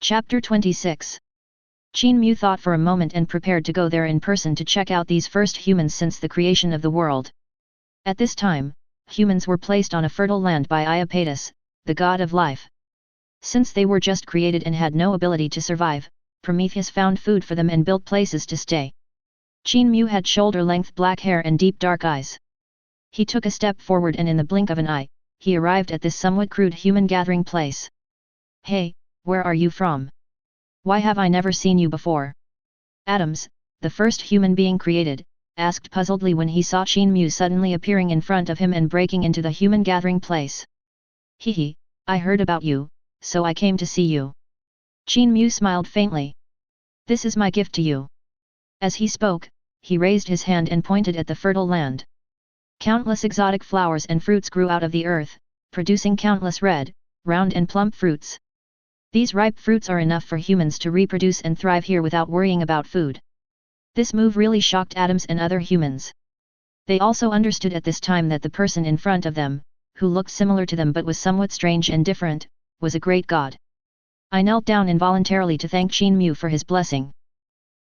Chapter 26. Qin Mu thought for a moment and prepared to go there in person to check out these first humans since the creation of the world. At this time, humans were placed on a fertile land by Iapetus, the god of life. Since they were just created and had no ability to survive, Prometheus found food for them and built places to stay. Qin Mu had shoulder-length black hair and deep dark eyes. He took a step forward and in the blink of an eye, he arrived at this somewhat crude human gathering place. "Hey, where are you from? Why have I never seen you before?" Adams, the first human being created, asked puzzledly when he saw Qin Mu suddenly appearing in front of him and breaking into the human gathering place. "Hehe, I heard about you, so I came to see you." Qin Mu smiled faintly. "This is my gift to you." As he spoke, he raised his hand and pointed at the fertile land. Countless exotic flowers and fruits grew out of the earth, producing countless red, round and plump fruits. These ripe fruits are enough for humans to reproduce and thrive here without worrying about food. This move really shocked Adams and other humans. They also understood at this time that the person in front of them, who looked similar to them but was somewhat strange and different, was a great god. I knelt down involuntarily to thank Qin Mu for his blessing.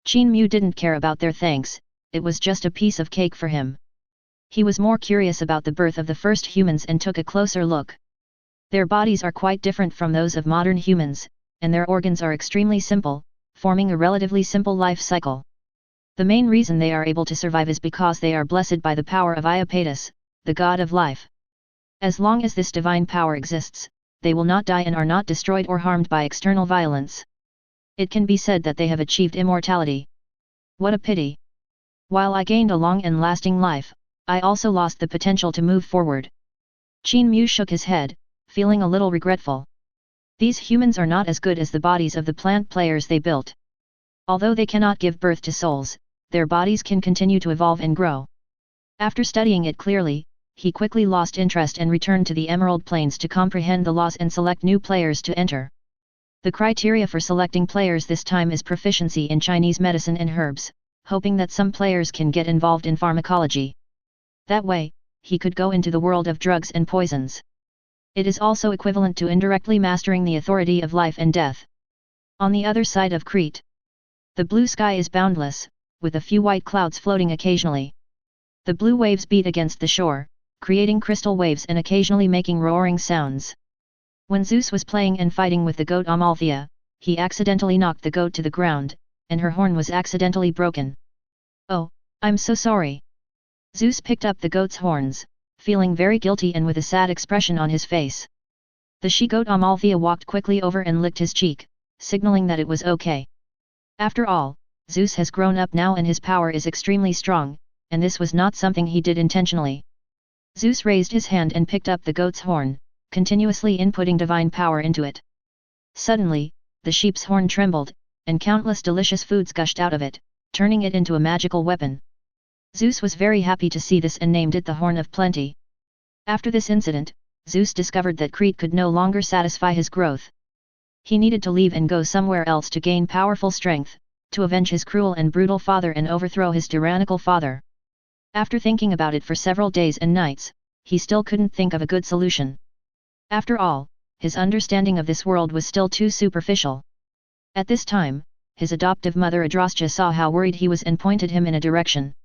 Qin Mu didn't care about their thanks, it was just a piece of cake for him. He was more curious about the birth of the first humans and took a closer look. Their bodies are quite different from those of modern humans, and their organs are extremely simple, forming a relatively simple life cycle. The main reason they are able to survive is because they are blessed by the power of Iapetus, the god of life. As long as this divine power exists, they will not die and are not destroyed or harmed by external violence. It can be said that they have achieved immortality. What a pity! While I gained a long and lasting life, I also lost the potential to move forward. Qin Mu shook his head, feeling a little regretful. These humans are not as good as the bodies of the plant players they built. Although they cannot give birth to souls, their bodies can continue to evolve and grow. After studying it clearly, he quickly lost interest and returned to the Emerald Plains to comprehend the laws and select new players to enter. The criteria for selecting players this time is proficiency in Chinese medicine and herbs, hoping that some players can get involved in pharmacology. That way, he could go into the world of drugs and poisons. It is also equivalent to indirectly mastering the authority of life and death. On the other side of Crete, the blue sky is boundless, with a few white clouds floating occasionally. The blue waves beat against the shore, creating crystal waves and occasionally making roaring sounds. When Zeus was playing and fighting with the goat Amalthea, he accidentally knocked the goat to the ground, and her horn was accidentally broken. "Oh, I'm so sorry." Zeus picked up the goat's horns, feeling very guilty and with a sad expression on his face. The she-goat Amalthea walked quickly over and licked his cheek, signaling that it was okay. After all, Zeus has grown up now and his power is extremely strong, and this was not something he did intentionally. Zeus raised his hand and picked up the goat's horn, continuously inputting divine power into it. Suddenly, the sheep's horn trembled, and countless delicious foods gushed out of it, turning it into a magical weapon. Zeus was very happy to see this and named it the Horn of Plenty. After this incident, Zeus discovered that Crete could no longer satisfy his growth. He needed to leave and go somewhere else to gain powerful strength, to avenge his cruel and brutal father and overthrow his tyrannical father. After thinking about it for several days and nights, he still couldn't think of a good solution. After all, his understanding of this world was still too superficial. At this time, his adoptive mother Adrastia saw how worried he was and pointed him in a direction.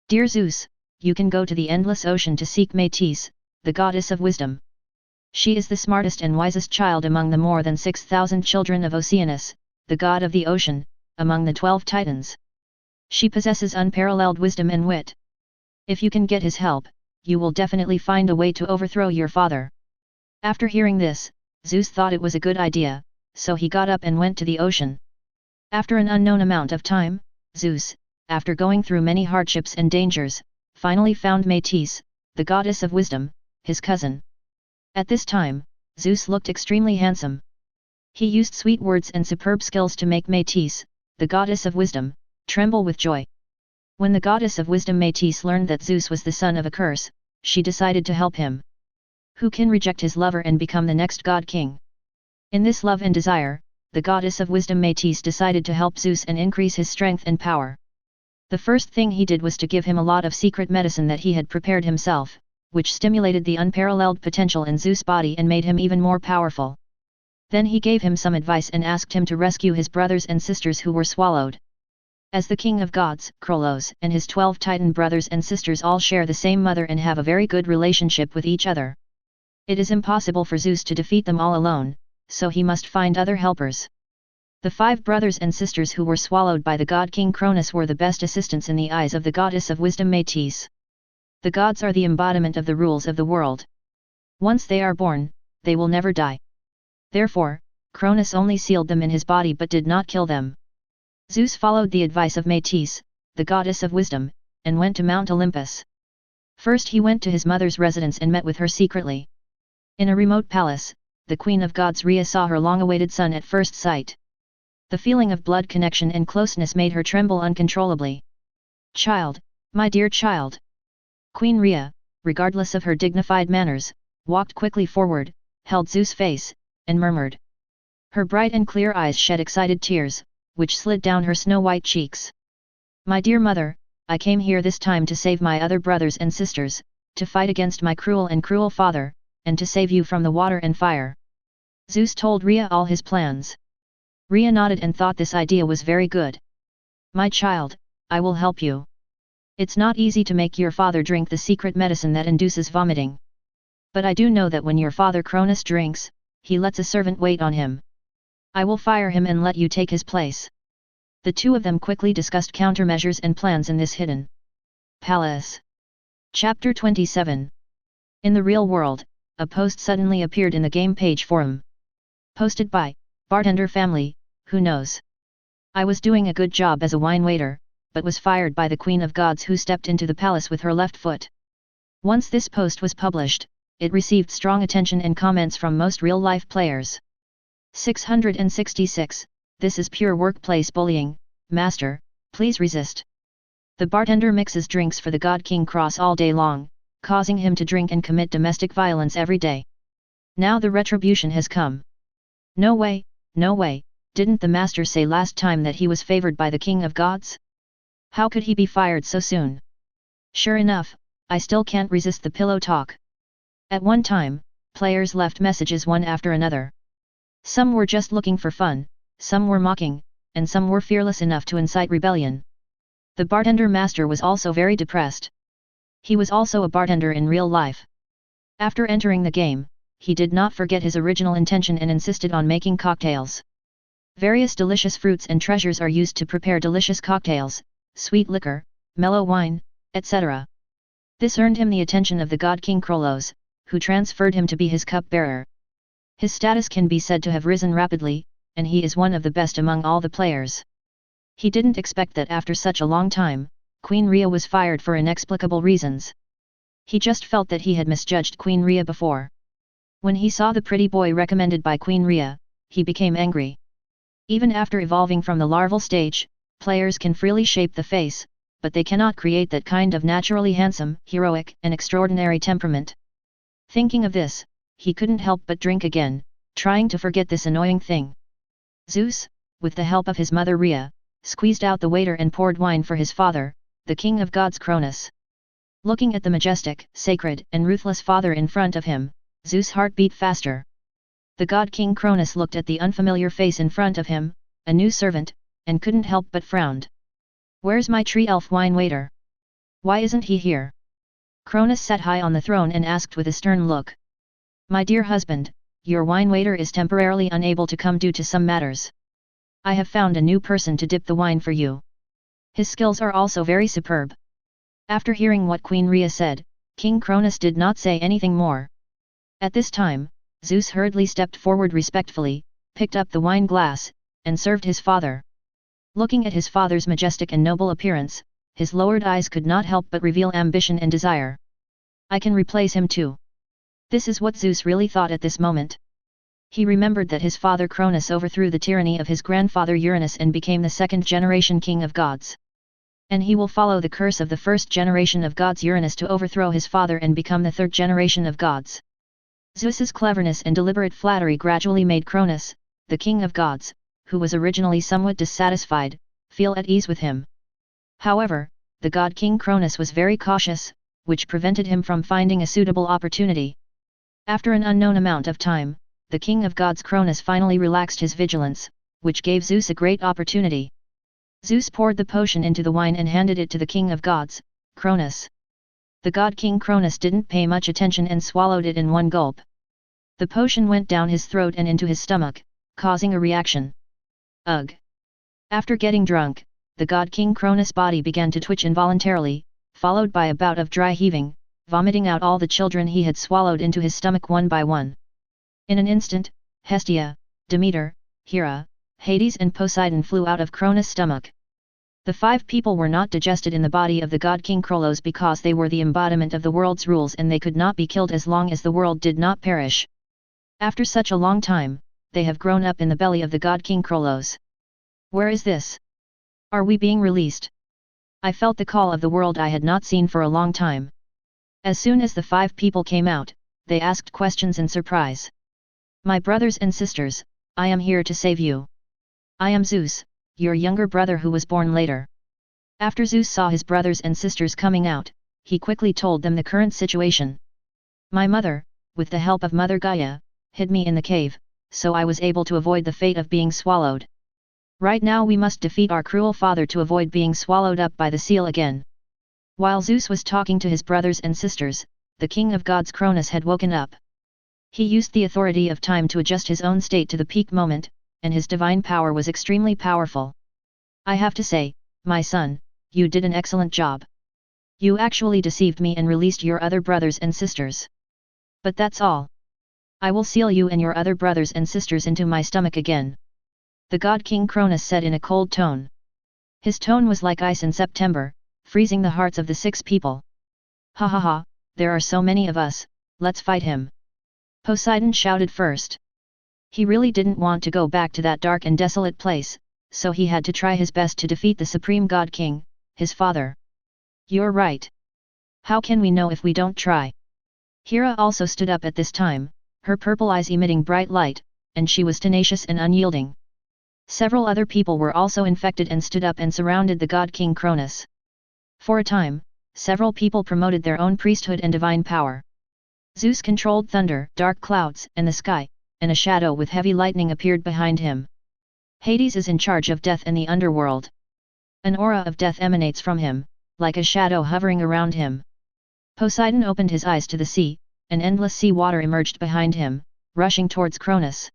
"Dear Zeus, you can go to the endless ocean to seek Metis, the goddess of wisdom. She is the smartest and wisest child among the more than 6,000 children of Oceanus, the god of the ocean, among the 12 titans. She possesses unparalleled wisdom and wit. If you can get his help, you will definitely find a way to overthrow your father." After hearing this, Zeus thought it was a good idea, so he got up and went to the ocean. After an unknown amount of time, Zeus, after going through many hardships and dangers, finally found Metis, the goddess of wisdom, his cousin. At this time, Zeus looked extremely handsome. He used sweet words and superb skills to make Metis, the goddess of wisdom, tremble with joy. When the goddess of wisdom Metis learned that Zeus was the son of a curse, she decided to help him. Who can reject his lover and become the next god king? In this love and desire, the goddess of wisdom Metis decided to help Zeus and increase his strength and power. The first thing he did was to give him a lot of secret medicine that he had prepared himself, which stimulated the unparalleled potential in Zeus' body and made him even more powerful. Then he gave him some advice and asked him to rescue his brothers and sisters who were swallowed. As the king of gods, Krolos, and his 12 Titan brothers and sisters all share the same mother and have a very good relationship with each other. It is impossible for Zeus to defeat them all alone, so he must find other helpers. The 5 brothers and sisters who were swallowed by the god King Cronus were the best assistants in the eyes of the goddess of wisdom Metis. The gods are the embodiment of the rules of the world. Once they are born, they will never die. Therefore, Cronus only sealed them in his body but did not kill them. Zeus followed the advice of Metis, the goddess of wisdom, and went to Mount Olympus. First he went to his mother's residence and met with her secretly. In a remote palace, the queen of gods Rhea saw her long-awaited son at first sight. The feeling of blood connection and closeness made her tremble uncontrollably. "Child, my dear child!" Queen Rhea, regardless of her dignified manners, walked quickly forward, held Zeus' face, and murmured. Her bright and clear eyes shed excited tears, which slid down her snow-white cheeks. "My dear mother, I came here this time to save my other brothers and sisters, to fight against my cruel father, and to save you from the water and fire." Zeus told Rhea all his plans. Rhea nodded and thought this idea was very good. "My child, I will help you. It's not easy to make your father drink the secret medicine that induces vomiting. But I do know that when your father Cronus drinks, he lets a servant wait on him. I will fire him and let you take his place." The two of them quickly discussed countermeasures and plans in this hidden palace. Chapter 27. In the real world, a post suddenly appeared in the game page forum. Posted by Bartender Family, who knows? I was doing a good job as a wine waiter, but was fired by the Queen of Gods who stepped into the palace with her left foot. Once this post was published, it received strong attention and comments from most real-life players. 666, this is pure workplace bullying, master, please resist. The bartender mixes drinks for the god King Cross all day long, causing him to drink and commit domestic violence every day. Now the retribution has come. No way, didn't the master say last time that he was favored by the King of Gods? How could he be fired so soon? Sure enough, I still can't resist the pillow talk. At one time, players left messages one after another. Some were just looking for fun, some were mocking, and some were fearless enough to incite rebellion. The bartender master was also very depressed. He was also a bartender in real life. After entering the game, he did not forget his original intention and insisted on making cocktails. Various delicious fruits and treasures are used to prepare delicious cocktails, sweet liquor, mellow wine, etc. This earned him the attention of the god King Krolos, who transferred him to be his cupbearer. His status can be said to have risen rapidly, and he is one of the best among all the players. He didn't expect that after such a long time, Queen Rhea was fired for inexplicable reasons. He just felt that he had misjudged Queen Rhea before. When he saw the pretty boy recommended by Queen Rhea, he became angry. Even after evolving from the larval stage, players can freely shape the face, but they cannot create that kind of naturally handsome, heroic, and extraordinary temperament. Thinking of this, he couldn't help but drink again, trying to forget this annoying thing. Zeus, with the help of his mother Rhea, squeezed out the waiter and poured wine for his father, the King of Gods Cronus. Looking at the majestic, sacred, and ruthless father in front of him, Zeus' heart beat faster. The god King Cronus looked at the unfamiliar face in front of him, a new servant, and couldn't help but frowned. "Where's my tree elf wine waiter? Why isn't he here?" Cronus sat high on the throne and asked with a stern look. "My dear husband, your wine waiter is temporarily unable to come due to some matters. I have found a new person to dip the wine for you. His skills are also very superb." After hearing what Queen Rhea said, King Cronus did not say anything more. At this time, Zeus hurriedly stepped forward respectfully, picked up the wine glass, and served his father. Looking at his father's majestic and noble appearance, his lowered eyes could not help but reveal ambition and desire. "I can replace him too." This is what Zeus really thought at this moment. He remembered that his father Cronus overthrew the tyranny of his grandfather Uranus and became the second-generation king of gods. And he will follow the curse of the first generation of gods Uranus to overthrow his father and become the third generation of gods. Zeus's cleverness and deliberate flattery gradually made Cronus, the king of gods, who was originally somewhat dissatisfied, feel at ease with him. However, the god King Cronus was very cautious, which prevented him from finding a suitable opportunity. After an unknown amount of time, the king of gods Cronus finally relaxed his vigilance, which gave Zeus a great opportunity. Zeus poured the potion into the wine and handed it to the king of gods, Cronus. The god king Cronus didn't pay much attention and swallowed it in one gulp. The potion went down his throat and into his stomach, causing a reaction. Ugh! After getting drunk, the god king Cronus' body began to twitch involuntarily, followed by a bout of dry heaving, vomiting out all the children he had swallowed into his stomach one by one. In an instant, Hestia, Demeter, Hera, Hades and Poseidon flew out of Cronus' stomach. The 5 people were not digested in the body of the god King Krolos because they were the embodiment of the world's rules and they could not be killed as long as the world did not perish. After such a long time, they have grown up in the belly of the god King Krolos. Where is this? Are we being released? I felt the call of the world I had not seen for a long time. As soon as the 5 people came out, they asked questions in surprise. My brothers and sisters, I am here to save you. I am Zeus, your younger brother who was born later. After Zeus saw his brothers and sisters coming out, he quickly told them the current situation. My mother, with the help of Mother Gaia, hid me in the cave, so I was able to avoid the fate of being swallowed. Right now we must defeat our cruel father to avoid being swallowed up by the seal again. While Zeus was talking to his brothers and sisters, the king of gods Cronus had woken up. He used the authority of time to adjust his own state to the peak moment, and his divine power was extremely powerful. I have to say, my son, you did an excellent job. You actually deceived me and released your other brothers and sisters. But that's all. I will seal you and your other brothers and sisters into my stomach again. The god King Cronus said in a cold tone. His tone was like ice in September, freezing the hearts of the 6 people. Ha ha ha, there are so many of us, let's fight him. Poseidon shouted first. He really didn't want to go back to that dark and desolate place, so he had to try his best to defeat the supreme god king, his father. You're right. How can we know if we don't try? Hera also stood up at this time, her purple eyes emitting bright light, and she was tenacious and unyielding. Several other people were also infected and stood up and surrounded the god king Cronus. For a time, several people promoted their own priesthood and divine power. Zeus controlled thunder, dark clouds, and the sky, and a shadow with heavy lightning appeared behind him. Hades is in charge of death and the underworld. An aura of death emanates from him, like a shadow hovering around him. Poseidon opened his eyes to the sea, and endless sea water emerged behind him, rushing towards Cronus.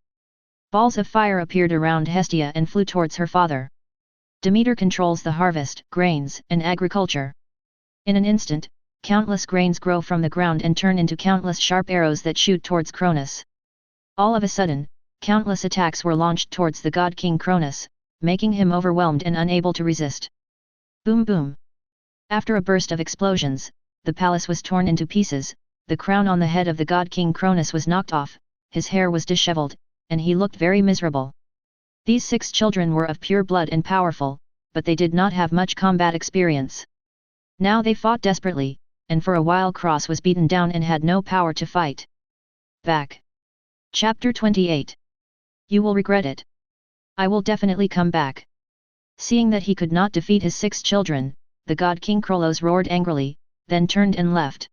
Balls of fire appeared around Hestia and flew towards her father. Demeter controls the harvest, grains, and agriculture. In an instant, countless grains grow from the ground and turn into countless sharp arrows that shoot towards Cronus. All of a sudden, countless attacks were launched towards the god King Cronus, making him overwhelmed and unable to resist. Boom boom! After a burst of explosions, the palace was torn into pieces, the crown on the head of the god King Cronus was knocked off, his hair was disheveled, and he looked very miserable. These 6 children were of pure blood and powerful, but they did not have much combat experience. Now they fought desperately, and for a while Cross was beaten down and had no power to fight. Back. Chapter 28. You will regret it. I will definitely come back. Seeing that he could not defeat his 6 children, the god King Krolos roared angrily, then turned and left.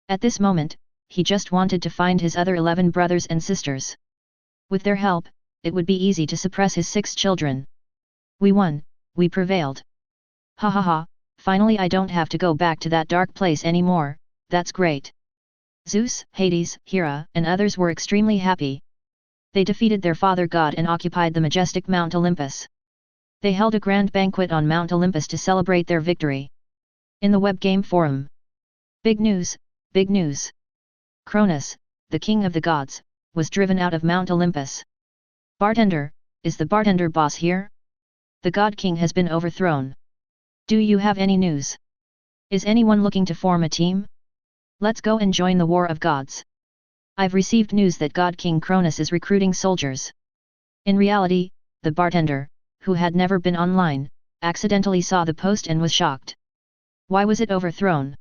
At this moment, he just wanted to find his other 11 brothers and sisters. With their help, it would be easy to suppress his 6 children. We won, we prevailed. Ha ha ha, finally I don't have to go back to that dark place anymore, that's great. Zeus, Hades, Hera, and others were extremely happy. They defeated their father god and occupied the majestic Mount Olympus. They held a grand banquet on Mount Olympus to celebrate their victory. In the web game forum. Big news, big news. Cronus, the king of the gods, was driven out of Mount Olympus. Bartender, is the bartender boss here? The god king has been overthrown. Do you have any news? Is anyone looking to form a team? Let's go and join the war of gods. I've received news that god king Cronus is recruiting soldiers. In reality, the bartender, who had never been online, accidentally saw the post and was shocked. Why was it overthrown?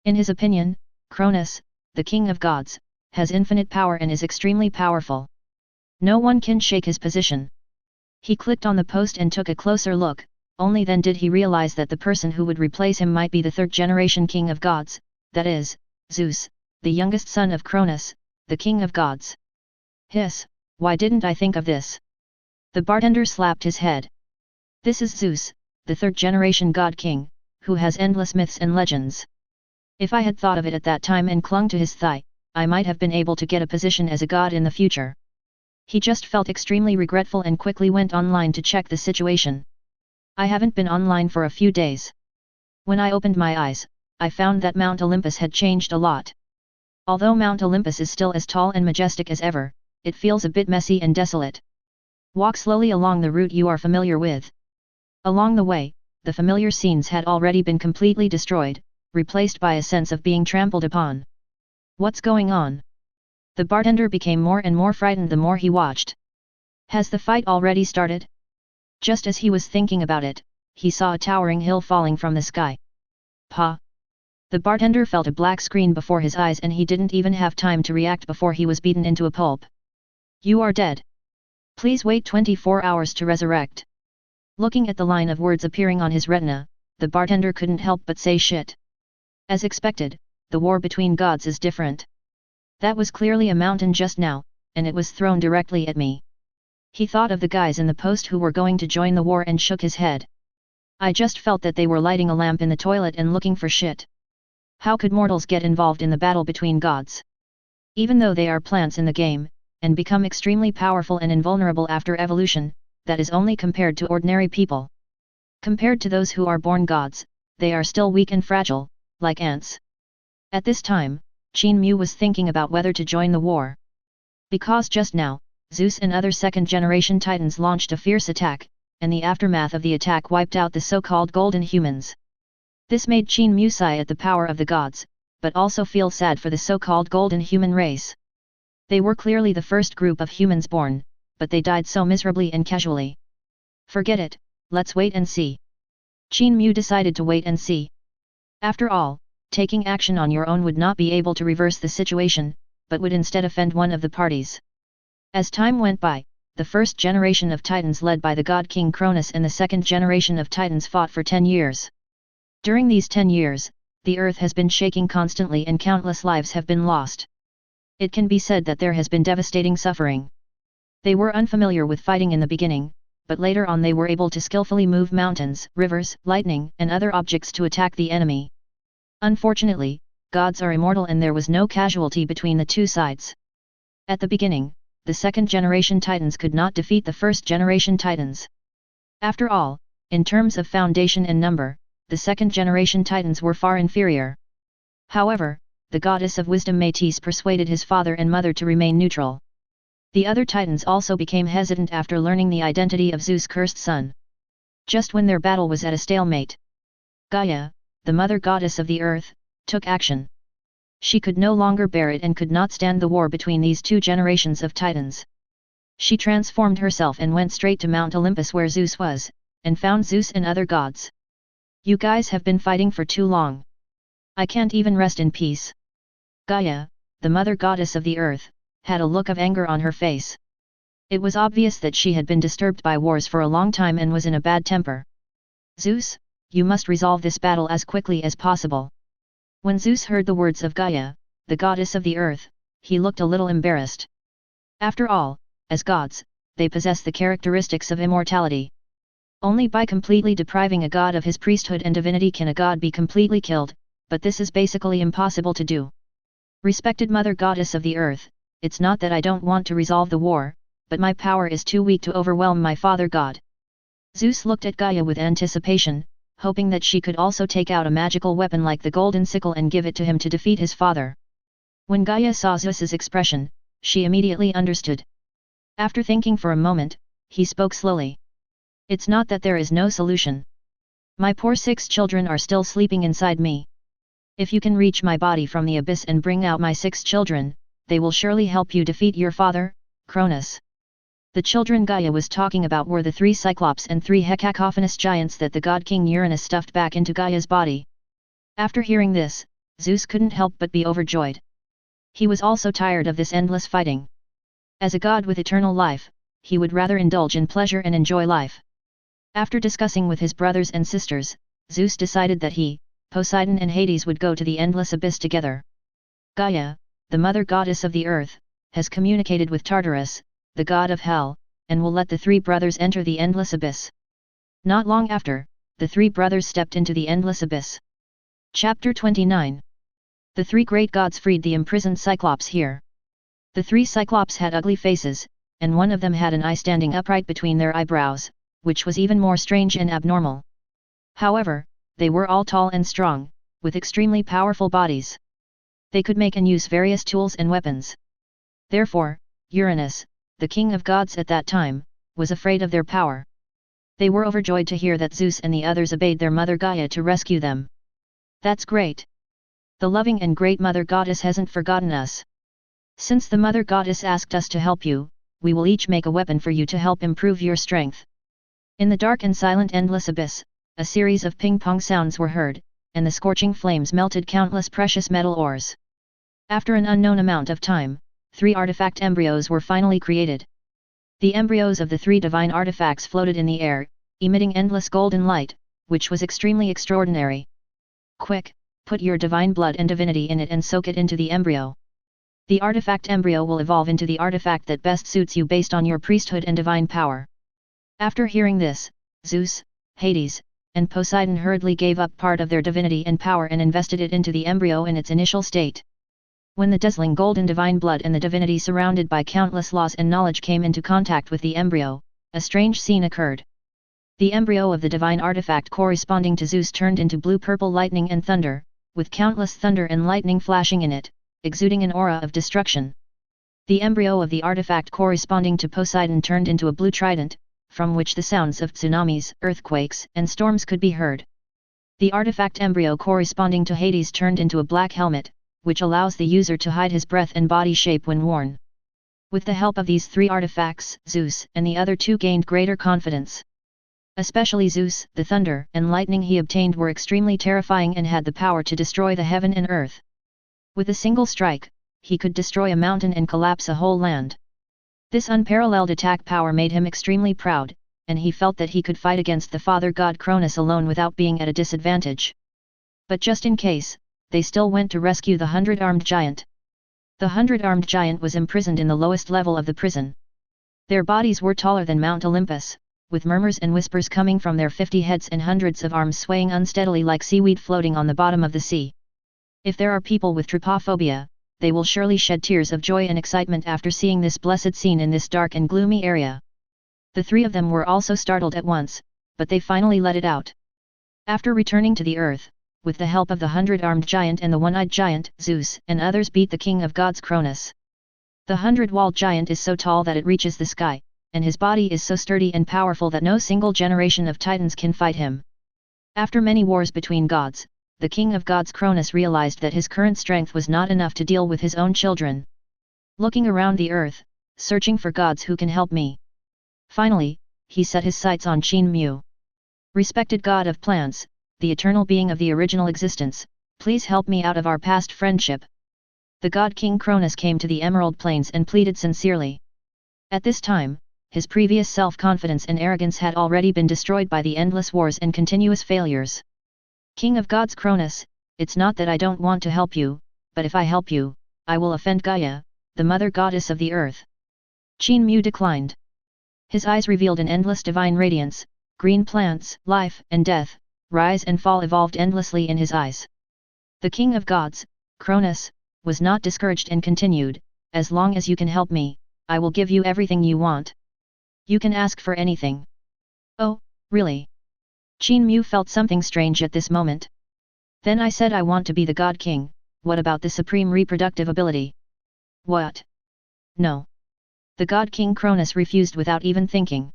In his opinion, Cronus, the king of gods, has infinite power and is extremely powerful. No one can shake his position. He clicked on the post and took a closer look, only then did he realize that the person who would replace him might be the 3rd generation king of gods, that is, Zeus, the youngest son of Cronus, the king of gods. Hiss, why didn't I think of this? The bartender slapped his head. This is Zeus, the third-generation god king, who has endless myths and legends. If I had thought of it at that time and clung to his thigh, I might have been able to get a position as a god in the future. He just felt extremely regretful and quickly went online to check the situation. I haven't been online for a few days. When I opened my eyes, I found that Mount Olympus had changed a lot. Although Mount Olympus is still as tall and majestic as ever, it feels a bit messy and desolate. Walk slowly along the route you are familiar with. Along the way, the familiar scenes had already been completely destroyed, replaced by a sense of being trampled upon. What's going on? The bartender became more and more frightened the more he watched. Has the fight already started? Just as he was thinking about it, he saw a towering hill falling from the sky. Pa! The bartender felt a black screen before his eyes and he didn't even have time to react before he was beaten into a pulp. You are dead. Please wait 24 hours to resurrect. Looking at the line of words appearing on his retina, the bartender couldn't help but say shit. As expected, the war between gods is different. That was clearly a mountain just now, and it was thrown directly at me. He thought of the guys in the post who were going to join the war and shook his head. I just felt that they were lighting a lamp in the toilet and looking for shit. How could mortals get involved in the battle between gods? Even though they are plants in the game, and become extremely powerful and invulnerable after evolution, that is only compared to ordinary people. Compared to those who are born gods, they are still weak and fragile, like ants. At this time, Qin Mu was thinking about whether to join the war. Because just now, Zeus and other second-generation titans launched a fierce attack, and the aftermath of the attack wiped out the so-called golden humans. This made Qin Mu sigh at the power of the gods, but also feel sad for the so-called golden human race. They were clearly the first group of humans born, but they died so miserably and casually. Forget it, let's wait and see. Qin Mu decided to wait and see. After all, taking action on your own would not be able to reverse the situation, but would instead offend one of the parties. As time went by, the first generation of titans led by the god king Cronus and the second generation of titans fought for 10 years. During these 10 years, the earth has been shaking constantly and countless lives have been lost. It can be said that there has been devastating suffering. They were unfamiliar with fighting in the beginning, but later on they were able to skillfully move mountains, rivers, lightning, and other objects to attack the enemy. Unfortunately, gods are immortal and there was no casualty between the two sides. At the beginning, the second-generation titans could not defeat the first-generation titans. After all, in terms of foundation and number, the second-generation titans were far inferior. However, the goddess of wisdom Métis persuaded his father and mother to remain neutral. The other titans also became hesitant after learning the identity of Zeus' cursed son. Just when their battle was at a stalemate, Gaia, the mother goddess of the earth, took action. She could no longer bear it and could not stand the war between these two generations of titans. She transformed herself and went straight to Mount Olympus where Zeus was, and found Zeus and other gods. You guys have been fighting for too long. I can't even rest in peace. Gaia, the mother goddess of the earth, had a look of anger on her face. It was obvious that she had been disturbed by wars for a long time and was in a bad temper. Zeus, you must resolve this battle as quickly as possible. When Zeus heard the words of Gaia, the goddess of the earth, he looked a little embarrassed. After all, as gods, they possess the characteristics of immortality. Only by completely depriving a god of his priesthood and divinity can a god be completely killed, but this is basically impossible to do. Respected mother goddess of the earth, it's not that I don't want to resolve the war, but my power is too weak to overwhelm my father god. Zeus looked at Gaia with anticipation, hoping that she could also take out a magical weapon like the golden sickle and give it to him to defeat his father. When Gaia saw Zeus's expression, she immediately understood. After thinking for a moment, he spoke slowly. It's not that there is no solution. My poor 6 children are still sleeping inside me. If you can reach my body from the abyss and bring out my 6 children, they will surely help you defeat your father, Cronus. The children Gaia was talking about were the 3 Cyclops and 3 hecacophonous giants that the god king Uranus stuffed back into Gaia's body. After hearing this, Zeus couldn't help but be overjoyed. He was also tired of this endless fighting. As a god with eternal life, he would rather indulge in pleasure and enjoy life. After discussing with his brothers and sisters, Zeus decided that he, Poseidon and Hades would go to the endless abyss together. Gaia, the mother goddess of the earth, has communicated with Tartarus, the god of hell, and will let the three brothers enter the endless abyss. Not long after, the three brothers stepped into the endless abyss. Chapter 29. The three great gods freed the imprisoned Cyclops here. The three Cyclops had ugly faces, and one of them had an eye standing upright between their eyebrows, which was even more strange and abnormal. However, they were all tall and strong, with extremely powerful bodies. They could make and use various tools and weapons. Therefore, Uranus, the king of gods at that time, was afraid of their power. They were overjoyed to hear that Zeus and the others obeyed their mother Gaia to rescue them. That's great! The loving and great mother goddess hasn't forgotten us. Since the mother goddess asked us to help you, we will each make a weapon for you to help improve your strength. In the dark and silent endless abyss, a series of ping-pong sounds were heard, and the scorching flames melted countless precious metal ores. After an unknown amount of time, 3 artifact embryos were finally created. The embryos of the 3 divine artifacts floated in the air, emitting endless golden light, which was extremely extraordinary. Quick, put your divine blood and divinity in it and soak it into the embryo. The artifact embryo will evolve into the artifact that best suits you based on your priesthood and divine power. After hearing this, Zeus, Hades, and Poseidon hurriedly gave up part of their divinity and power and invested it into the embryo in its initial state. When the dazzling golden divine blood and the divinity surrounded by countless laws and knowledge came into contact with the embryo, a strange scene occurred. The embryo of the divine artifact corresponding to Zeus turned into blue-purple lightning and thunder, with countless thunder and lightning flashing in it, exuding an aura of destruction. The embryo of the artifact corresponding to Poseidon turned into a blue trident, from which the sounds of tsunamis, earthquakes, and storms could be heard. The artifact embryo corresponding to Hades turned into a black helmet, which allows the user to hide his breath and body shape when worn. With the help of these 3 artifacts, Zeus and the other 2 gained greater confidence. Especially Zeus, the thunder and lightning he obtained were extremely terrifying and had the power to destroy the heaven and earth. With a single strike, he could destroy a mountain and collapse a whole land. This unparalleled attack power made him extremely proud, and he felt that he could fight against the father god Cronus alone without being at a disadvantage. But just in case, they still went to rescue the 100-armed giant. The 100-armed giant was imprisoned in the lowest level of the prison. Their bodies were taller than Mount Olympus, with murmurs and whispers coming from their 50 heads and hundreds of arms swaying unsteadily like seaweed floating on the bottom of the sea. If there are people with trypophobia, they will surely shed tears of joy and excitement after seeing this blessed scene in this dark and gloomy area. The 3 of them were also startled at once, but they finally let it out. After returning to the earth, with the help of the 100-armed giant and the one-eyed giant, Zeus and others beat the king of gods Cronus. The 100-walled giant is so tall that it reaches the sky, and his body is so sturdy and powerful that no single generation of titans can fight him. After many wars between gods, the king of gods Cronus realized that his current strength was not enough to deal with his own children. Looking around the earth, searching for gods who can help me. Finally, he set his sights on Qin Mu. Respected god of plants, the eternal being of the original existence, please help me out of our past friendship. The god King Cronus came to the Emerald Plains and pleaded sincerely. At this time, his previous self-confidence and arrogance had already been destroyed by the endless wars and continuous failures. King of gods Cronus, it's not that I don't want to help you, but if I help you, I will offend Gaia, the mother goddess of the earth. Qin Mu declined. His eyes revealed an endless divine radiance, green plants, life and death, rise and fall evolved endlessly in his eyes. The king of gods, Cronus, was not discouraged and continued, as long as you can help me, I will give you everything you want. You can ask for anything. Oh, really? Qin Mu felt something strange at this moment. Then I said I want to be the God King, what about the supreme reproductive ability? What? No. The God King Cronus refused without even thinking.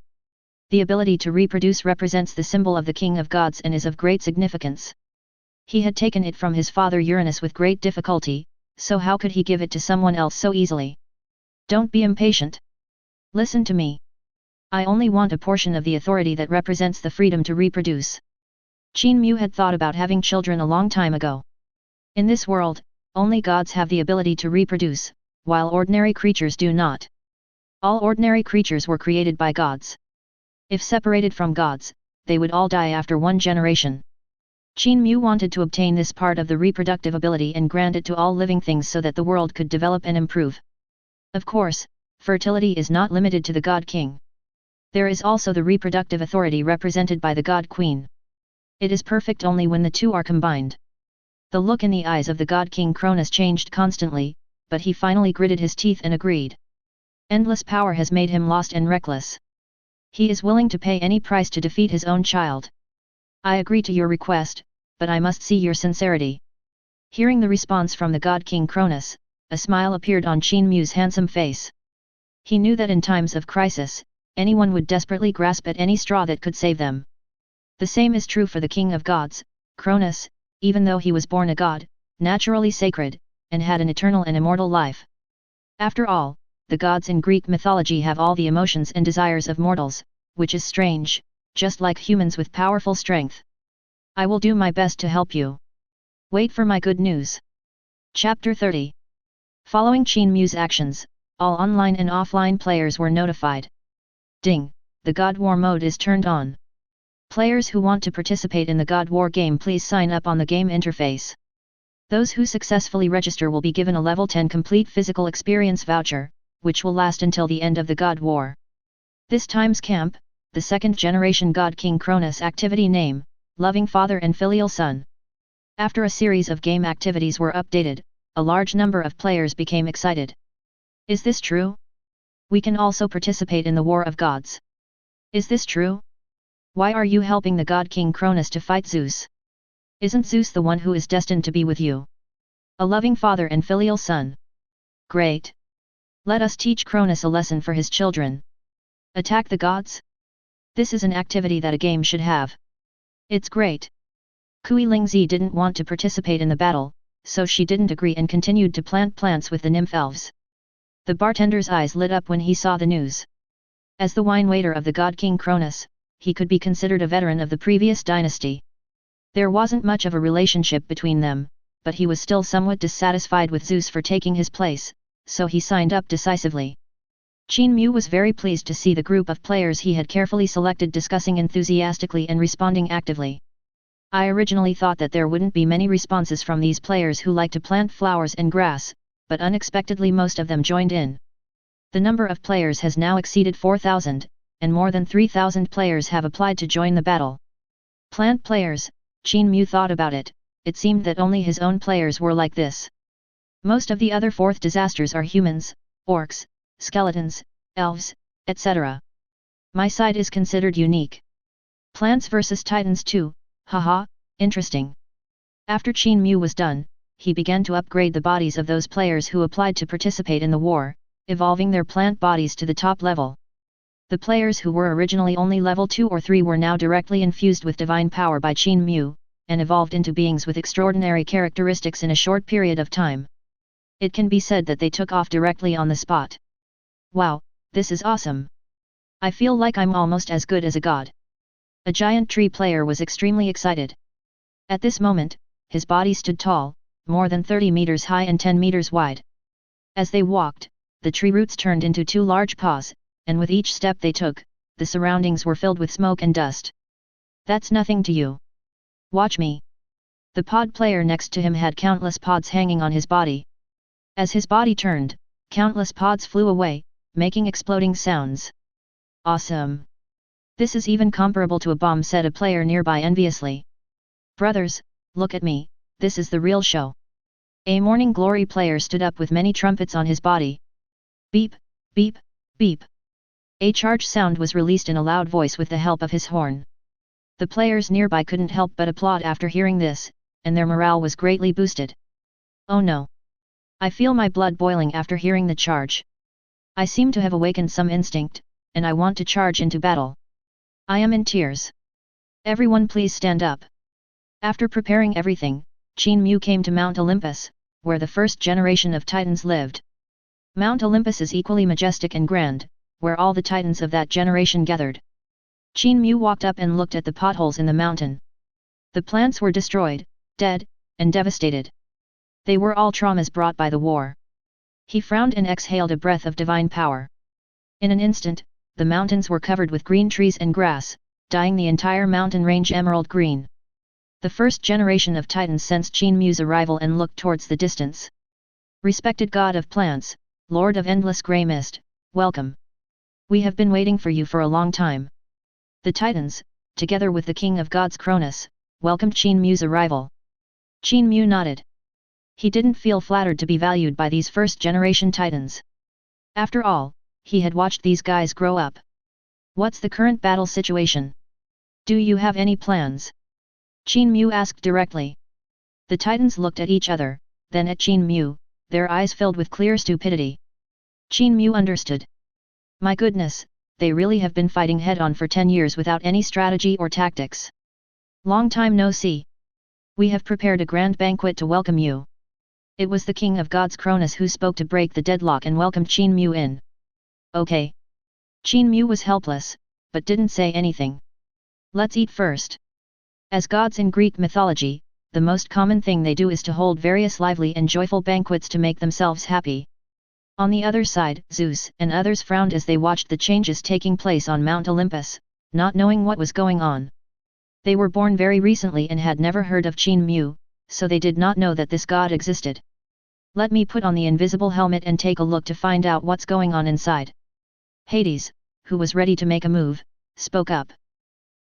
The ability to reproduce represents the symbol of the King of Gods and is of great significance. He had taken it from his father Uranus with great difficulty, so how could he give it to someone else so easily? Don't be impatient. Listen to me. I only want a portion of the authority that represents the freedom to reproduce. Qin Mu had thought about having children a long time ago. In this world, only gods have the ability to reproduce, while ordinary creatures do not. All ordinary creatures were created by gods. If separated from gods, they would all die after one generation. Qin Mu wanted to obtain this part of the reproductive ability and grant it to all living things so that the world could develop and improve. Of course, fertility is not limited to the god king. There is also the reproductive authority represented by the god queen. It is perfect only when the two are combined. The look in the eyes of the god king Cronus changed constantly, but he finally gritted his teeth and agreed. Endless power has made him lost and reckless. He is willing to pay any price to defeat his own child. I agree to your request, but I must see your sincerity. Hearing the response from the god king Cronus, a smile appeared on Qin Mu's handsome face. He knew that in times of crisis, anyone would desperately grasp at any straw that could save them. The same is true for the king of gods, Cronus, even though he was born a god, naturally sacred, and had an eternal and immortal life. After all, the gods in Greek mythology have all the emotions and desires of mortals, which is strange, just like humans with powerful strength. I will do my best to help you. Wait for my good news. Chapter 30. Following Qin Mu's actions, all online and offline players were notified. Ding! The God War mode is turned on. Players who want to participate in the God War game, please sign up on the game interface. Those who successfully register will be given a level 10 complete physical experience voucher, which will last until the end of the God War. This time's camp, the second generation God King Cronus activity name, loving father and filial son. After a series of game activities were updated, a large number of players became excited. Is this true? We can also participate in the War of Gods. Is this true? Why are you helping the God King Cronus to fight Zeus? Isn't Zeus the one who is destined to be with you? A loving father and filial son. Great! Let us teach Cronus a lesson for his children. Attack the gods? This is an activity that a game should have. It's great. Kui Lingzi didn't want to participate in the battle, so she didn't agree and continued to plant plants with the nymph elves. The bartender's eyes lit up when he saw the news. As the wine waiter of the god king Cronus, he could be considered a veteran of the previous dynasty. There wasn't much of a relationship between them, but he was still somewhat dissatisfied with Zeus for taking his place, so he signed up decisively. Qin Mu was very pleased to see the group of players he had carefully selected discussing enthusiastically and responding actively. I originally thought that there wouldn't be many responses from these players who like to plant flowers and grass, but unexpectedly most of them joined in. The number of players has now exceeded 4,000, and more than 3,000 players have applied to join the battle. Plant players, Qin Mu thought about it, it seemed that only his own players were like this. Most of the other fourth disasters are humans, orcs, skeletons, elves, etc. My side is considered unique. Plants versus Titans too, haha, interesting. After Qin Mu was done, he began to upgrade the bodies of those players who applied to participate in the war, evolving their plant bodies to the top level. The players who were originally only level 2 or 3 were now directly infused with divine power by Qin Mu, and evolved into beings with extraordinary characteristics in a short period of time. It can be said that they took off directly on the spot. Wow, this is awesome. I feel like I'm almost as good as a god. A giant tree player was extremely excited. At this moment, his body stood tall, more than 30 meters high and 10 meters wide. As they walked, the tree roots turned into 2 large paws, and with each step they took, the surroundings were filled with smoke and dust. That's nothing to you. Watch me. The pod player next to him had countless pods hanging on his body. As his body turned, countless pods flew away, making exploding sounds. Awesome. This is even comparable to a bomb, said a player nearby enviously. Brothers, look at me, this is the real show. A Morning Glory player stood up with many trumpets on his body. Beep, beep, beep. A charge sound was released in a loud voice with the help of his horn. The players nearby couldn't help but applaud after hearing this, and their morale was greatly boosted. Oh no! I feel my blood boiling after hearing the charge. I seem to have awakened some instinct, and I want to charge into battle. I am in tears. Everyone please stand up. After preparing everything, Qin Mu came to Mount Olympus, where the first generation of Titans lived. Mount Olympus is equally majestic and grand, where all the Titans of that generation gathered. Qin Mu walked up and looked at the potholes in the mountain. The plants were destroyed, dead, and devastated. They were all traumas brought by the war. He frowned and exhaled a breath of divine power. In an instant, the mountains were covered with green trees and grass, dyeing the entire mountain range emerald green. The first generation of Titans sensed Qin Mu's arrival and looked towards the distance. Respected god of plants, Lord of endless grey mist, welcome. We have been waiting for you for a long time. The Titans, together with the king of gods Cronus, welcomed Qin Mu's arrival. Qin Mu nodded. He didn't feel flattered to be valued by these first-generation Titans. After all, he had watched these guys grow up. What's the current battle situation? Do you have any plans? Qin Mu asked directly. The Titans looked at each other, then at Qin Mu, their eyes filled with clear stupidity. Qin Mu understood. My goodness, they really have been fighting head-on for 10 years without any strategy or tactics. Long time no see. We have prepared a grand banquet to welcome you. It was the king of gods Cronus who spoke to break the deadlock and welcomed Qin Mu in. Okay. Qin Mu was helpless, but didn't say anything. Let's eat first. As gods in Greek mythology, the most common thing they do is to hold various lively and joyful banquets to make themselves happy. On the other side, Zeus and others frowned as they watched the changes taking place on Mount Olympus, not knowing what was going on. They were born very recently and had never heard of Qin Mu, so they did not know that this god existed. Let me put on the invisible helmet and take a look to find out what's going on inside. Hades, who was ready to make a move, spoke up.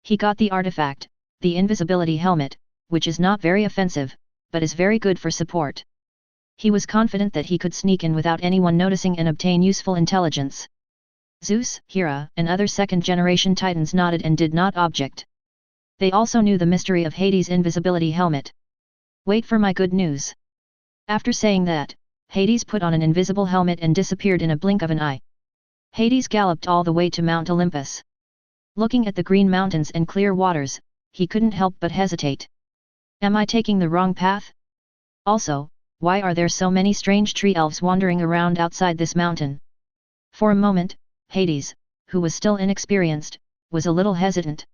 He got the artifact, the invisibility helmet, which is not very offensive, but is very good for support. He was confident that he could sneak in without anyone noticing and obtain useful intelligence. Zeus, Hera, and other second-generation Titans nodded and did not object. They also knew the mystery of Hades' invisibility helmet. Wait for my good news. After saying that, Hades put on an invisible helmet and disappeared in a blink of an eye. Hades galloped all the way to Mount Olympus. Looking at the green mountains and clear waters, he couldn't help but hesitate. Am I taking the wrong path? Also, why are there so many strange tree elves wandering around outside this mountain? For a moment, Hades, who was still inexperienced, was a little hesitant.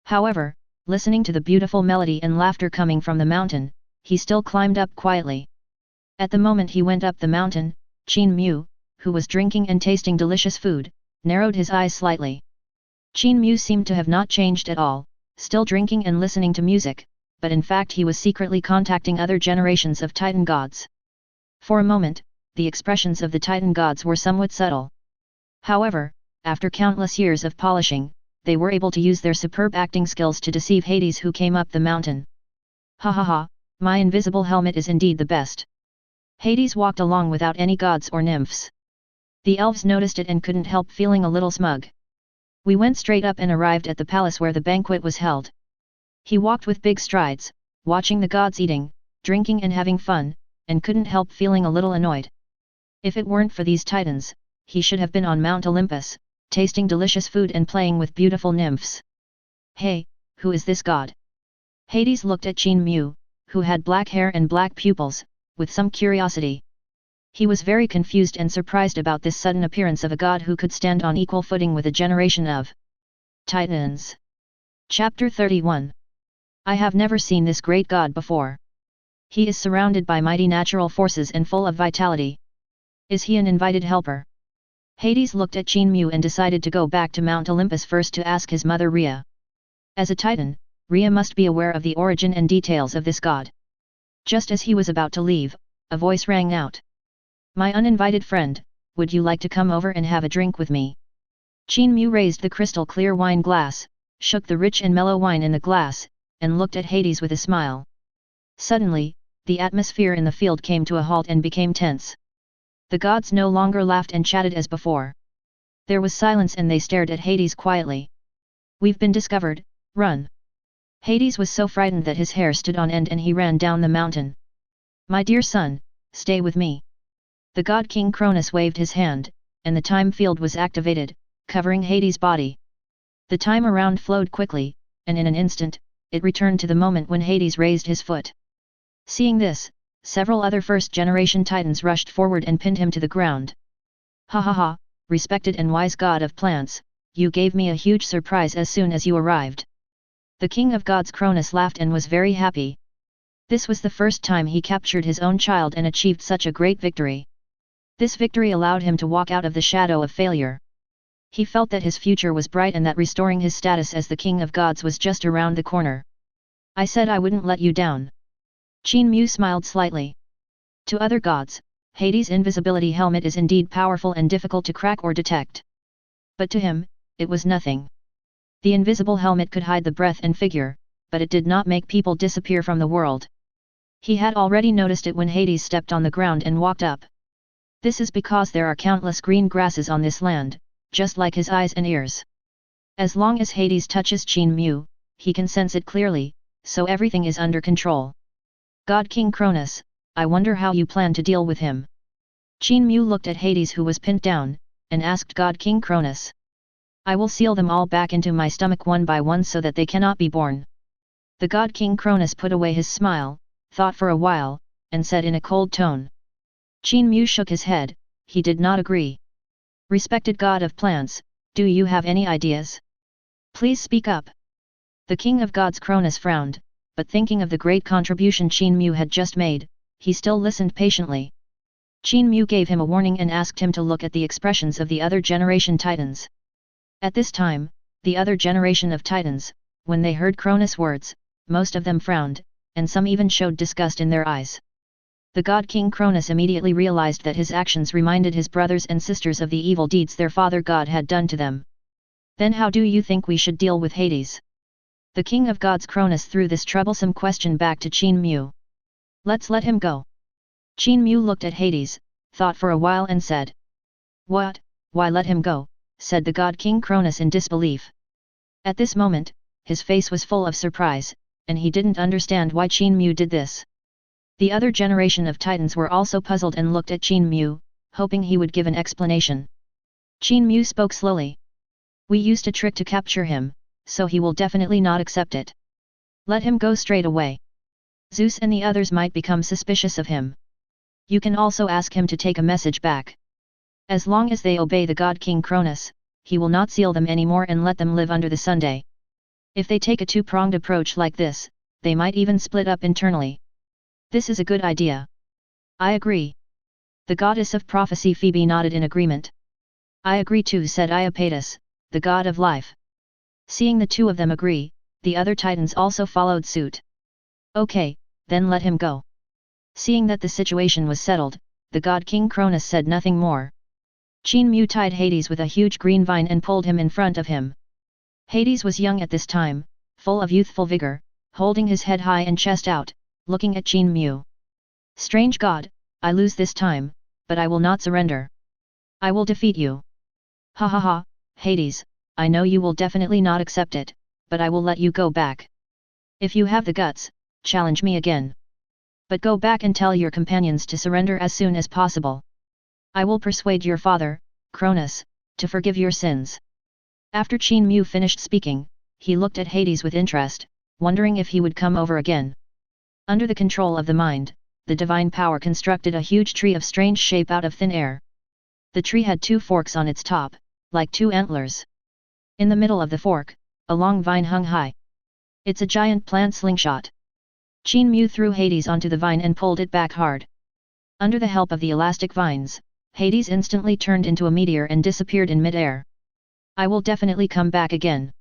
However, listening to the beautiful melody and laughter coming from the mountain, he still climbed up quietly. At the moment he went up the mountain, Qin Mu, who was drinking and tasting delicious food, narrowed his eyes slightly. Qin Mu seemed to have not changed at all, still drinking and listening to music, but in fact he was secretly contacting other generations of Titan gods. For a moment, the expressions of the Titan gods were somewhat subtle. However, after countless years of polishing, they were able to use their superb acting skills to deceive Hades, who came up the mountain. Ha ha ha, my invisible helmet is indeed the best. Hades walked along without any gods or nymphs. The elves noticed it and couldn't help feeling a little smug. We went straight up and arrived at the palace where the banquet was held. He walked with big strides, watching the gods eating, drinking and having fun, and couldn't help feeling a little annoyed. If it weren't for these Titans, he should have been on Mount Olympus, tasting delicious food and playing with beautiful nymphs. Hey, who is this god? Hades looked at Qin Mu, who had black hair and black pupils, with some curiosity. He was very confused and surprised about this sudden appearance of a god who could stand on equal footing with a generation of Titans. Chapter 31. I have never seen this great god before. He is surrounded by mighty natural forces and full of vitality. Is he an invited helper? Hades looked at Qin Mu and decided to go back to Mount Olympus first to ask his mother Rhea. As a Titan, Rhea must be aware of the origin and details of this god. Just as he was about to leave, a voice rang out. My uninvited friend, would you like to come over and have a drink with me? Qin Mu raised the crystal clear wine glass, shook the rich and mellow wine in the glass, and looked at Hades with a smile. Suddenly, the atmosphere in the field came to a halt and became tense. The gods no longer laughed and chatted as before. There was silence and they stared at Hades quietly. We've been discovered, run! Hades was so frightened that his hair stood on end and he ran down the mountain. My dear son, stay with me. The god King Cronus waved his hand, and the time field was activated, covering Hades' body. The time around flowed quickly, and in an instant, it returned to the moment when Hades raised his foot. Seeing this, several other first-generation Titans rushed forward and pinned him to the ground. Ha ha ha, respected and wise god of plants, you gave me a huge surprise as soon as you arrived. The king of gods Cronus laughed and was very happy. This was the first time he captured his own child and achieved such a great victory. This victory allowed him to walk out of the shadow of failure. He felt that his future was bright and that restoring his status as the king of gods was just around the corner. I said I wouldn't let you down. Qin Mu smiled slightly. To other gods, Hades' invisibility helmet is indeed powerful and difficult to crack or detect. But to him, it was nothing. The invisible helmet could hide the breath and figure, but it did not make people disappear from the world. He had already noticed it when Hades stepped on the ground and walked up. This is because there are countless green grasses on this land, just like his eyes and ears. As long as Hades touches Qin Mu, he can sense it clearly, so everything is under control. God King Cronus, I wonder how you plan to deal with him. Qin Mu looked at Hades, who was pinned down, and asked God King Cronus. I will seal them all back into my stomach one by one so that they cannot be born. The God King Cronus put away his smile, thought for a while, and said in a cold tone. Qin Mu shook his head, he did not agree. Respected God of plants, do you have any ideas? Please speak up. The King of Gods Cronus frowned, but thinking of the great contribution Qin Mu had just made, he still listened patiently. Qin Mu gave him a warning and asked him to look at the expressions of the other generation titans. At this time, the other generation of titans, when they heard Cronus' words, most of them frowned, and some even showed disgust in their eyes. The God King Cronus immediately realized that his actions reminded his brothers and sisters of the evil deeds their father God had done to them. Then how do you think we should deal with Hades? The King of Gods Cronus threw this troublesome question back to Qin Mu. Let's let him go. Qin Mu looked at Hades, thought for a while and said. What, why let him go, said the God King Cronus in disbelief. At this moment, his face was full of surprise, and he didn't understand why Qin Mu did this. The other generation of titans were also puzzled and looked at Qin Mu, hoping he would give an explanation. Qin Mu spoke slowly. We used a trick to capture him, so he will definitely not accept it. Let him go straight away. Zeus and the others might become suspicious of him. You can also ask him to take a message back. As long as they obey the God King Cronus, he will not seal them anymore and let them live under the Sunday. If they take a two-pronged approach like this, they might even split up internally. This is a good idea. I agree. The goddess of prophecy Phoebe nodded in agreement. I agree too, said Iapetus, the god of life. Seeing the two of them agree, the other titans also followed suit. Okay, then let him go. Seeing that the situation was settled, the god King Cronus said nothing more. Qin Mu tied Hades with a huge green vine and pulled him in front of him. Hades was young at this time, full of youthful vigor, holding his head high and chest out, looking at Qin Mu. Strange god, I lose this time, but I will not surrender. I will defeat you. Ha ha ha, Hades, I know you will definitely not accept it, but I will let you go back. If you have the guts, challenge me again. But go back and tell your companions to surrender as soon as possible. I will persuade your father, Cronus, to forgive your sins. After Qin Mu finished speaking, he looked at Hades with interest, wondering if he would come over again. Under the control of the mind, the divine power constructed a huge tree of strange shape out of thin air. The tree had two forks on its top, like two antlers. In the middle of the fork, a long vine hung high. It's a giant plant slingshot. Qin Mu threw Hades onto the vine and pulled it back hard. Under the help of the elastic vines, Hades instantly turned into a meteor and disappeared in mid-air. I will definitely come back again.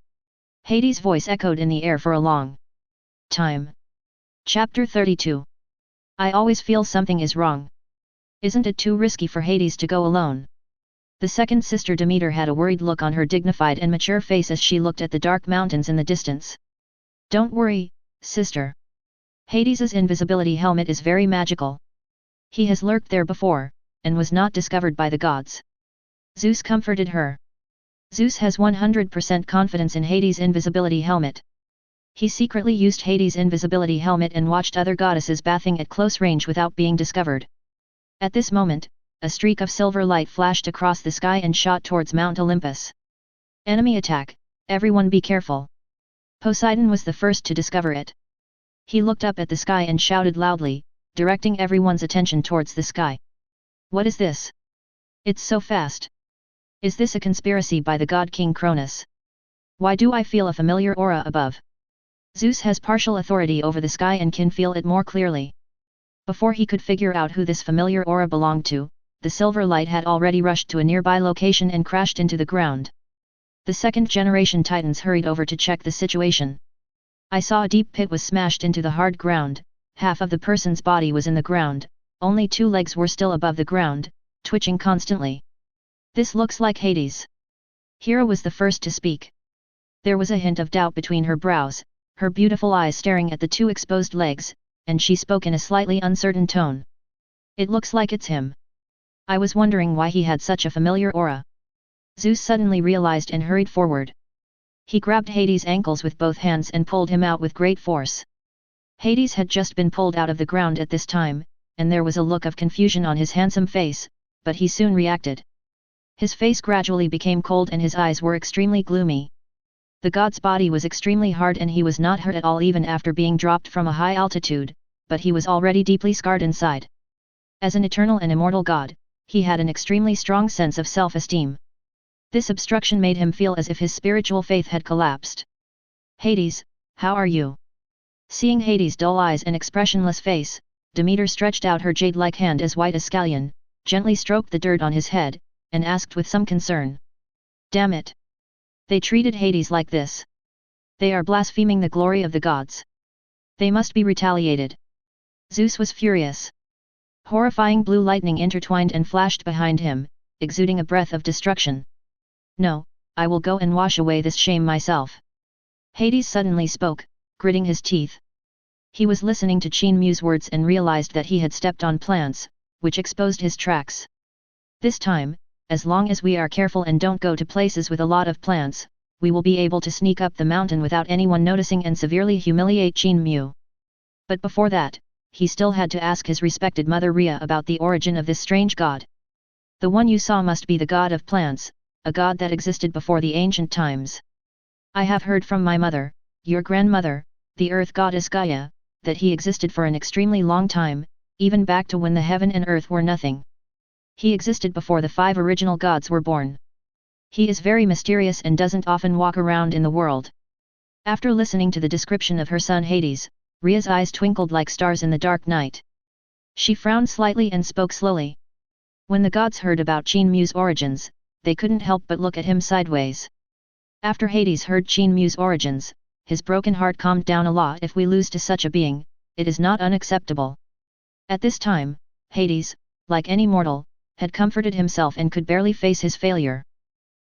Hades' voice echoed in the air for a long time. Chapter 32. I always feel something is wrong. Isn't it too risky for Hades to go alone? The second sister Demeter had a worried look on her dignified and mature face as she looked at the dark mountains in the distance. Don't worry, sister. Hades' invisibility helmet is very magical. He has lurked there before, and was not discovered by the gods. Zeus comforted her. Zeus has 100% confidence in Hades' invisibility helmet. He secretly used Hades' invisibility helmet and watched other goddesses bathing at close range without being discovered. At this moment, a streak of silver light flashed across the sky and shot towards Mount Olympus. Enemy attack, everyone be careful. Poseidon was the first to discover it. He looked up at the sky and shouted loudly, directing everyone's attention towards the sky. What is this? It's so fast. Is this a conspiracy by the god King Cronus? Why do I feel a familiar aura above? Zeus has partial authority over the sky and can feel it more clearly. Before he could figure out who this familiar aura belonged to, the silver light had already rushed to a nearby location and crashed into the ground. The second-generation titans hurried over to check the situation. I saw a deep pit was smashed into the hard ground, half of the person's body was in the ground, Only 2 legs were still above the ground, twitching constantly. This looks like Hades. Hera was the first to speak. There was a hint of doubt between her brows, her beautiful eyes staring at the 2 exposed legs, and she spoke in a slightly uncertain tone. It looks like it's him. I was wondering why he had such a familiar aura. Zeus suddenly realized and hurried forward. He grabbed Hades' ankles with both hands and pulled him out with great force. Hades had just been pulled out of the ground at this time, and there was a look of confusion on his handsome face, but he soon reacted. His face gradually became cold and his eyes were extremely gloomy. The god's body was extremely hard and he was not hurt at all even after being dropped from a high altitude, but he was already deeply scarred inside. As an eternal and immortal god, he had an extremely strong sense of self-esteem. This obstruction made him feel as if his spiritual faith had collapsed. Hades, how are you? Seeing Hades' dull eyes and expressionless face, Demeter stretched out her jade-like hand as white as scallion, gently stroked the dirt on his head, and asked with some concern. Damn it! They treated Hades like this. They are blaspheming the glory of the gods. They must be retaliated. Zeus was furious. Horrifying blue lightning intertwined and flashed behind him, exuding a breath of destruction. No, I will go and wash away this shame myself. Hades suddenly spoke, gritting his teeth. He was listening to Qin Mu's words and realized that he had stepped on plants, which exposed his tracks. This time, as long as we are careful and don't go to places with a lot of plants, we will be able to sneak up the mountain without anyone noticing and severely humiliate Qin Mu. But before that, he still had to ask his respected mother Rhea about the origin of this strange god. The one you saw must be the god of plants, a god that existed before the ancient times. I have heard from my mother, your grandmother, the earth goddess Gaia, that he existed for an extremely long time, even back to when the heaven and earth were nothing. He existed before the 5 original gods were born. He is very mysterious and doesn't often walk around in the world. After listening to the description of her son Hades, Rhea's eyes twinkled like stars in the dark night. She frowned slightly and spoke slowly. When the gods heard about Qin Mu's origins, they couldn't help but look at him sideways. After Hades heard Qin Mu's origins, his broken heart calmed down a lot. If we lose to such a being, it is not unacceptable. At this time, Hades, like any mortal, had comforted himself and could barely face his failure.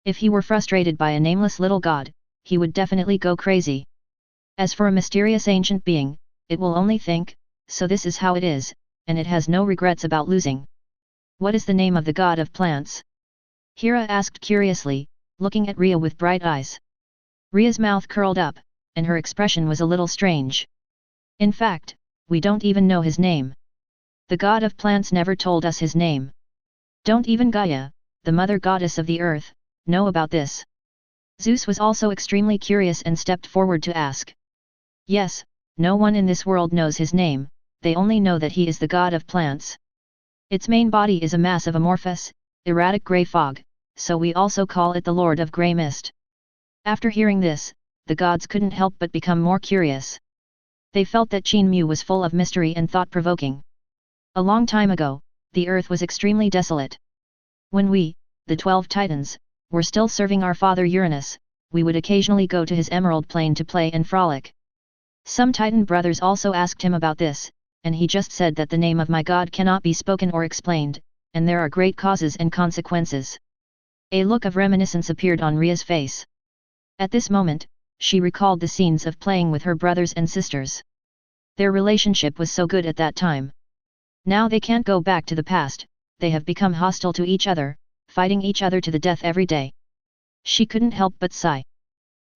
If he were frustrated by a nameless little god, he would definitely go crazy. As for a mysterious ancient being, it will only think, so this is how it is, and it has no regrets about losing. What is the name of the god of plants? Hera asked curiously, looking at Rhea with bright eyes. Rhea's mouth curled up, and her expression was a little strange. In fact, we don't even know his name. The god of plants never told us his name. Don't even Gaia, the mother goddess of the earth, know about this. Zeus was also extremely curious and stepped forward to ask. Yes, no one in this world knows his name, they only know that he is the god of plants. Its main body is a mass of amorphous, erratic grey fog, so we also call it the Lord of Grey Mist. After hearing this, the gods couldn't help but become more curious. They felt that Qin Mu was full of mystery and thought-provoking. A long time ago, the earth was extremely desolate. When we, the 12 titans, were still serving our father Uranus, we would occasionally go to his emerald plain to play and frolic. Some titan brothers also asked him about this, and he just said that the name of my god cannot be spoken or explained, and there are great causes and consequences. A look of reminiscence appeared on Rhea's face. At this moment, she recalled the scenes of playing with her brothers and sisters. Their relationship was so good at that time. Now they can't go back to the past, they have become hostile to each other, fighting each other to the death every day. She couldn't help but sigh.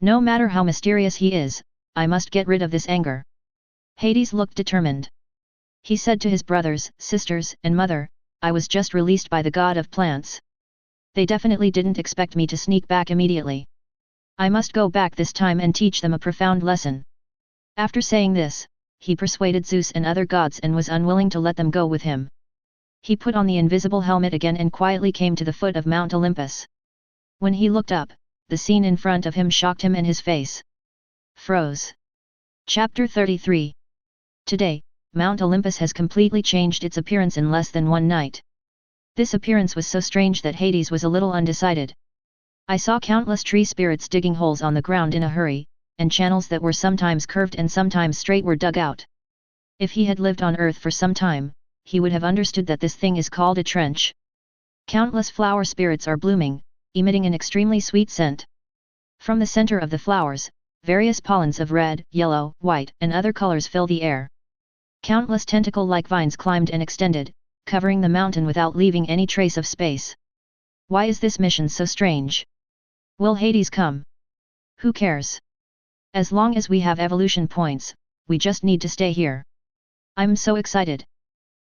No matter how mysterious he is, I must get rid of this anger. Hades looked determined. He said to his brothers, sisters, and mother, I was just released by the god of plants. They definitely didn't expect me to sneak back immediately. I must go back this time and teach them a profound lesson. After saying this, he persuaded Zeus and other gods and was unwilling to let them go with him. He put on the invisible helmet again and quietly came to the foot of Mount Olympus. When he looked up, the scene in front of him shocked him and his face froze. Chapter 33. Today, Mount Olympus has completely changed its appearance in less than one night. This appearance was so strange that Hades was a little undecided. I saw countless tree spirits digging holes on the ground in a hurry, and channels that were sometimes curved and sometimes straight were dug out. If he had lived on Earth for some time, he would have understood that this thing is called a trench. Countless flower spirits are blooming, emitting an extremely sweet scent. From the center of the flowers, various pollens of red, yellow, white, and other colors fill the air. Countless tentacle-like vines climbed and extended, covering the mountain without leaving any trace of space. Why is this mission so strange? Will Hades come? Who cares? As long as we have evolution points, we just need to stay here. I'm so excited.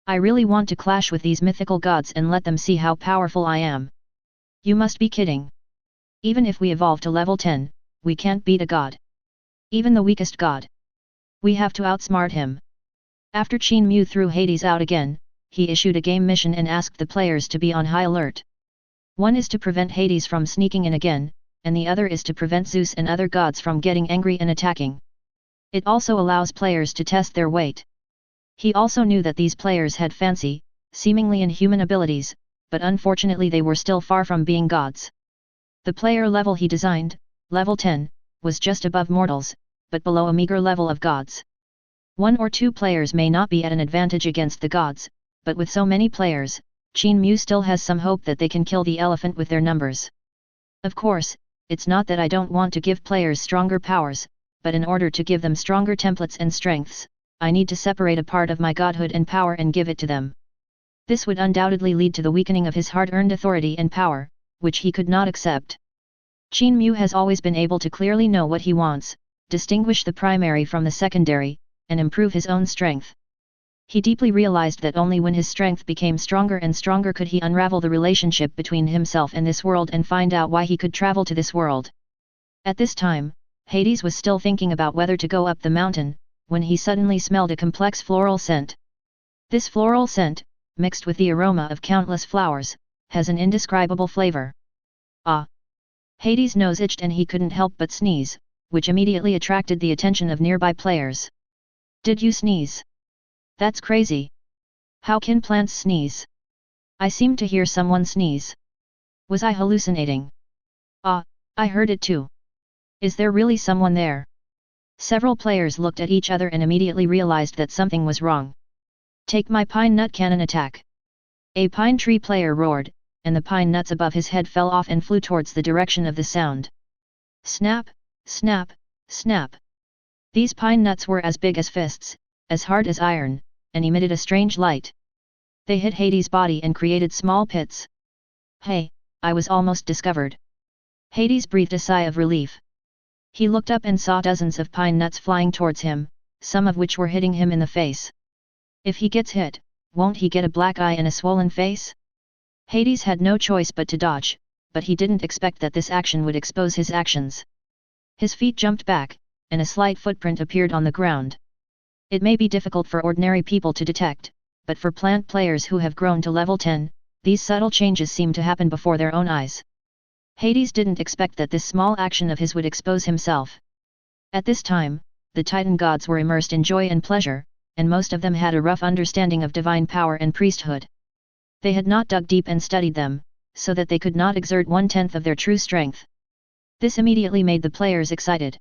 I really want to clash with these mythical gods and let them see how powerful I am. You must be kidding. Even if we evolve to level 10, we can't beat a god. Even the weakest god. We have to outsmart him. After Qin Mu threw Hades out again, he issued a game mission and asked the players to be on high alert. One is to prevent Hades from sneaking in again, and the other is to prevent Zeus and other gods from getting angry and attacking. It also allows players to test their weight. He also knew that these players had fancy, seemingly inhuman abilities, but unfortunately they were still far from being gods. The player level he designed, level 10, was just above mortals, but below a meager level of gods. 1 or 2 players may not be at an advantage against the gods, but with so many players, Qin Mu still has some hope that they can kill the elephant with their numbers. Of course, it's not that I don't want to give players stronger powers, but in order to give them stronger templates and strengths, I need to separate a part of my godhood and power and give it to them. This would undoubtedly lead to the weakening of his hard-earned authority and power, which he could not accept. Qin Mu has always been able to clearly know what he wants, distinguish the primary from the secondary, and improve his own strength. He deeply realized that only when his strength became stronger and stronger could he unravel the relationship between himself and this world and find out why he could travel to this world. At this time, Hades was still thinking about whether to go up the mountain, when he suddenly smelled a complex floral scent. This floral scent, mixed with the aroma of countless flowers, has an indescribable flavor. Ah! Hades' nose itched and he couldn't help but sneeze, which immediately attracted the attention of nearby players. Did you sneeze? That's crazy. How can plants sneeze? I seem to hear someone sneeze. Was I hallucinating? Ah, I heard it too. Is there really someone there? Several players looked at each other and immediately realized that something was wrong. Take my pine nut cannon attack. A pine tree player roared, and the pine nuts above his head fell off and flew towards the direction of the sound. Snap, snap, snap. These pine nuts were as big as fists, as hard as iron, and emitted a strange light. They hit Hades' body and created small pits. Hey, I was almost discovered. Hades breathed a sigh of relief. He looked up and saw dozens of pine nuts flying towards him, some of which were hitting him in the face. If he gets hit, won't he get a black eye and a swollen face? Hades had no choice but to dodge, but he didn't expect that this action would expose his actions. His feet jumped back, and a slight footprint appeared on the ground. It may be difficult for ordinary people to detect, but for plant players who have grown to level 10, these subtle changes seem to happen before their own eyes. Hades didn't expect that this small action of his would expose himself. At this time, the Titan gods were immersed in joy and pleasure, and most of them had a rough understanding of divine power and priesthood. They had not dug deep and studied them, so that they could not exert 1/10 of their true strength. This immediately made the players excited.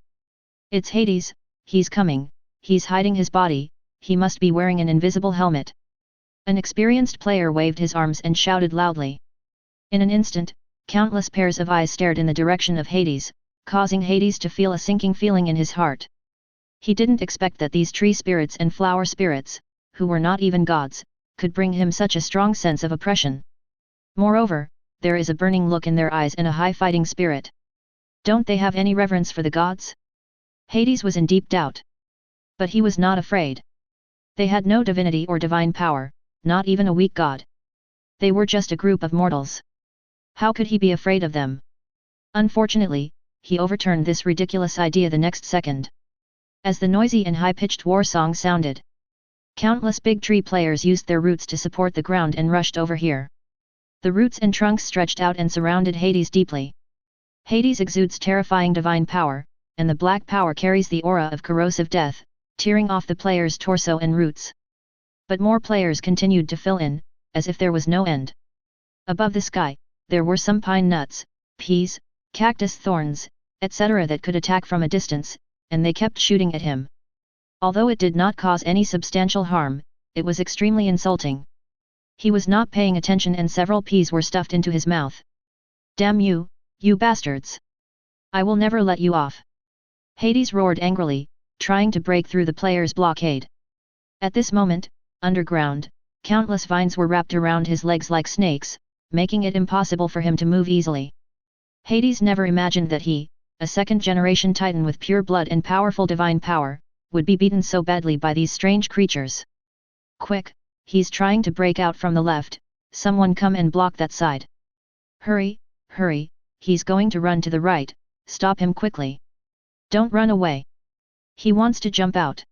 It's Hades, he's coming, he's hiding his body, he must be wearing an invisible helmet. An experienced player waved his arms and shouted loudly. In an instant, countless pairs of eyes stared in the direction of Hades, causing Hades to feel a sinking feeling in his heart. He didn't expect that these tree spirits and flower spirits, who were not even gods, could bring him such a strong sense of oppression. Moreover, there is a burning look in their eyes and a high fighting spirit. Don't they have any reverence for the gods? Hades was in deep doubt. But he was not afraid. They had no divinity or divine power, not even a weak god. They were just a group of mortals. How could he be afraid of them? Unfortunately, he overturned this ridiculous idea the next second. As the noisy and high-pitched war song sounded, countless big tree players used their roots to support the ground and rushed over here. The roots and trunks stretched out and surrounded Hades deeply. Hades exudes terrifying divine power, and the black power carries the aura of corrosive death, tearing off the player's torso and roots. But more players continued to fill in, as if there was no end. Above the sky, there were some pine nuts, peas, cactus thorns, etc. that could attack from a distance, and they kept shooting at him. Although it did not cause any substantial harm, it was extremely insulting. He was not paying attention and several peas were stuffed into his mouth. Damn you, you bastards! I will never let you off! Hades roared angrily, trying to break through the player's blockade. At this moment, underground, countless vines were wrapped around his legs like snakes, making it impossible for him to move easily. Hades never imagined that he, a second-generation titan with pure blood and powerful divine power, would be beaten so badly by these strange creatures. Quick, he's trying to break out from the left, someone come and block that side. Hurry, hurry, he's going to run to the right, stop him quickly. Don't run away. He wants to jump out.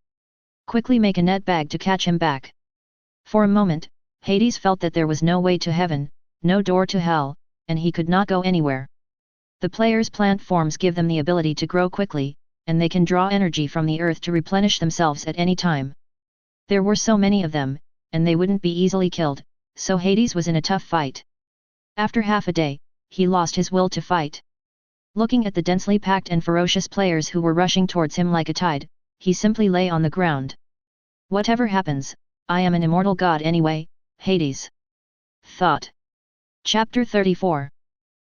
Quickly make a net bag to catch him back. For a moment, Hades felt that there was no way to heaven, no door to hell, and he could not go anywhere. The player's plant forms give them the ability to grow quickly, and they can draw energy from the earth to replenish themselves at any time. There were so many of them, and they wouldn't be easily killed, so Hades was in a tough fight. After half a day, he lost his will to fight. Looking at the densely packed and ferocious players who were rushing towards him like a tide, he simply lay on the ground. Whatever happens, I am an immortal god anyway, Hades thought. Chapter 34.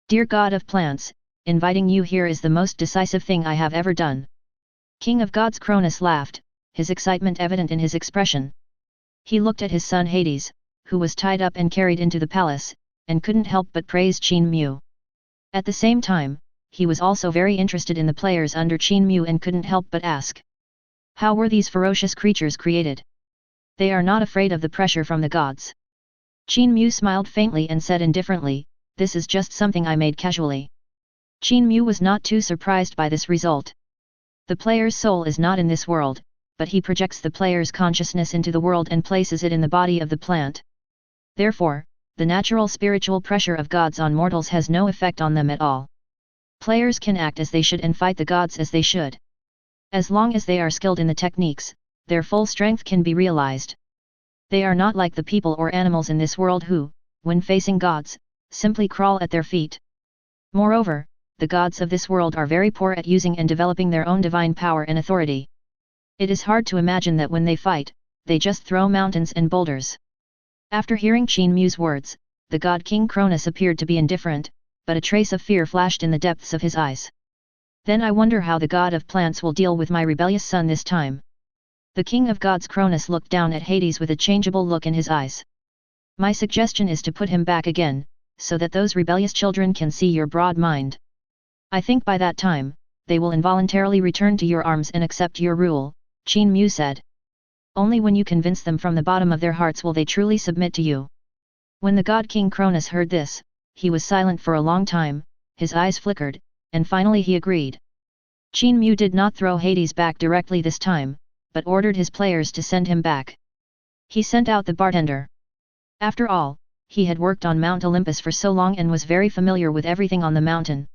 Dear God of plants, inviting you here is the most decisive thing I have ever done. King of gods Cronus laughed, his excitement evident in his expression. He looked at his son Hades, who was tied up and carried into the palace, and couldn't help but praise Qin Mu. At the same time, he was also very interested in the players under Qin Mu and couldn't help but ask. How were these ferocious creatures created? They are not afraid of the pressure from the gods. Qin Mu smiled faintly and said indifferently, this is just something I made casually. Qin Mu was not too surprised by this result. The player's soul is not in this world, but he projects the player's consciousness into the world and places it in the body of the plant. Therefore, the natural spiritual pressure of gods on mortals has no effect on them at all. Players can act as they should and fight the gods as they should. As long as they are skilled in the techniques, their full strength can be realized. They are not like the people or animals in this world who, when facing gods, simply crawl at their feet. Moreover, the gods of this world are very poor at using and developing their own divine power and authority. It is hard to imagine that when they fight, they just throw mountains and boulders. After hearing Qin Mu's words, the god King Cronus appeared to be indifferent, but a trace of fear flashed in the depths of his eyes. Then I wonder how the god of plants will deal with my rebellious son this time. The king of gods Cronus looked down at Hades with a changeable look in his eyes. My suggestion is to put him back again, so that those rebellious children can see your broad mind. I think by that time, they will involuntarily return to your arms and accept your rule, Qin Mu said. Only when you convince them from the bottom of their hearts will they truly submit to you. When the god King Cronus heard this, he was silent for a long time, his eyes flickered, and finally he agreed. Qin Mu did not throw Hades back directly this time, but ordered his players to send him back. He sent out the bartender. After all, he had worked on Mount Olympus for so long and was very familiar with everything on the mountain.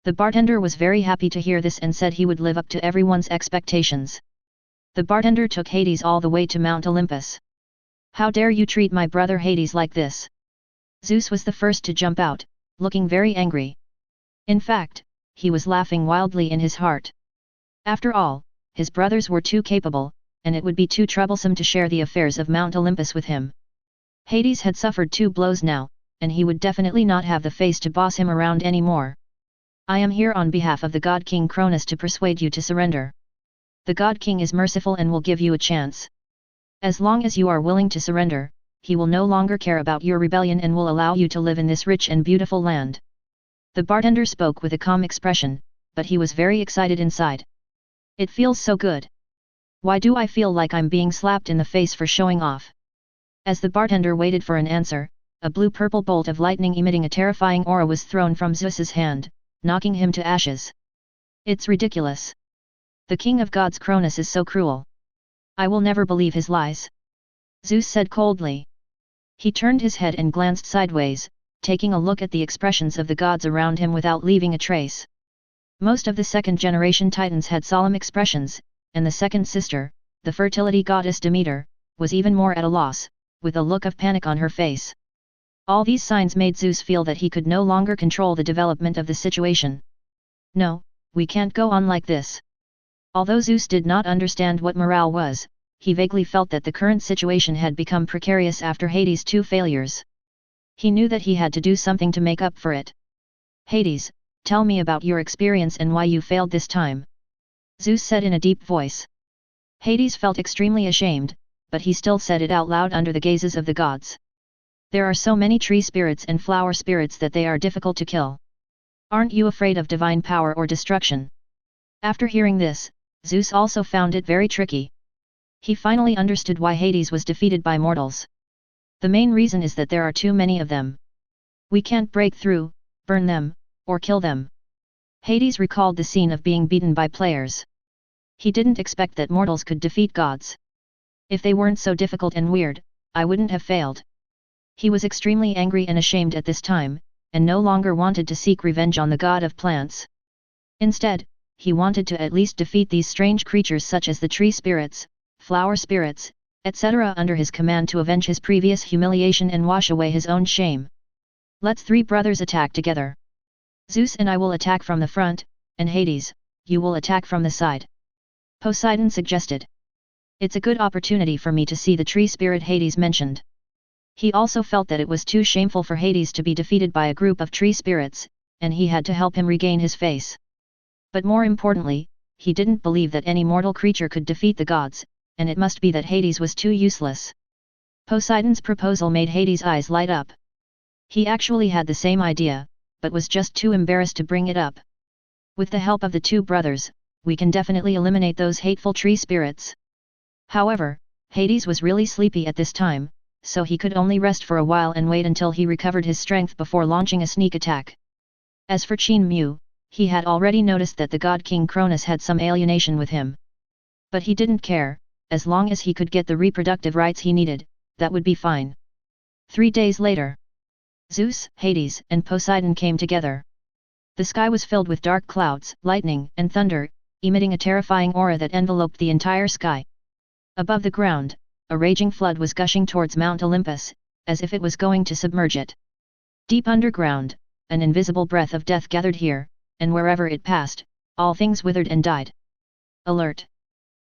The bartender was very happy to hear this and said he would live up to everyone's expectations. The bartender took Hades all the way to Mount Olympus. How dare you treat my brother Hades like this? Zeus was the first to jump out, looking very angry. In fact, he was laughing wildly in his heart. After all, his brothers were too capable, and it would be too troublesome to share the affairs of Mount Olympus with him. Hades had suffered 2 blows now, and he would definitely not have the face to boss him around anymore. I am here on behalf of the god King Cronus to persuade you to surrender. The god king is merciful and will give you a chance. As long as you are willing to surrender, he will no longer care about your rebellion and will allow you to live in this rich and beautiful land. The bartender spoke with a calm expression, but he was very excited inside. It feels so good. Why do I feel like I'm being slapped in the face for showing off? As the bartender waited for an answer, a blue-purple bolt of lightning emitting a terrifying aura was thrown from Zeus's hand, knocking him to ashes. It's ridiculous. The king of gods Cronus is so cruel. I will never believe his lies. Zeus said coldly. He turned his head and glanced sideways, taking a look at the expressions of the gods around him without leaving a trace. Most of the second-generation titans had solemn expressions, and the second sister, the fertility goddess Demeter, was even more at a loss, with a look of panic on her face. All these signs made Zeus feel that he could no longer control the development of the situation. No, we can't go on like this. Although Zeus did not understand what morale was, he vaguely felt that the current situation had become precarious after Hades' 2 failures. He knew that he had to do something to make up for it. Hades, tell me about your experience and why you failed this time. Zeus said in a deep voice. Hades felt extremely ashamed, but he still said it out loud under the gazes of the gods. There are so many tree spirits and flower spirits that they are difficult to kill. Aren't you afraid of divine power or destruction? After hearing this, Zeus also found it very tricky. He finally understood why Hades was defeated by mortals. The main reason is that there are too many of them. We can't break through, burn them, or kill them. Hades recalled the scene of being beaten by players. He didn't expect that mortals could defeat gods. If they weren't so difficult and weird, I wouldn't have failed. He was extremely angry and ashamed at this time, and no longer wanted to seek revenge on the god of plants. Instead, he wanted to at least defeat these strange creatures such as the tree spirits, flower spirits, etc. under his command to avenge his previous humiliation and wash away his own shame. Let's 3 brothers attack together. Zeus and I will attack from the front, and Hades, you will attack from the side. Poseidon suggested. It's a good opportunity for me to see the tree spirit Hades mentioned. He also felt that it was too shameful for Hades to be defeated by a group of tree spirits, and he had to help him regain his face. But more importantly, he didn't believe that any mortal creature could defeat the gods, and it must be that Hades was too useless. Poseidon's proposal made Hades' eyes light up. He actually had the same idea, but was just too embarrassed to bring it up. With the help of the 2 brothers, we can definitely eliminate those hateful tree spirits. However, Hades was really sleepy at this time, so he could only rest for a while and wait until he recovered his strength before launching a sneak attack. As for Qin Mu, he had already noticed that the god King Cronus had some alienation with him. But he didn't care, as long as he could get the reproductive rights he needed, that would be fine. 3 days later, Zeus, Hades, and Poseidon came together. The sky was filled with dark clouds, lightning, and thunder, emitting a terrifying aura that enveloped the entire sky. Above the ground, a raging flood was gushing towards Mount Olympus, as if it was going to submerge it. Deep underground, an invisible breath of death gathered here, and wherever it passed, all things withered and died. Alert!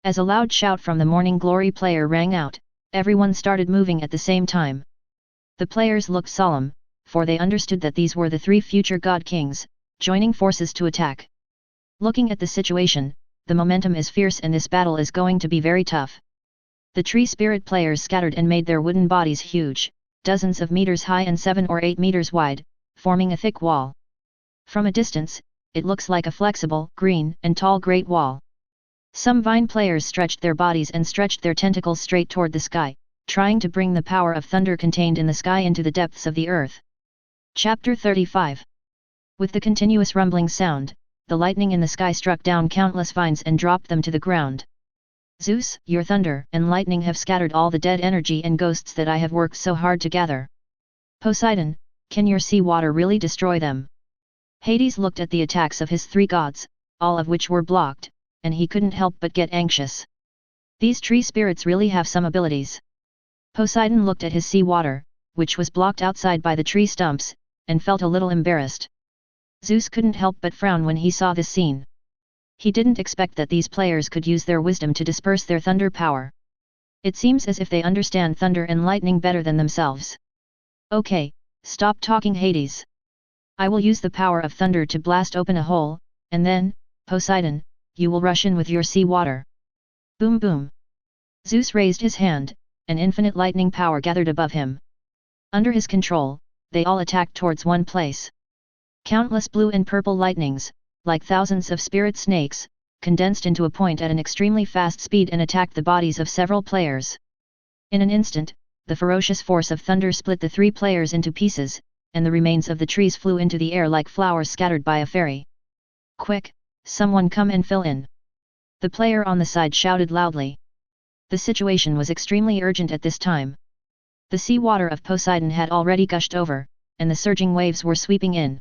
As a loud shout from the Morning Glory player rang out, everyone started moving at the same time. The players looked solemn, for they understood that these were the 3 future god kings, joining forces to attack. Looking at the situation, the momentum is fierce and this battle is going to be very tough. The tree spirit players scattered and made their wooden bodies huge, dozens of meters high and 7 or 8 meters wide, forming a thick wall. From a distance, it looks like a flexible, green, and tall great wall. Some vine players stretched their bodies and stretched their tentacles straight toward the sky, trying to bring the power of thunder contained in the sky into the depths of the earth. Chapter 35. With the continuous rumbling sound, the lightning in the sky struck down countless vines and dropped them to the ground. Zeus, your thunder and lightning have scattered all the dead energy and ghosts that I have worked so hard to gather. Poseidon, can your sea water really destroy them? Hades looked at the attacks of his 3 gods, all of which were blocked, and he couldn't help but get anxious. These tree spirits really have some abilities. Poseidon looked at his sea water, which was blocked outside by the tree stumps, and felt a little embarrassed. Zeus couldn't help but frown when he saw this scene. He didn't expect that these players could use their wisdom to disperse their thunder power. It seems as if they understand thunder and lightning better than themselves. Okay, stop talking Hades. I will use the power of thunder to blast open a hole, and then, Poseidon, you will rush in with your sea water. Boom boom. Zeus raised his hand, and infinite lightning power gathered above him. Under his control, they all attacked towards one place. Countless blue and purple lightnings, like thousands of spirit snakes, condensed into a point at an extremely fast speed and attacked the bodies of several players. In an instant, the ferocious force of thunder split the 3 players into pieces, and the remains of the trees flew into the air like flowers scattered by a fairy. Quick, someone come and fill in. The player on the side shouted loudly. The situation was extremely urgent at this time. The sea water of Poseidon had already gushed over, and the surging waves were sweeping in.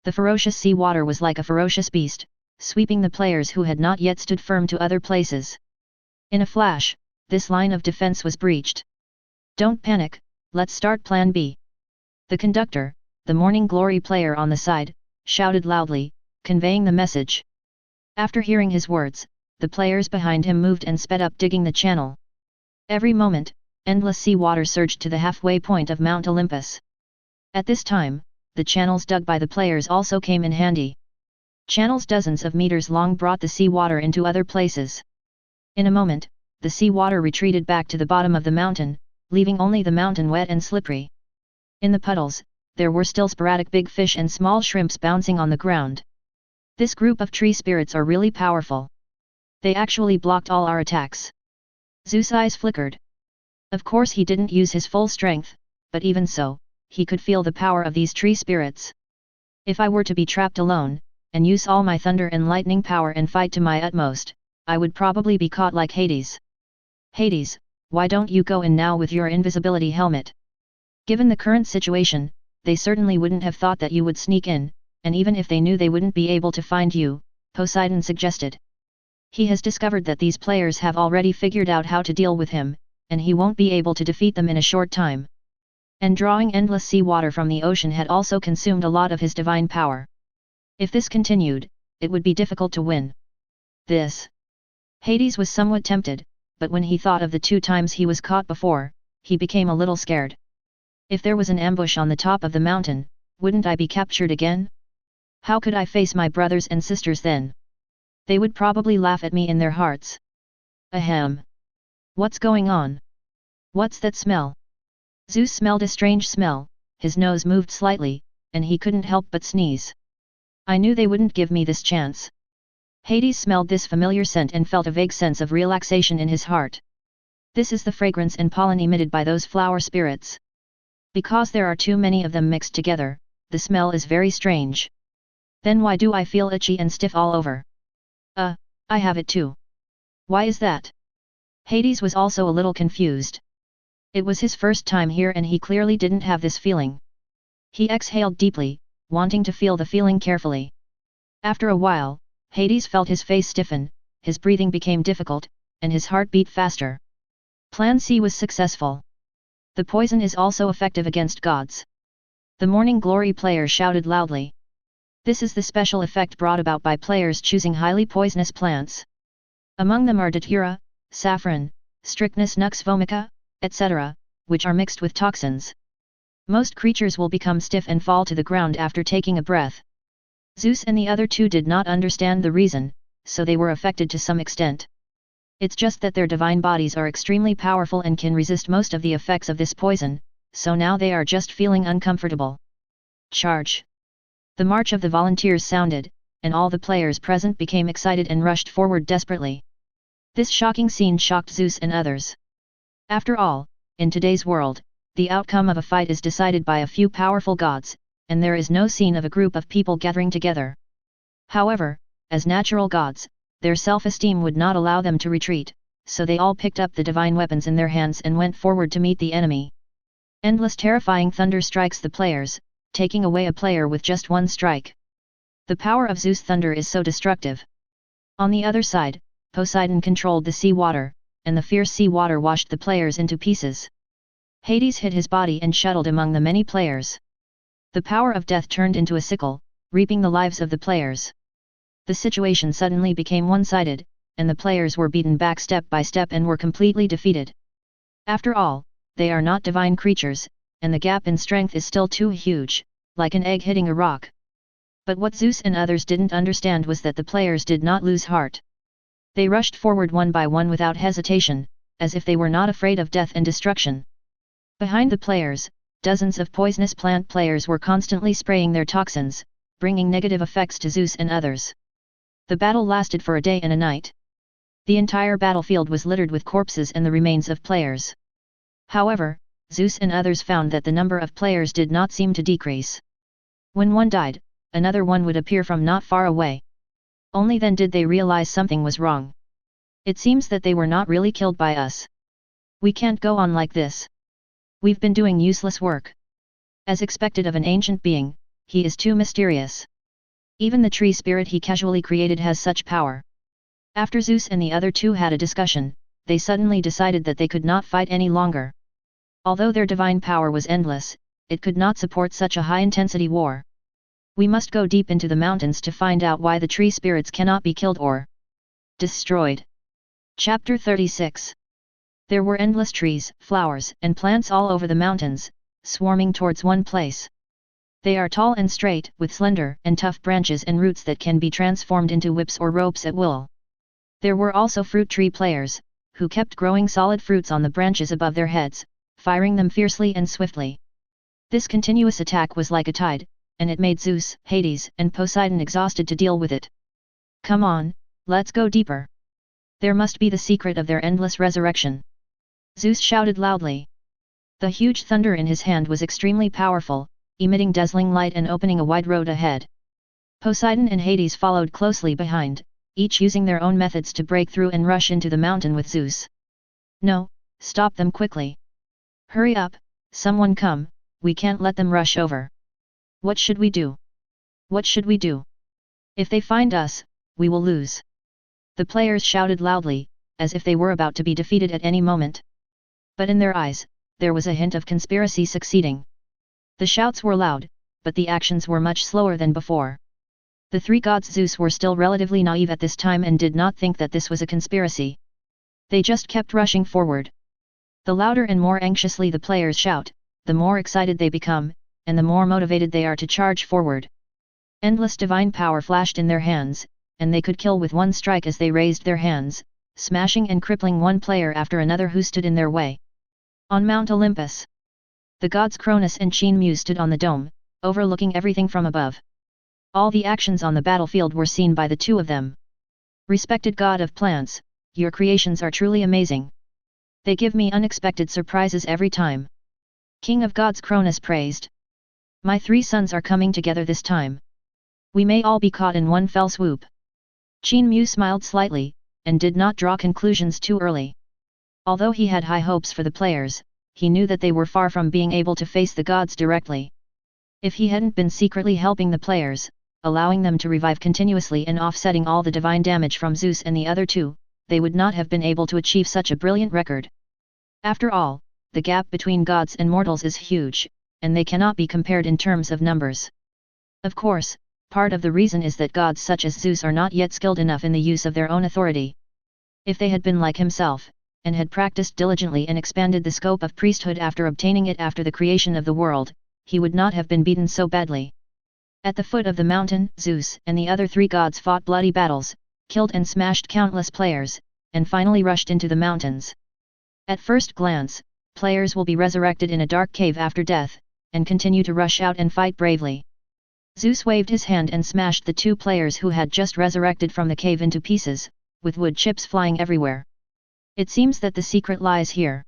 The ferocious sea water was like a ferocious beast, sweeping the players who had not yet stood firm to other places. In a flash, this line of defense was breached. Don't panic, let's start Plan B. The conductor, the Morning Glory player on the side, shouted loudly, conveying the message. After hearing his words, the players behind him moved and sped up digging the channel. Every moment, endless sea water surged to the halfway point of Mount Olympus. At this time, the channels dug by the players also came in handy. Channels dozens of meters long brought the sea water into other places. In a moment, the sea water retreated back to the bottom of the mountain, leaving only the mountain wet and slippery. In the puddles, there were still sporadic big fish and small shrimps bouncing on the ground. This group of tree spirits are really powerful. They actually blocked all our attacks. Zeus' eyes flickered. Of course he didn't use his full strength, but even so, he could feel the power of these tree spirits. If I were to be trapped alone, and use all my thunder and lightning power and fight to my utmost, I would probably be caught like Hades. Hades, why don't you go in now with your invisibility helmet? Given the current situation, they certainly wouldn't have thought that you would sneak in, and even if they knew they wouldn't be able to find you, Poseidon suggested. He has discovered that these players have already figured out how to deal with him, and he won't be able to defeat them in a short time. And drawing endless sea water from the ocean had also consumed a lot of his divine power. If this continued, it would be difficult to win. Hades was somewhat tempted, but when he thought of the 2 times he was caught before, he became a little scared. If there was an ambush on the top of the mountain, wouldn't I be captured again? How could I face my brothers and sisters then? They would probably laugh at me in their hearts. Ahem. What's going on? What's that smell? Zeus smelled a strange smell, his nose moved slightly, and he couldn't help but sneeze. I knew they wouldn't give me this chance. Hades smelled this familiar scent and felt a vague sense of relaxation in his heart. This is the fragrance and pollen emitted by those flower spirits. Because there are too many of them mixed together, the smell is very strange. Then why do I feel itchy and stiff all over? I have it too. Why is that? Hades was also a little confused. It was his first time here and he clearly didn't have this feeling. He exhaled deeply, wanting to feel the feeling carefully. After a while, Hades felt his face stiffen, his breathing became difficult, and his heart beat faster. Plan C was successful. The poison is also effective against gods. The Morning Glory player shouted loudly. This is the special effect brought about by players choosing highly poisonous plants. Among them are datura, saffron, strychnus nux vomica, etc., which are mixed with toxins. Most creatures will become stiff and fall to the ground after taking a breath. Zeus and the other 2 did not understand the reason, so they were affected to some extent. It's just that their divine bodies are extremely powerful and can resist most of the effects of this poison, so now they are just feeling uncomfortable. Charge! The march of the volunteers sounded, and all the players present became excited and rushed forward desperately. This shocking scene shocked Zeus and others. After all, in today's world, the outcome of a fight is decided by a few powerful gods, and there is no scene of a group of people gathering together. However, as natural gods, their self-esteem would not allow them to retreat, so they all picked up the divine weapons in their hands and went forward to meet the enemy. Endless terrifying thunder strikes the players, taking away a player with just one strike. The power of Zeus' thunder is so destructive. On the other side, Poseidon controlled the sea water, and the fierce sea water washed the players into pieces. Hades hid his body and shuttled among the many players. The power of death turned into a sickle, reaping the lives of the players. The situation suddenly became one-sided, and the players were beaten back step by step and were completely defeated. After all, they are not divine creatures, and the gap in strength is still too huge, like an egg hitting a rock. But what Zeus and others didn't understand was that the players did not lose heart. They rushed forward one by one without hesitation, as if they were not afraid of death and destruction. Behind the players, dozens of poisonous plant players were constantly spraying their toxins, bringing negative effects to Zeus and others. The battle lasted for a day and a night. The entire battlefield was littered with corpses and the remains of players. However, Zeus and others found that the number of players did not seem to decrease. When one died, another one would appear from not far away. Only then did they realize something was wrong. It seems that they were not really killed by us. We can't go on like this. We've been doing useless work. As expected of an ancient being, he is too mysterious. Even the tree spirit he casually created has such power. After Zeus and the other 2 had a discussion, they suddenly decided that they could not fight any longer. Although their divine power was endless, it could not support such a high-intensity war. We must go deep into the mountains to find out why the tree spirits cannot be killed or destroyed. Chapter 36. There were endless trees, flowers, and plants all over the mountains, swarming towards one place. They are tall and straight, with slender and tough branches and roots that can be transformed into whips or ropes at will. There were also fruit tree players, who kept growing solid fruits on the branches above their heads, firing them fiercely and swiftly. This continuous attack was like a tide, and it made Zeus, Hades, and Poseidon exhausted to deal with it. Come on, let's go deeper. There must be the secret of their endless resurrection. Zeus shouted loudly. The huge thunder in his hand was extremely powerful, emitting dazzling light and opening a wide road ahead. Poseidon and Hades followed closely behind, each using their own methods to break through and rush into the mountain with Zeus. No, stop them quickly. Hurry up, someone come, we can't let them rush over. What should we do? What should we do? If they find us, we will lose. The players shouted loudly, as if they were about to be defeated at any moment. But in their eyes, there was a hint of conspiracy succeeding. The shouts were loud, but the actions were much slower than before. The three gods Zeus were still relatively naive at this time and did not think that this was a conspiracy. They just kept rushing forward. The louder and more anxiously the players shout, the more excited they become, and the more motivated they are to charge forward. Endless divine power flashed in their hands, and they could kill with one strike as they raised their hands, smashing and crippling one player after another who stood in their way. On Mount Olympus, the gods Cronus and Qin Mu stood on the dome, overlooking everything from above. All the actions on the battlefield were seen by the two of them. Respected god of plants, your creations are truly amazing. They give me unexpected surprises every time. King of gods Cronus praised. My three sons are coming together this time. We may all be caught in one fell swoop. Qin Mu smiled slightly, and did not draw conclusions too early. Although he had high hopes for the players, he knew that they were far from being able to face the gods directly. If he hadn't been secretly helping the players, allowing them to revive continuously and offsetting all the divine damage from Zeus and the other two, they would not have been able to achieve such a brilliant record. After all, the gap between gods and mortals is huge, and they cannot be compared in terms of numbers. Of course, part of the reason is that gods such as Zeus are not yet skilled enough in the use of their own authority. If they had been like himself, and had practiced diligently and expanded the scope of priesthood after obtaining it after the creation of the world, he would not have been beaten so badly. At the foot of the mountain, Zeus and the other three gods fought bloody battles, killed and smashed countless players, and finally rushed into the mountains. At first glance, players will be resurrected in a dark cave after death, and continue to rush out and fight bravely. Zeus waved his hand and smashed the two players who had just resurrected from the cave into pieces, with wood chips flying everywhere. It seems that the secret lies here.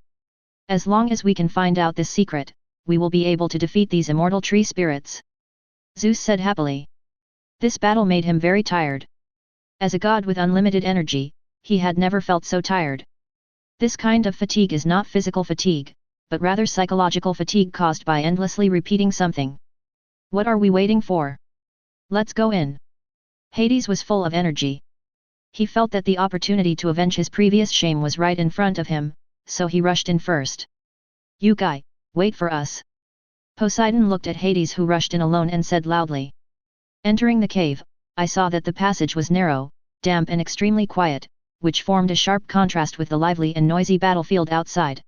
As long as we can find out this secret, we will be able to defeat these immortal tree spirits. Zeus said happily. This battle made him very tired. As a god with unlimited energy, he had never felt so tired. This kind of fatigue is not physical fatigue, but rather psychological fatigue caused by endlessly repeating something. What are we waiting for? Let's go in. Hades was full of energy. He felt that the opportunity to avenge his previous shame was right in front of him, so he rushed in first. You guy, wait for us. Poseidon looked at Hades, who rushed in alone, and said loudly. Entering the cave, I saw that the passage was narrow, damp and extremely quiet, which formed a sharp contrast with the lively and noisy battlefield outside.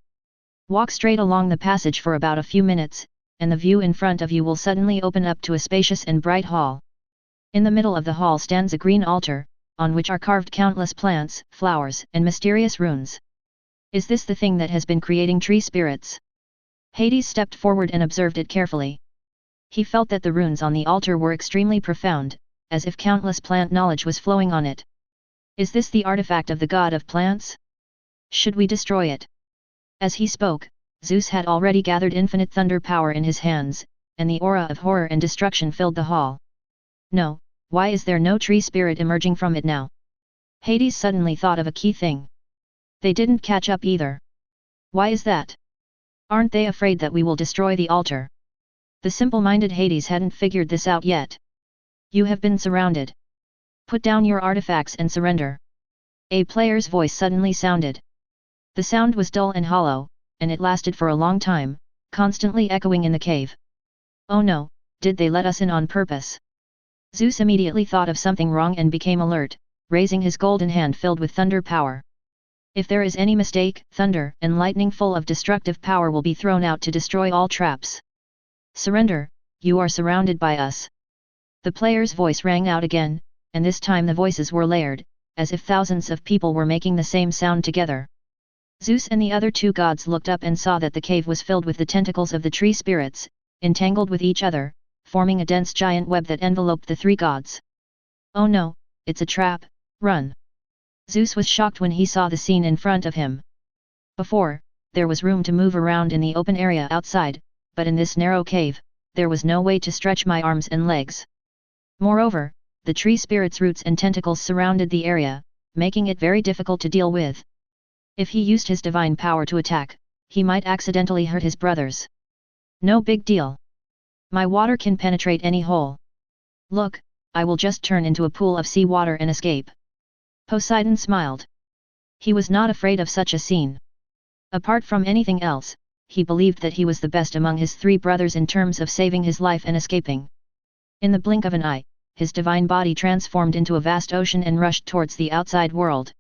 Walk straight along the passage for about a few minutes, and the view in front of you will suddenly open up to a spacious and bright hall. In the middle of the hall stands a green altar, on which are carved countless plants, flowers, and mysterious runes. Is this the thing that has been creating tree spirits? Hades stepped forward and observed it carefully. He felt that the runes on the altar were extremely profound, as if countless plant knowledge was flowing on it. Is this the artifact of the god of plants? Should we destroy it? As he spoke, Zeus had already gathered infinite thunder power in his hands, and the aura of horror and destruction filled the hall. No, why is there no tree spirit emerging from it now? Hades suddenly thought of a key thing. They didn't catch up either. Why is that? Aren't they afraid that we will destroy the altar? The simple-minded Hades hadn't figured this out yet. You have been surrounded. Put down your artifacts and surrender. A player's voice suddenly sounded. The sound was dull and hollow, and it lasted for a long time, constantly echoing in the cave. Oh no, did they let us in on purpose? Zeus immediately thought of something wrong and became alert, raising his golden hand filled with thunder power. If there is any mistake, thunder and lightning full of destructive power will be thrown out to destroy all traps. Surrender, you are surrounded by us. The player's voice rang out again, and this time the voices were layered, as if thousands of people were making the same sound together. Zeus and the other two gods looked up and saw that the cave was filled with the tentacles of the tree spirits, entangled with each other, forming a dense giant web that enveloped the three gods. Oh no, it's a trap, run! Zeus was shocked when he saw the scene in front of him. Before, there was room to move around in the open area outside, but in this narrow cave, there was no way to stretch my arms and legs. Moreover, the tree spirit's roots and tentacles surrounded the area, making it very difficult to deal with. If he used his divine power to attack, he might accidentally hurt his brothers. No big deal. My water can penetrate any hole. Look, I will just turn into a pool of sea water and escape. Poseidon smiled. He was not afraid of such a scene. Apart from anything else, he believed that he was the best among his three brothers in terms of saving his life and escaping. In the blink of an eye, his divine body transformed into a vast ocean and rushed towards the outside world.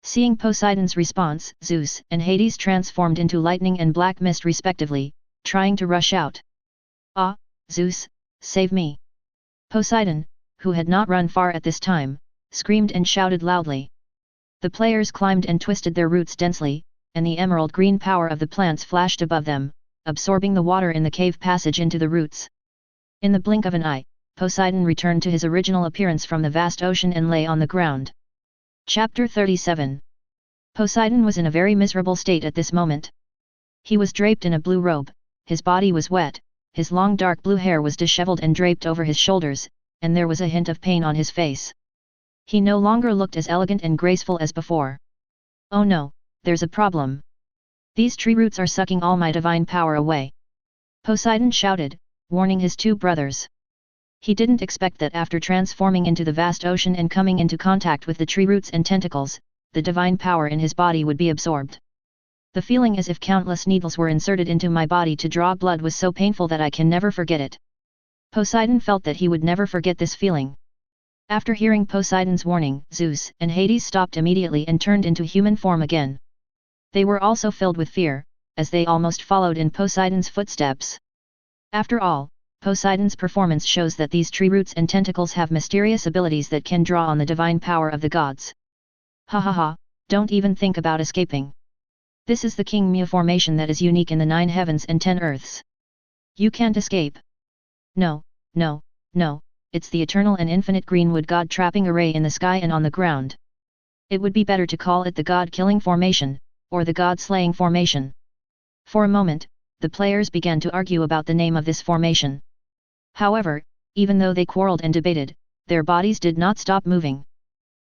Seeing Poseidon's response, Zeus and Hades transformed into lightning and black mist respectively, trying to rush out. Ah, Zeus, save me! Poseidon, who had not run far at this time, screamed and shouted loudly. The players climbed and twisted their roots densely, and the emerald green power of the plants flashed above them, absorbing the water in the cave passage into the roots. In the blink of an eye, Poseidon returned to his original appearance from the vast ocean and lay on the ground. Chapter 37. Poseidon was in a very miserable state at this moment. He was draped in a blue robe, his body was wet, his long dark blue hair was disheveled and draped over his shoulders, and there was a hint of pain on his face. He no longer looked as elegant and graceful as before. Oh no, there's a problem. These tree roots are sucking all my divine power away. Poseidon shouted, warning his two brothers. He didn't expect that after transforming into the vast ocean and coming into contact with the tree roots and tentacles, the divine power in his body would be absorbed. The feeling as if countless needles were inserted into my body to draw blood was so painful that I can never forget it. Poseidon felt that he would never forget this feeling. After hearing Poseidon's warning, Zeus and Hades stopped immediately and turned into human form again. They were also filled with fear, as they almost followed in Poseidon's footsteps. After all, Poseidon's performance shows that these tree roots and tentacles have mysterious abilities that can draw on the divine power of the gods. Ha ha ha, don't even think about escaping. This is the Qin Mu formation that is unique in the 9 heavens and 10 earths. You can't escape. No, no, no, it's the eternal and infinite greenwood god-trapping array in the sky and on the ground. It would be better to call it the god-killing formation, or the god-slaying formation. For a moment, the players began to argue about the name of this formation. However, even though they quarreled and debated, their bodies did not stop moving.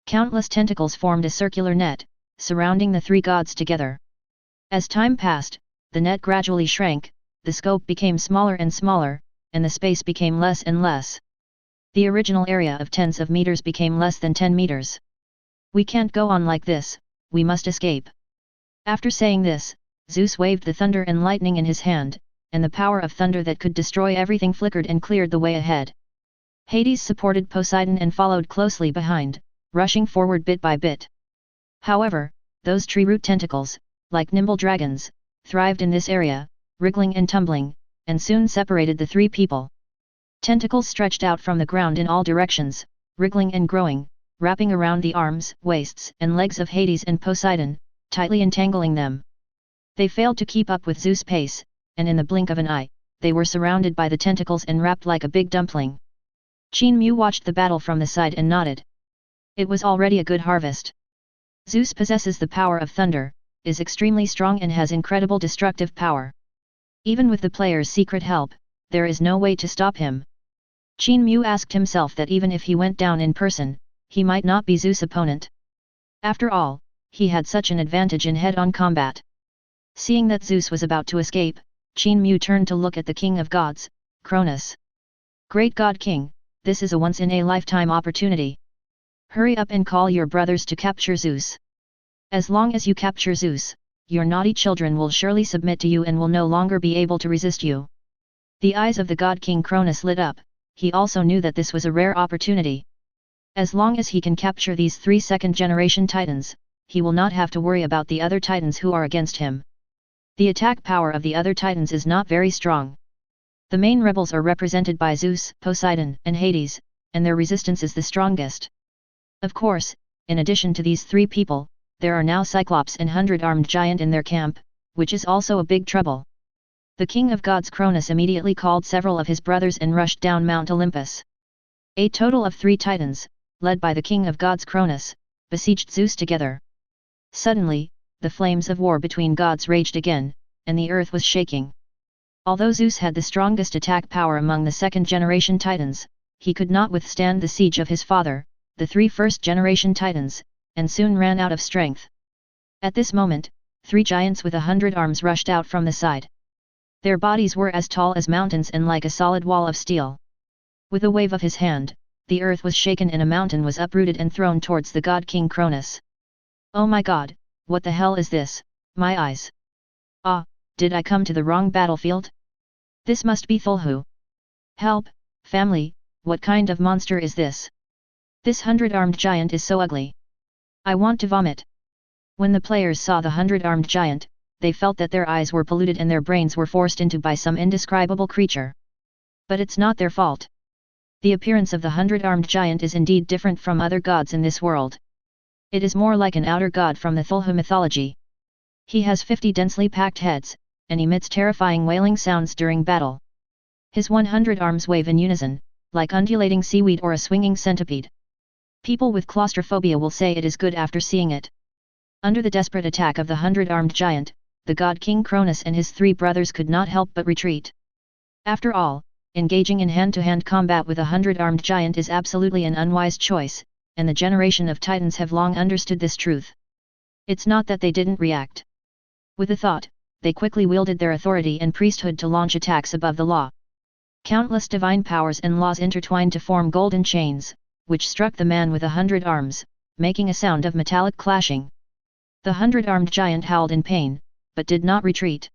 Countless tentacles formed a circular net, surrounding the three gods together. As time passed, the net gradually shrank, the scope became smaller and smaller, and the space became less and less. The original area of tens of meters became less than 10 meters. We can't go on like this, we must escape. After saying this, Zeus waved the thunder and lightning in his hand, and the power of thunder that could destroy everything flickered and cleared the way ahead. Hades supported Poseidon and followed closely behind, rushing forward bit by bit. However, those tree root tentacles, like nimble dragons, thrived in this area, wriggling and tumbling, and soon separated the three people. Tentacles stretched out from the ground in all directions, wriggling and growing, wrapping around the arms, waists, and legs of Hades and Poseidon, tightly entangling them. They failed to keep up with Zeus' pace, and in the blink of an eye, they were surrounded by the tentacles and wrapped like a big dumpling. Qin Mu watched the battle from the side and nodded. It was already a good harvest. Zeus possesses the power of thunder, is extremely strong and has incredible destructive power. Even with the player's secret help, there is no way to stop him. Qin Mu asked himself that even if he went down in person, he might not be Zeus' opponent. After all, he had such an advantage in head-on combat. Seeing that Zeus was about to escape, Qin Mu turned to look at the king of gods, Cronus. Great God King, this is a once-in-a-lifetime opportunity. Hurry up and call your brothers to capture Zeus. As long as you capture Zeus, your naughty children will surely submit to you and will no longer be able to resist you. The eyes of the god King Cronus lit up. He also knew that this was a rare opportunity. As long as he can capture these 3 second-generation titans, he will not have to worry about the other titans who are against him. The attack power of the other titans is not very strong. The main rebels are represented by Zeus, Poseidon, and Hades, and their resistance is the strongest. Of course, in addition to these three people, there are now Cyclops and 100-armed giant in their camp, which is also a big trouble. The king of gods Cronus immediately called several of his brothers and rushed down Mount Olympus. A total of 3 titans, led by the king of gods Cronus, besieged Zeus together. Suddenly, the flames of war between gods raged again, and the earth was shaking. Although Zeus had the strongest attack power among the second-generation titans, he could not withstand the siege of his father, the 3 first-generation titans, and soon ran out of strength. At this moment, 3 giants with 100 arms rushed out from the side. Their bodies were as tall as mountains and like a solid wall of steel. With a wave of his hand, the earth was shaken and a mountain was uprooted and thrown towards the god King Cronus. "Oh my god, what the hell is this, my eyes? Ah, did I come to the wrong battlefield? This must be Thulhu. Help, family, what kind of monster is this? This 100-armed giant is so ugly. I want to vomit." When the players saw the 100-armed giant, they felt that their eyes were polluted and their brains were forced into by some indescribable creature. But it's not their fault. The appearance of the 100-armed giant is indeed different from other gods in this world. It is more like an outer god from the Thulhu mythology. He has 50 densely packed heads, and emits terrifying wailing sounds during battle. His 100 arms wave in unison, like undulating seaweed or a swinging centipede. People with claustrophobia will say it is good after seeing it. Under the desperate attack of the 100-armed giant, the god King Cronus and his 3 brothers could not help but retreat. After all, engaging in hand-to-hand combat with a 100-armed giant is absolutely an unwise choice, and the generation of titans have long understood this truth. It's not that they didn't react. With a thought, they quickly wielded their authority and priesthood to launch attacks above the law. Countless divine powers and laws intertwined to form golden chains, which struck the man with 100 arms, making a sound of metallic clashing. The 100-armed giant howled in pain, but did not retreat.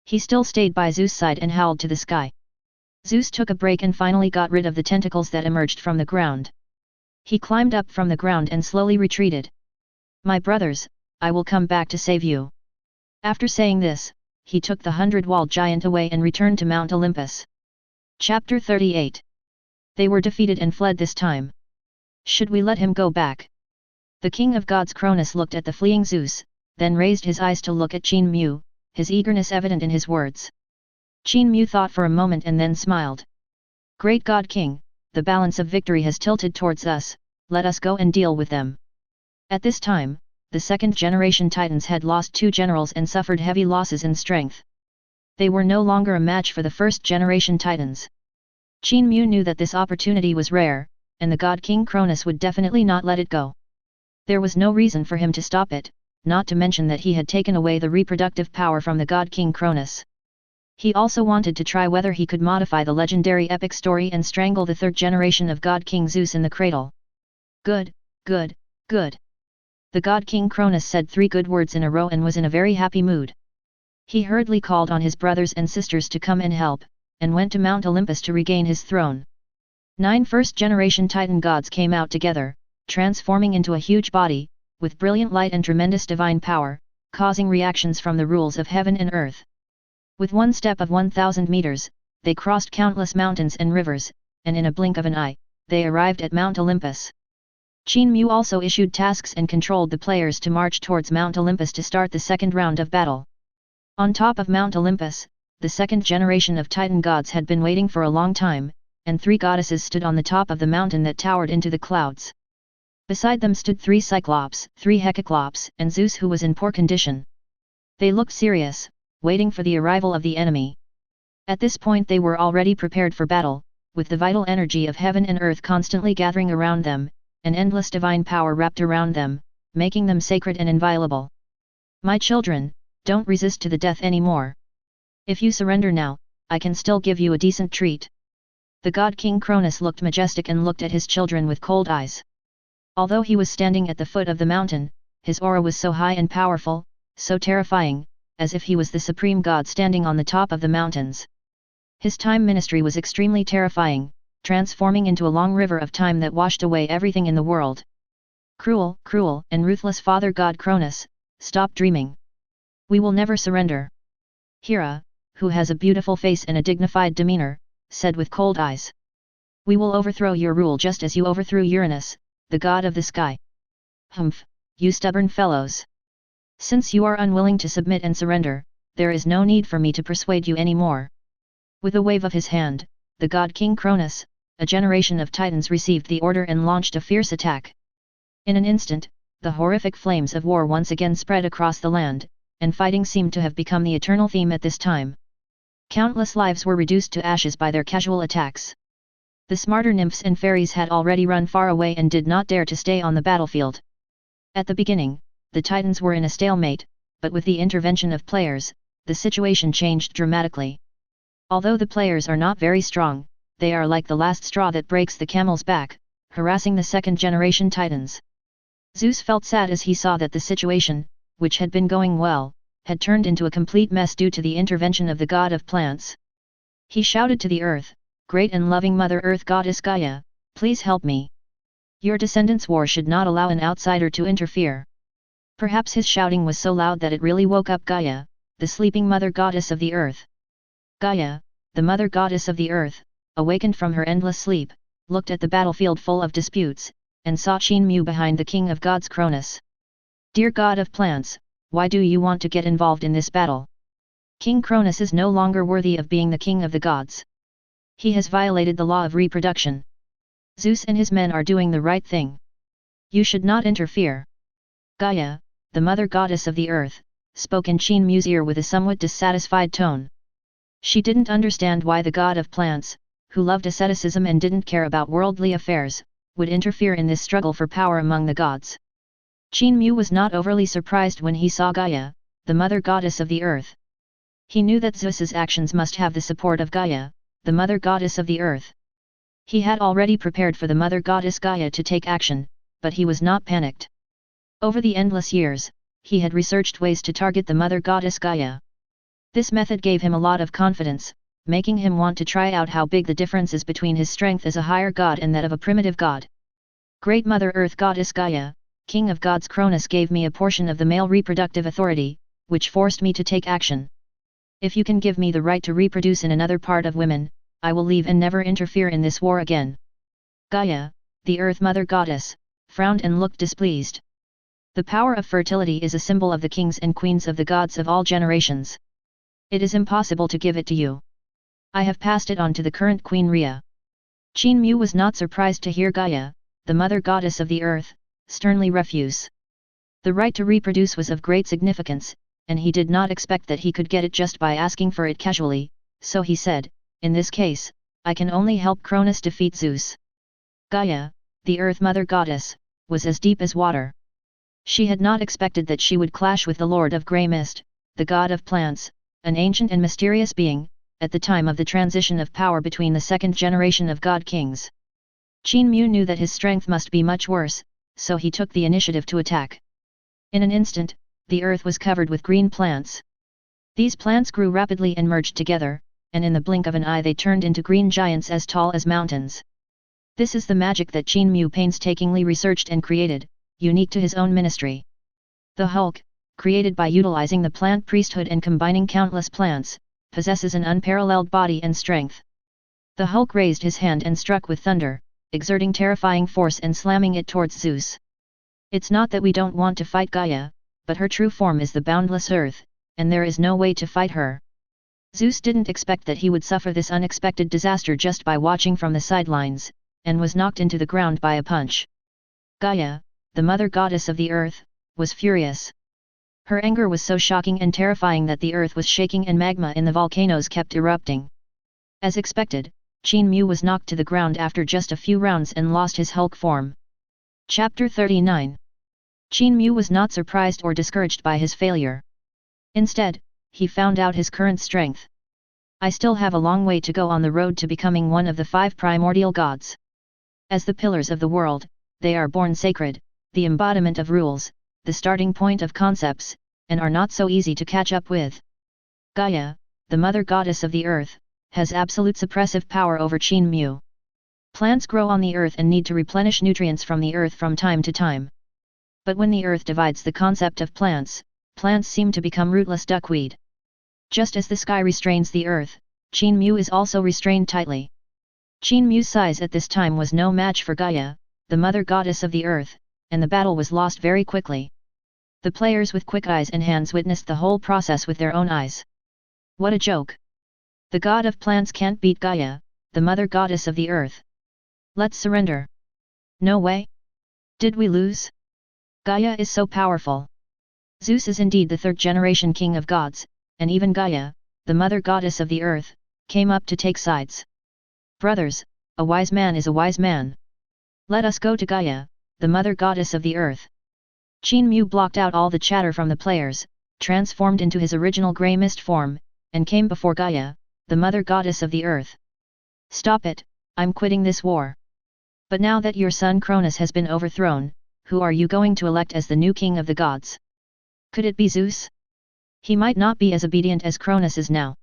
He still stayed by Zeus' side and howled to the sky. Zeus took a break and finally got rid of the tentacles that emerged from the ground. He climbed up from the ground and slowly retreated. "My brothers, I will come back to save you." After saying this, he took the 100-walled giant away and returned to Mount Olympus. Chapter 38. They were defeated and fled this time. Should we let him go back? The king of gods Cronus looked at the fleeing Zeus, then raised his eyes to look at Qin Mu, his eagerness evident in his words. Qin Mu thought for a moment and then smiled. "Great god king, the balance of victory has tilted towards us, let us go and deal with them." At this time, the second-generation titans had lost 2 generals and suffered heavy losses in strength. They were no longer a match for the first-generation titans. Qin Mu knew that this opportunity was rare, and the god King Cronus would definitely not let it go. There was no reason for him to stop it, not to mention that he had taken away the reproductive power from the god King Cronus. He also wanted to try whether he could modify the legendary epic story and strangle the 3rd generation of god King Zeus in the cradle. "Good, good, good." The god King Cronus said 3 good words in a row and was in a very happy mood. He hurriedly called on his brothers and sisters to come and help, and went to Mount Olympus to regain his throne. 9 first-generation titan gods came out together, transforming into a huge body, with brilliant light and tremendous divine power, causing reactions from the rules of heaven and earth. With one step of 1,000 meters, they crossed countless mountains and rivers, and in a blink of an eye, they arrived at Mount Olympus. Qin Mu also issued tasks and controlled the players to march towards Mount Olympus to start the second round of battle. On top of Mount Olympus, the second generation of Titan gods had been waiting for a long time, and 3 goddesses stood on the top of the mountain that towered into the clouds. Beside them stood 3 Cyclops, 3 Hecaclops, and Zeus, who was in poor condition. They looked serious, waiting for the arrival of the enemy. At this point they were already prepared for battle, with the vital energy of heaven and earth constantly gathering around them, and endless divine power wrapped around them, making them sacred and inviolable. "My children, don't resist to the death anymore. If you surrender now, I can still give you a decent treat." The god King Cronus looked majestic and looked at his children with cold eyes. Although he was standing at the foot of the mountain, his aura was so high and powerful, so terrifying, as if he was the supreme god standing on the top of the mountains. His time ministry was extremely terrifying, transforming into a long river of time that washed away everything in the world. Cruel, and ruthless father god Cronus, stop dreaming. We will never surrender. Hera, who has a beautiful face and a dignified demeanor, said with cold eyes. We will overthrow your rule just as you overthrew Uranus, the god of the sky. Humph, you stubborn fellows. Since you are unwilling to submit and surrender, there is no need for me to persuade you any more. With a wave of his hand, the god King Cronus, a generation of titans received the order and launched a fierce attack. In an instant, the horrific flames of war once again spread across the land, and fighting seemed to have become the eternal theme at this time. Countless lives were reduced to ashes by their casual attacks. The smarter nymphs and fairies had already run far away and did not dare to stay on the battlefield. At the beginning, the titans were in a stalemate, but with the intervention of players, the situation changed dramatically. Although the players are not very strong, they are like the last straw that breaks the camel's back, harassing the second-generation titans. Zeus felt sad as he saw that the situation, which had been going well, had turned into a complete mess due to the intervention of the god of plants. He shouted to the earth, "Great and loving Mother Earth Goddess Gaia, please help me. Your descendants' war should not allow an outsider to interfere." Perhaps his shouting was so loud that it really woke up Gaia, the sleeping mother goddess of the earth. Gaia, the mother goddess of the earth, awakened from her endless sleep, looked at the battlefield full of disputes, and saw Qin Mu behind the king of gods Cronus. "Dear god of plants, why do you want to get involved in this battle? King Cronus is no longer worthy of being the king of the gods. He has violated the law of reproduction. Zeus and his men are doing the right thing. You should not interfere." Gaia, the mother goddess of the earth, spoke in Qin Mu's ear with a somewhat dissatisfied tone. She didn't understand why the god of plants, who loved asceticism and didn't care about worldly affairs, would interfere in this struggle for power among the gods. Qin Mu was not overly surprised when he saw Gaia, the mother goddess of the earth. He knew that Zeus's actions must have the support of Gaia, the mother goddess of the earth. He had already prepared for the mother goddess Gaia to take action, but he was not panicked. Over the endless years, he had researched ways to target the mother goddess Gaia. This method gave him a lot of confidence, making him want to try out how big the difference is between his strength as a higher god and that of a primitive god. "Great Mother Earth Goddess Gaia, King of Gods Cronus gave me a portion of the male reproductive authority, which forced me to take action. If you can give me the right to reproduce in another part of women, I will leave and never interfere in this war again." Gaia, the Earth Mother Goddess, frowned and looked displeased. The power of fertility is a symbol of the kings and queens of the gods of all generations. It is impossible to give it to you. I have passed it on to the current Queen Rhea. Qin Mu was not surprised to hear Gaia, the mother goddess of the earth, sternly refuse. The right to reproduce was of great significance, and he did not expect that he could get it just by asking for it casually, so he said, "In this case, I can only help Cronus defeat Zeus." Gaia, the earth mother goddess, was as deep as water. She had not expected that she would clash with the Lord of Grey Mist, the god of plants, an ancient and mysterious being, at the time of the transition of power between the second generation of god kings. Qin Mu knew that his strength must be much worse, so he took the initiative to attack. In an instant, the earth was covered with green plants. These plants grew rapidly and merged together, and in the blink of an eye they turned into green giants as tall as mountains. This is the magic that Qin Mu painstakingly researched and created, unique to his own ministry. The Hulk, created by utilizing the plant priesthood and combining countless plants, possesses an unparalleled body and strength. The Hulk raised his hand and struck with thunder, exerting terrifying force and slamming it towards Zeus. It's not that we don't want to fight Gaia, but her true form is the boundless earth, and there is no way to fight her. Zeus didn't expect that he would suffer this unexpected disaster just by watching from the sidelines, and was knocked into the ground by a punch. Gaia, the mother goddess of the earth, was furious. Her anger was so shocking and terrifying that the earth was shaking and magma in the volcanoes kept erupting. As expected, Qin Mu was knocked to the ground after just a few rounds and lost his Hulk form. Chapter 39. Qin Mu was not surprised or discouraged by his failure. Instead, he found out his current strength. "I still have a long way to go on the road to becoming one of the 5 primordial gods. As the pillars of the world, they are born sacred, the embodiment of rules, the starting point of concepts, and are not so easy to catch up with. Gaia, the mother goddess of the earth, has absolute suppressive power over Qin Mu. Plants grow on the earth and need to replenish nutrients from the earth from time to time. But when the earth divides the concept of plants, plants seem to become rootless duckweed. Just as the sky restrains the earth, Qin Mu is also restrained tightly. Qin Mu's size at this time was no match for Gaia, the mother goddess of the earth, and the battle was lost very quickly. The players with quick eyes and hands witnessed the whole process with their own eyes. What a joke! The god of plants can't beat Gaia, the mother goddess of the earth. Let's surrender. No way! Did we lose? Gaia is so powerful. Zeus is indeed the third-generation king of gods, and even Gaia, the mother goddess of the earth, came up to take sides. Brothers, a wise man is a wise man. Let us go to Gaia, the mother goddess of the earth. Qin Mu blocked out all the chatter from the players, transformed into his original grey mist form, and came before Gaia, the mother goddess of the earth. Stop it, I'm quitting this war. But now that your son Cronus has been overthrown, who are you going to elect as the new king of the gods? Could it be Zeus? He might not be as obedient as Cronus is now.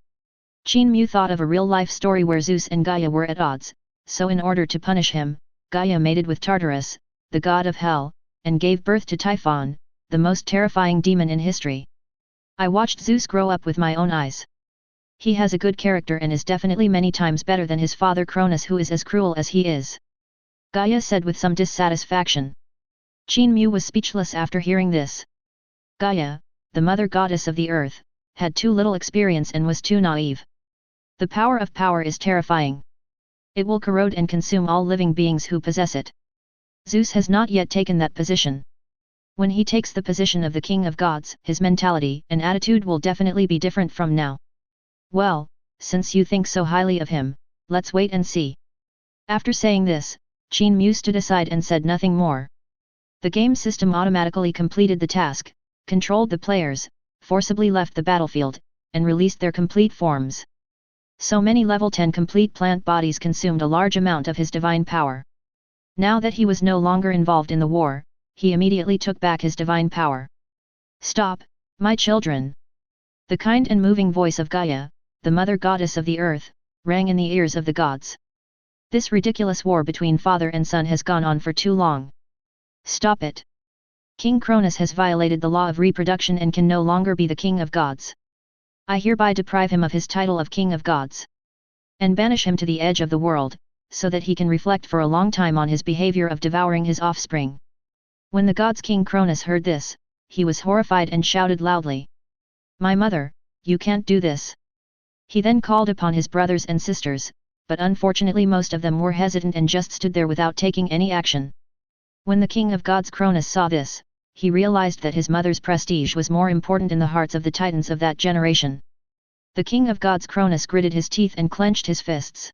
Qin Mu thought of a real-life story where Zeus and Gaia were at odds, so in order to punish him, Gaia mated with Tartarus, the god of hell, and gave birth to Typhon, the most terrifying demon in history. I watched Zeus grow up with my own eyes. He has a good character and is definitely many times better than his father Cronus, who is as cruel as he is. Gaia said with some dissatisfaction. Qin Mu was speechless after hearing this. Gaia, the mother goddess of the earth, had too little experience and was too naive. The power of power is terrifying. It will corrode and consume all living beings who possess it. Zeus has not yet taken that position. When he takes the position of the king of gods, his mentality and attitude will definitely be different from now. Well, since you think so highly of him, let's wait and see. After saying this, Qin Mu stood aside and said nothing more. The game system automatically completed the task, controlled the players, forcibly left the battlefield, and released their complete forms. So many level 10 complete plant bodies consumed a large amount of his divine power. Now that he was no longer involved in the war, he immediately took back his divine power. Stop, my children! The kind and moving voice of Gaia, the mother goddess of the earth, rang in the ears of the gods. This ridiculous war between father and son has gone on for too long. Stop it! King Cronus has violated the law of reproduction and can no longer be the king of gods. I hereby deprive him of his title of king of gods. And banish him to the edge of the world, so that he can reflect for a long time on his behavior of devouring his offspring. When the gods' king Cronus heard this, he was horrified and shouted loudly. My mother, you can't do this. He then called upon his brothers and sisters, but unfortunately most of them were hesitant and just stood there without taking any action. When the king of gods Cronus saw this, he realized that his mother's prestige was more important in the hearts of the titans of that generation. The king of gods Cronus gritted his teeth and clenched his fists.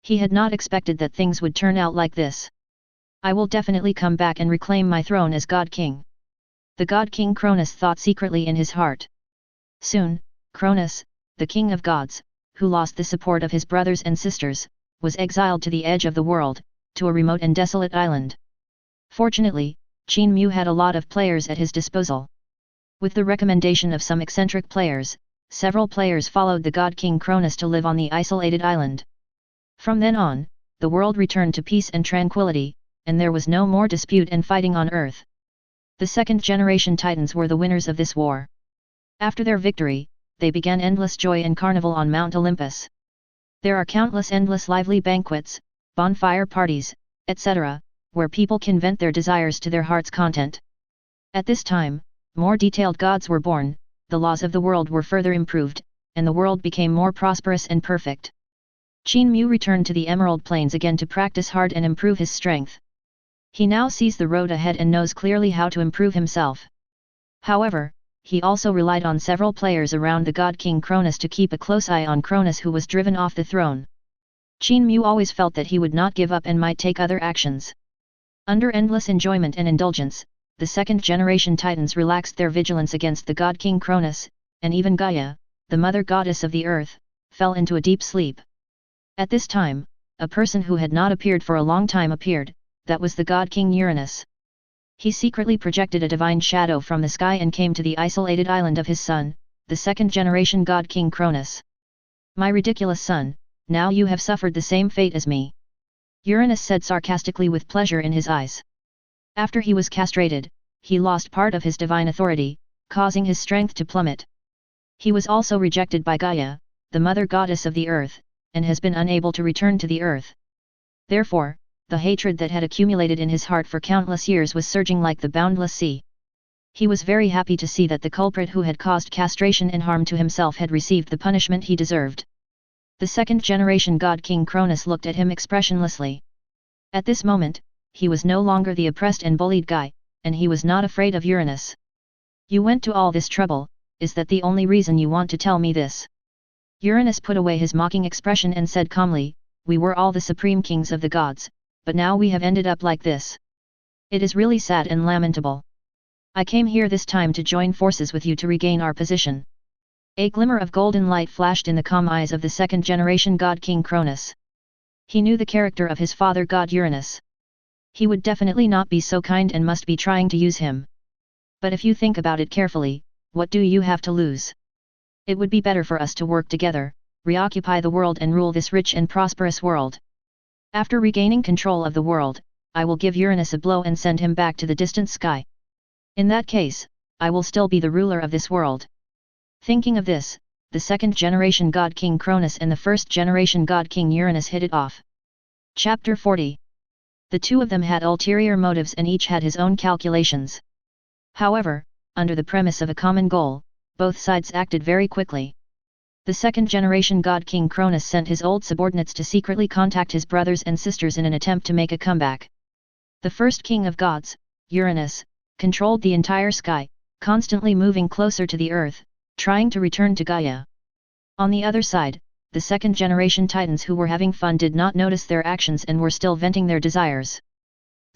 He had not expected that things would turn out like this. I will definitely come back and reclaim my throne as god king. The god king Cronus thought secretly in his heart. Soon, Cronus, the king of gods, who lost the support of his brothers and sisters, was exiled to the edge of the world, to a remote and desolate island. Fortunately, Qin Mu had a lot of players at his disposal. With the recommendation of some eccentric players, several players followed the god king Cronus to live on the isolated island. From then on, the world returned to peace and tranquility, and there was no more dispute and fighting on Earth. The second-generation Titans were the winners of this war. After their victory, they began endless joy and carnival on Mount Olympus. There are countless endless lively banquets, bonfire parties, etc., where people can vent their desires to their heart's content. At this time, more detailed gods were born, the laws of the world were further improved, and the world became more prosperous and perfect. Qin Mu returned to the Emerald Plains again to practice hard and improve his strength. He now sees the road ahead and knows clearly how to improve himself. However, he also relied on several players around the god king Cronus to keep a close eye on Cronus, who was driven off the throne. Qin Mu always felt that he would not give up and might take other actions. Under endless enjoyment and indulgence, the second-generation Titans relaxed their vigilance against the god king Cronus, and even Gaia, the mother goddess of the earth, fell into a deep sleep. At this time, a person who had not appeared for a long time appeared, that was the god king Uranus. He secretly projected a divine shadow from the sky and came to the isolated island of his son, the second-generation god king Cronus. My ridiculous son, now you have suffered the same fate as me. Uranus said sarcastically with pleasure in his eyes. After he was castrated, he lost part of his divine authority, causing his strength to plummet. He was also rejected by Gaia, the mother goddess of the earth, and has been unable to return to the earth. Therefore, the hatred that had accumulated in his heart for countless years was surging like the boundless sea. He was very happy to see that the culprit who had caused castration and harm to himself had received the punishment he deserved. The second-generation god King Cronus looked at him expressionlessly. At this moment, he was no longer the oppressed and bullied guy, and he was not afraid of Uranus. "You went to all this trouble, is that the only reason you want to tell me this?" Uranus put away his mocking expression and said calmly, "We were all the supreme kings of the gods, but now we have ended up like this. It is really sad and lamentable. I came here this time to join forces with you to regain our position." A glimmer of golden light flashed in the calm eyes of the second-generation god King Cronus. He knew the character of his father god Uranus. He would definitely not be so kind and must be trying to use him. But if you think about it carefully, what do you have to lose? It would be better for us to work together, reoccupy the world and rule this rich and prosperous world. After regaining control of the world, I will give Uranus a blow and send him back to the distant sky. In that case, I will still be the ruler of this world. Thinking of this, the second-generation god King Cronus and the first-generation god King Uranus hit it off. Chapter 40. The two of them had ulterior motives and each had his own calculations. However, under the premise of a common goal, both sides acted very quickly. The second-generation god King Cronus sent his old subordinates to secretly contact his brothers and sisters in an attempt to make a comeback. The first king of gods, Uranus, controlled the entire sky, constantly moving closer to the earth, trying to return to Gaia. On the other side, the second-generation titans who were having fun did not notice their actions and were still venting their desires.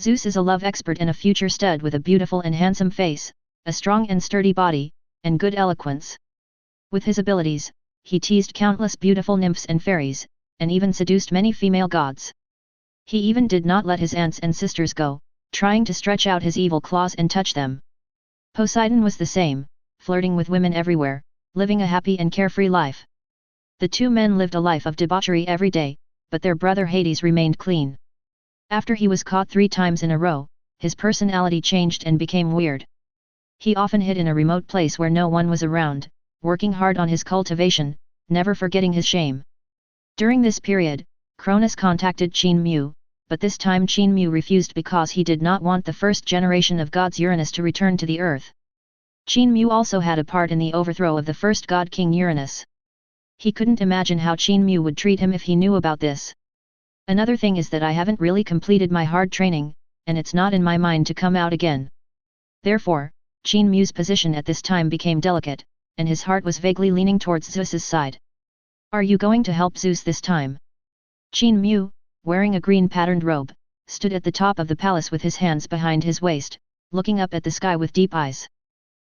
Zeus is a love expert and a future stud with a beautiful and handsome face, a strong and sturdy body, and good eloquence. With his abilities, he teased countless beautiful nymphs and fairies, and even seduced many female gods. He even did not let his aunts and sisters go, trying to stretch out his evil claws and touch them. Poseidon was the same, flirting with women everywhere, living a happy and carefree life. The two men lived a life of debauchery every day, but their brother Hades remained clean. After he was caught 3 times in a row, his personality changed and became weird. He often hid in a remote place where no one was around, working hard on his cultivation, never forgetting his shame. During this period, Cronus contacted Qin Mu, but this time Qin Mu refused because he did not want the first generation of gods Uranus to return to the earth. Qin Mu also had a part in the overthrow of the first god King Uranus. He couldn't imagine how Qin Mu would treat him if he knew about this. "Another thing is that I haven't really completed my hard training, and it's not in my mind to come out again." Therefore, Qin Mu's position at this time became delicate, and his heart was vaguely leaning towards Zeus's side. "Are you going to help Zeus this time?" Qin Mu, wearing a green patterned robe, stood at the top of the palace with his hands behind his waist, looking up at the sky with deep eyes.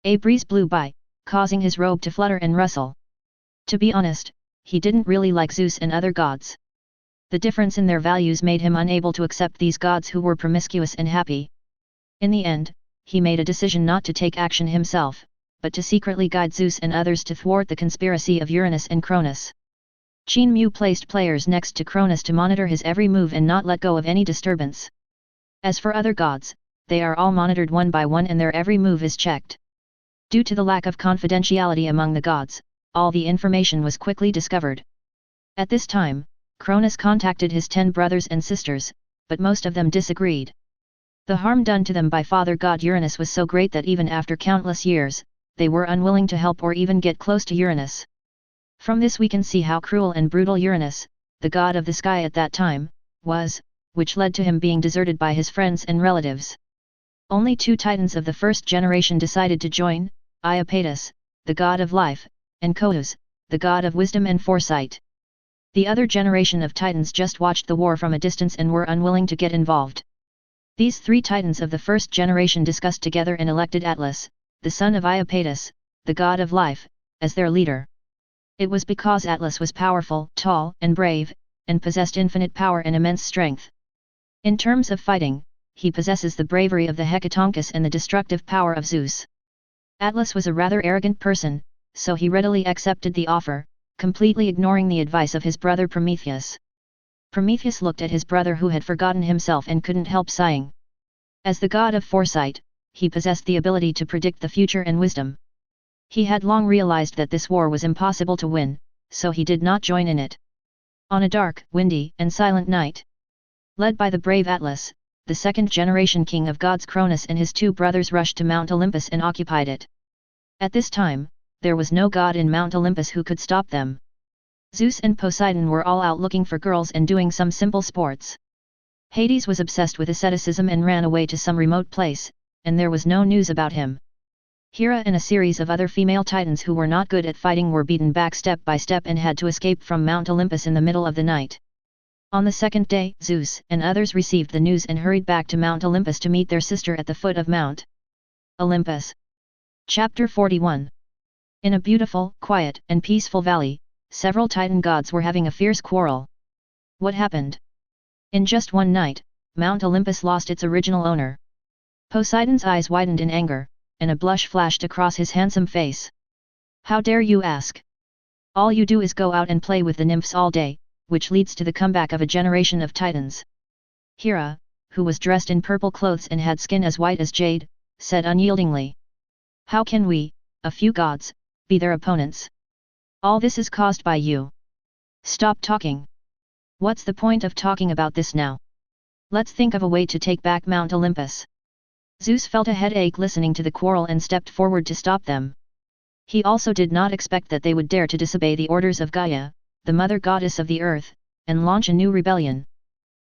A breeze blew by, causing his robe to flutter and rustle. To be honest, he didn't really like Zeus and other gods. The difference in their values made him unable to accept these gods who were promiscuous and happy. In the end, he made a decision not to take action himself, but to secretly guide Zeus and others to thwart the conspiracy of Uranus and Cronus. Qin Mu placed players next to Cronus to monitor his every move and not let go of any disturbance. As for other gods, they are all monitored one by one and their every move is checked. Due to the lack of confidentiality among the gods, all the information was quickly discovered. At this time, Cronus contacted his 10 brothers and sisters, but most of them disagreed. The harm done to them by Father God Uranus was so great that even after countless years, they were unwilling to help or even get close to Uranus. From this we can see how cruel and brutal Uranus, the god of the sky at that time, was, which led to him being deserted by his friends and relatives. Only 2 titans of the first generation decided to join, Iapetus, the god of life, and Coeus, the god of wisdom and foresight. The other generation of titans just watched the war from a distance and were unwilling to get involved. These 3 titans of the first generation discussed together and elected Atlas, the son of Iapetus, the god of life, as their leader. It was because Atlas was powerful, tall, and brave, and possessed infinite power and immense strength. In terms of fighting, he possesses the bravery of the Hecatonchus and the destructive power of Zeus. Atlas was a rather arrogant person, so he readily accepted the offer, completely ignoring the advice of his brother Prometheus. Prometheus looked at his brother who had forgotten himself and couldn't help sighing. As the god of foresight, he possessed the ability to predict the future and wisdom. He had long realized that this war was impossible to win, so he did not join in it. On a dark, windy, and silent night, led by the brave Atlas, the second-generation king of gods Cronus and his 2 brothers rushed to Mount Olympus and occupied it. At this time, there was no god in Mount Olympus who could stop them. Zeus and Poseidon were all out looking for girls and doing some simple sports. Hades was obsessed with asceticism and ran away to some remote place, and there was no news about him. Hera and a series of other female titans who were not good at fighting were beaten back step by step and had to escape from Mount Olympus in the middle of the night. On the second day, Zeus and others received the news and hurried back to Mount Olympus to meet their sister at the foot of Mount Olympus. Chapter 41. In a beautiful, quiet, and peaceful valley, several Titan gods were having a fierce quarrel. What happened? In just one night, Mount Olympus lost its original owner. Poseidon's eyes widened in anger, and a blush flashed across his handsome face. How dare you ask? All you do is go out and play with the nymphs all day, which leads to the comeback of a generation of Titans. Hera, who was dressed in purple clothes and had skin as white as jade, said unyieldingly. How can we, a few gods, be their opponents? All this is caused by you. Stop talking. What's the point of talking about this now? Let's think of a way to take back Mount Olympus. Zeus felt a headache listening to the quarrel and stepped forward to stop them. He also did not expect that they would dare to disobey the orders of Gaia, the mother goddess of the earth, and launch a new rebellion.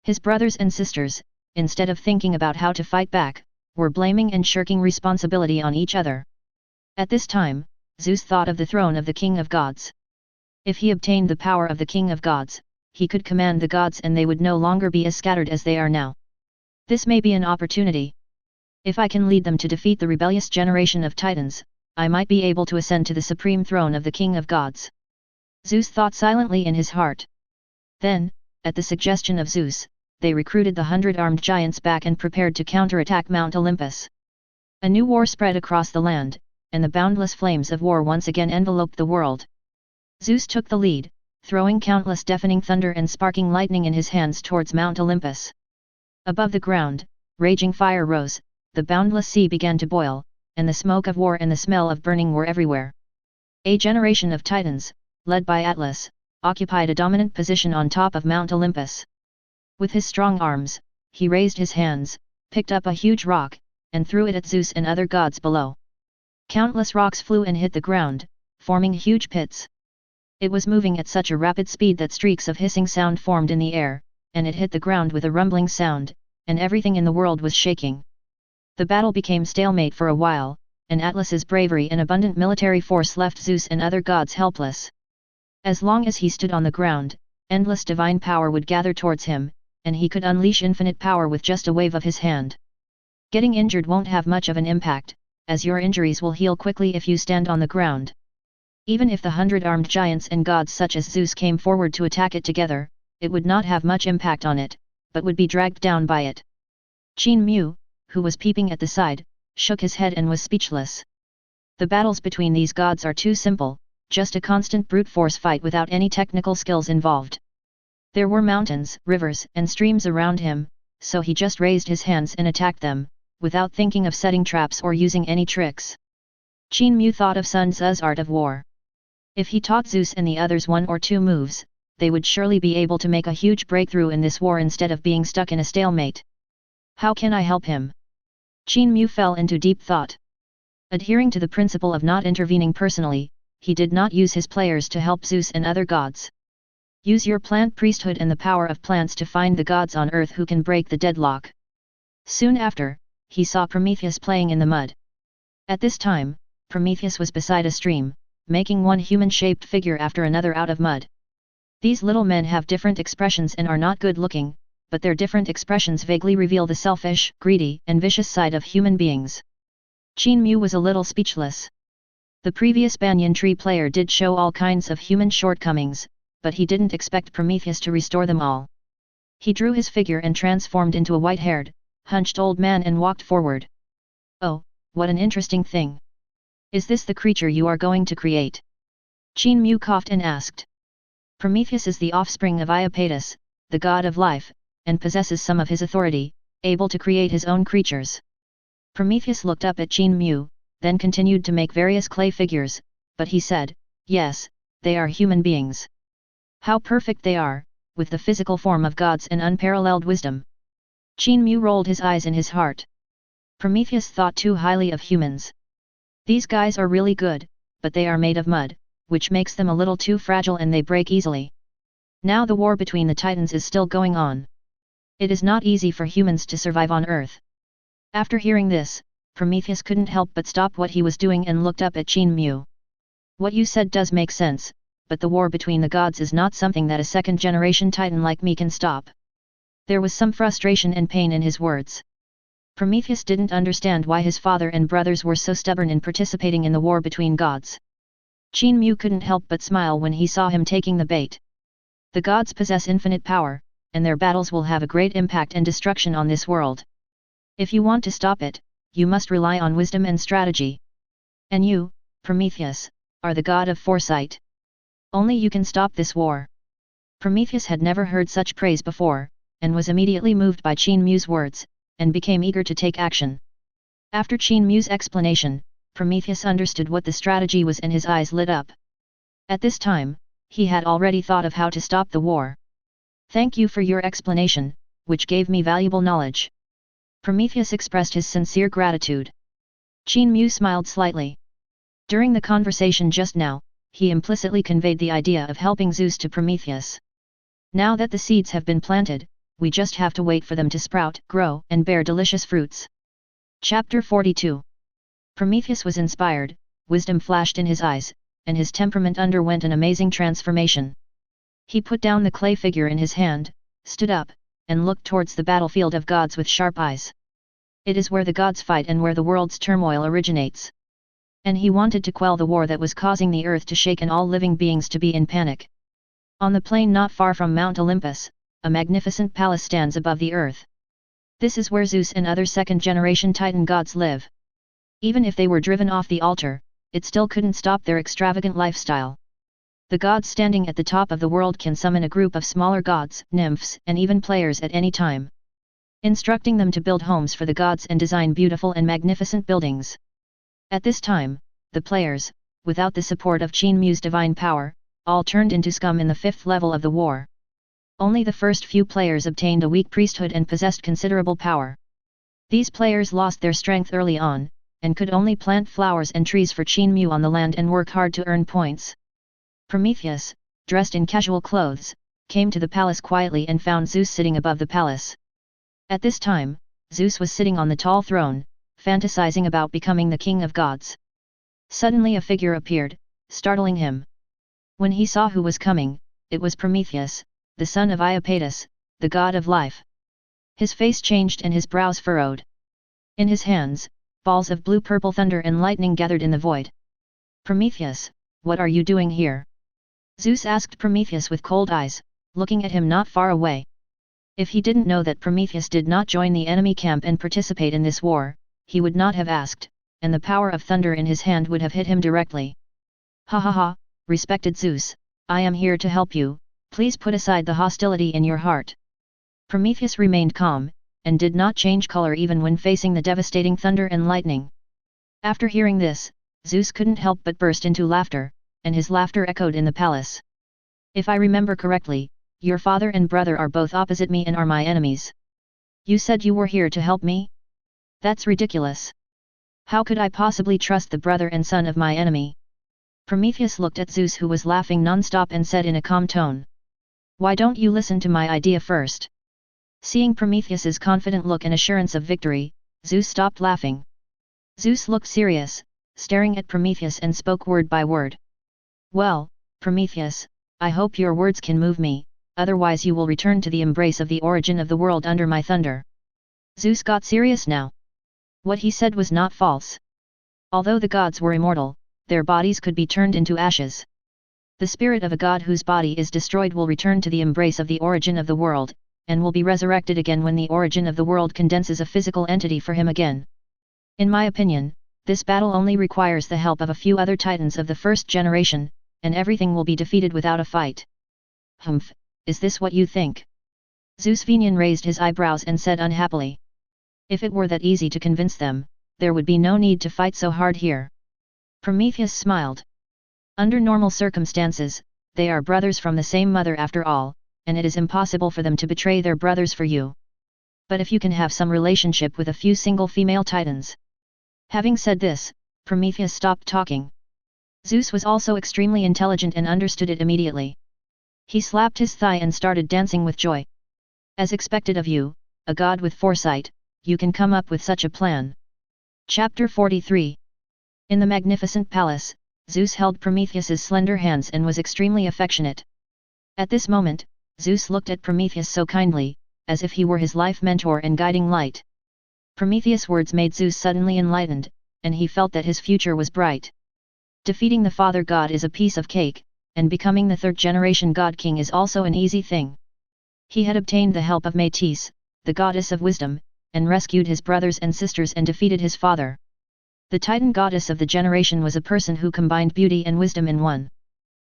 His brothers and sisters, instead of thinking about how to fight back, were blaming and shirking responsibility on each other. At this time, Zeus thought of the throne of the king of gods. If he obtained the power of the king of gods, he could command the gods and they would no longer be as scattered as they are now. This may be an opportunity. If I can lead them to defeat the rebellious generation of Titans, I might be able to ascend to the supreme throne of the king of gods. Zeus thought silently in his heart. Then, at the suggestion of Zeus, they recruited the 100 armed giants back and prepared to counterattack Mount Olympus. A new war spread across the land, and the boundless flames of war once again enveloped the world. Zeus took the lead, throwing countless deafening thunder and sparking lightning in his hands towards Mount Olympus. Above the ground, raging fire rose, the boundless sea began to boil, and the smoke of war and the smell of burning were everywhere. A generation of Titans, led by Atlas, occupied a dominant position on top of Mount Olympus. With his strong arms, he raised his hands, picked up a huge rock, and threw it at Zeus and other gods below. Countless rocks flew and hit the ground, forming huge pits. It was moving at such a rapid speed that streaks of hissing sound formed in the air, and it hit the ground with a rumbling sound, and everything in the world was shaking. The battle became stalemate for a while, and Atlas's bravery and abundant military force left Zeus and other gods helpless. As long as he stood on the ground, endless divine power would gather towards him, and he could unleash infinite power with just a wave of his hand. Getting injured won't have much of an impact, as your injuries will heal quickly if you stand on the ground. Even if the 100 armed giants and gods such as Zeus came forward to attack it together, it would not have much impact on it, but would be dragged down by it. Qin Mu, who was peeping at the side, shook his head and was speechless. The battles between these gods are too simple, just a constant brute force fight without any technical skills involved. There were mountains, rivers, and streams around him, so he just raised his hands and attacked them, without thinking of setting traps or using any tricks. Qin Mu thought of Sun Tzu's art of war. If he taught Zeus and the others 1 or 2 moves, they would surely be able to make a huge breakthrough in this war instead of being stuck in a stalemate. How can I help him? Qin Mu fell into deep thought. Adhering to the principle of not intervening personally, he did not use his players to help Zeus and other gods. Use your plant priesthood and the power of plants to find the gods on earth who can break the deadlock. Soon after, he saw Prometheus playing in the mud. At this time, Prometheus was beside a stream, making one human-shaped figure after another out of mud. These little men have different expressions and are not good-looking, but their different expressions vaguely reveal the selfish, greedy, and vicious side of human beings. Qin Mu was a little speechless. The previous banyan tree player did show all kinds of human shortcomings, but he didn't expect Prometheus to restore them all. He drew his figure and transformed into a white-haired, hunched old man and walked forward. Oh, what an interesting thing! Is this the creature you are going to create? Qin Mu coughed and asked. Prometheus is the offspring of Iapetus, the god of life, and possesses some of his authority, able to create his own creatures. Prometheus looked up at Qin Mu, then continued to make various clay figures, but he said, yes, they are human beings. How perfect they are, with the physical form of gods and unparalleled wisdom. Qin Mu rolled his eyes in his heart. Prometheus thought too highly of humans. These guys are really good, but they are made of mud, which makes them a little too fragile and they break easily. Now the war between the Titans is still going on. It is not easy for humans to survive on Earth. After hearing this, Prometheus couldn't help but stop what he was doing and looked up at Qin Mu. What you said does make sense, but the war between the gods is not something that a second-generation Titan like me can stop. There was some frustration and pain in his words. Prometheus didn't understand why his father and brothers were so stubborn in participating in the war between gods. Qin Mu couldn't help but smile when he saw him taking the bait. The gods possess infinite power, and their battles will have a great impact and destruction on this world. If you want to stop it, you must rely on wisdom and strategy. And you, Prometheus, are the god of foresight. Only you can stop this war. Prometheus had never heard such praise before, and was immediately moved by Qin Mu's words, and became eager to take action. After Qin Mu's explanation, Prometheus understood what the strategy was and his eyes lit up. At this time, he had already thought of how to stop the war. Thank you for your explanation, which gave me valuable knowledge. Prometheus expressed his sincere gratitude. Qin Mu smiled slightly. During the conversation just now, he implicitly conveyed the idea of helping Zeus to Prometheus. Now that the seeds have been planted, we just have to wait for them to sprout, grow, and bear delicious fruits. Chapter 42. Prometheus was inspired, wisdom flashed in his eyes, and his temperament underwent an amazing transformation. He put down the clay figure in his hand, stood up, and looked towards the battlefield of gods with sharp eyes. It is where the gods fight and where the world's turmoil originates. And he wanted to quell the war that was causing the earth to shake and all living beings to be in panic. On the plain not far from Mount Olympus, a magnificent palace stands above the earth. This is where Zeus and other second-generation Titan gods live. Even if they were driven off the altar, it still couldn't stop their extravagant lifestyle. The gods standing at the top of the world can summon a group of smaller gods, nymphs, and even players at any time, instructing them to build homes for the gods and design beautiful and magnificent buildings. At this time, the players, without the support of Qin Mu's divine power, all turned into scum in the fifth level of the war. Only the first few players obtained a weak priesthood and possessed considerable power. These players lost their strength early on, and could only plant flowers and trees for Qin Mu on the land and work hard to earn points. Prometheus, dressed in casual clothes, came to the palace quietly and found Zeus sitting above the palace. At this time, Zeus was sitting on the tall throne, fantasizing about becoming the king of gods. Suddenly a figure appeared, startling him. When he saw who was coming, it was Prometheus, the son of Iapetus, the god of life. His face changed and his brows furrowed. In his hands, balls of blue-purple thunder and lightning gathered in the void. Prometheus, what are you doing here? Zeus asked Prometheus with cold eyes, looking at him not far away. If he didn't know that Prometheus did not join the enemy camp and participate in this war, he would not have asked, and the power of thunder in his hand would have hit him directly. Ha ha ha, respected Zeus, I am here to help you, please put aside the hostility in your heart. Prometheus remained calm, and did not change color even when facing the devastating thunder and lightning. After hearing this, Zeus couldn't help but burst into laughter, and his laughter echoed in the palace. If I remember correctly, your father and brother are both opposite me and are my enemies. You said you were here to help me? That's ridiculous. How could I possibly trust the brother and son of my enemy? Prometheus looked at Zeus, who was laughing non-stop, and said in a calm tone, why don't you listen to my idea first? Seeing Prometheus's confident look and assurance of victory, Zeus stopped laughing. Zeus looked serious, staring at Prometheus, and spoke word by word. Well, Prometheus, I hope your words can move me, otherwise you will return to the embrace of the origin of the world under my thunder. Zeus got serious now. What he said was not false. Although the gods were immortal, their bodies could be turned into ashes. The spirit of a god whose body is destroyed will return to the embrace of the origin of the world, and will be resurrected again when the origin of the world condenses a physical entity for him again. In my opinion, this battle only requires the help of a few other titans of the first generation, and everything will be defeated without a fight. Humph, is this what you think? Zeus Venyan raised his eyebrows and said unhappily. If it were that easy to convince them, there would be no need to fight so hard here. Prometheus smiled. Under normal circumstances, they are brothers from the same mother after all, and it is impossible for them to betray their brothers for you. But if you can have some relationship with a few single female titans. Having said this, Prometheus stopped talking. Zeus was also extremely intelligent and understood it immediately. He slapped his thigh and started dancing with joy. As expected of you, a god with foresight, you can come up with such a plan. Chapter 43. In the magnificent palace, Zeus held Prometheus's slender hands and was extremely affectionate. At this moment, Zeus looked at Prometheus so kindly, as if he were his life mentor and guiding light. Prometheus' words made Zeus suddenly enlightened, and he felt that his future was bright. Defeating the father god is a piece of cake, and becoming the third-generation god-king is also an easy thing. He had obtained the help of Metis, the goddess of wisdom, and rescued his brothers and sisters and defeated his father. The Titan goddess of the generation was a person who combined beauty and wisdom in one.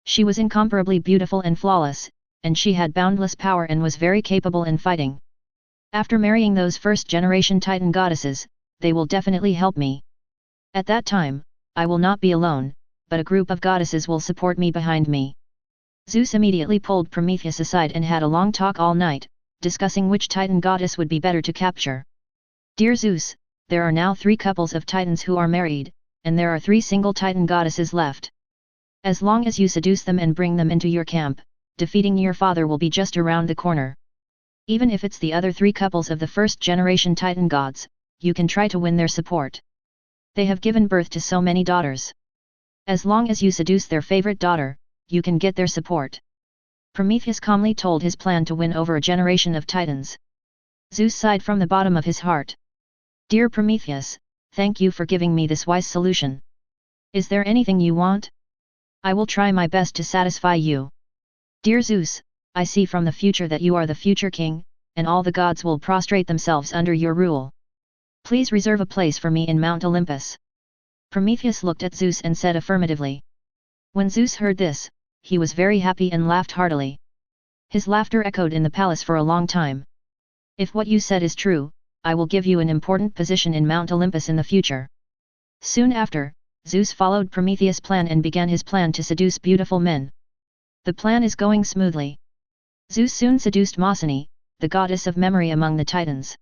She was incomparably beautiful and flawless, and she had boundless power and was very capable in fighting. After marrying those first-generation Titan goddesses, they will definitely help me. At that time, I will not be alone, but a group of goddesses will support me behind me. Zeus immediately pulled Prometheus aside and had a long talk all night, discussing which Titan goddess would be better to capture. Dear Zeus, there are now 3 couples of Titans who are married, and there are 3 single Titan goddesses left. As long as you seduce them and bring them into your camp, defeating your father will be just around the corner. Even if it's the other 3 couples of the first-generation Titan gods, you can try to win their support. They have given birth to so many daughters. As long as you seduce their favorite daughter, you can get their support. Prometheus calmly told his plan to win over a generation of Titans. Zeus sighed from the bottom of his heart. Dear Prometheus, thank you for giving me this wise solution. Is there anything you want? I will try my best to satisfy you. Dear Zeus, I see from the future that you are the future king, and all the gods will prostrate themselves under your rule. Please reserve a place for me in Mount Olympus. Prometheus looked at Zeus and said affirmatively. When Zeus heard this, he was very happy and laughed heartily. His laughter echoed in the palace for a long time. If what you said is true, I will give you an important position in Mount Olympus in the future. Soon after, Zeus followed Prometheus' plan and began his plan to seduce beautiful men. The plan is going smoothly. Zeus soon seduced Mosene, the goddess of memory among the Titans.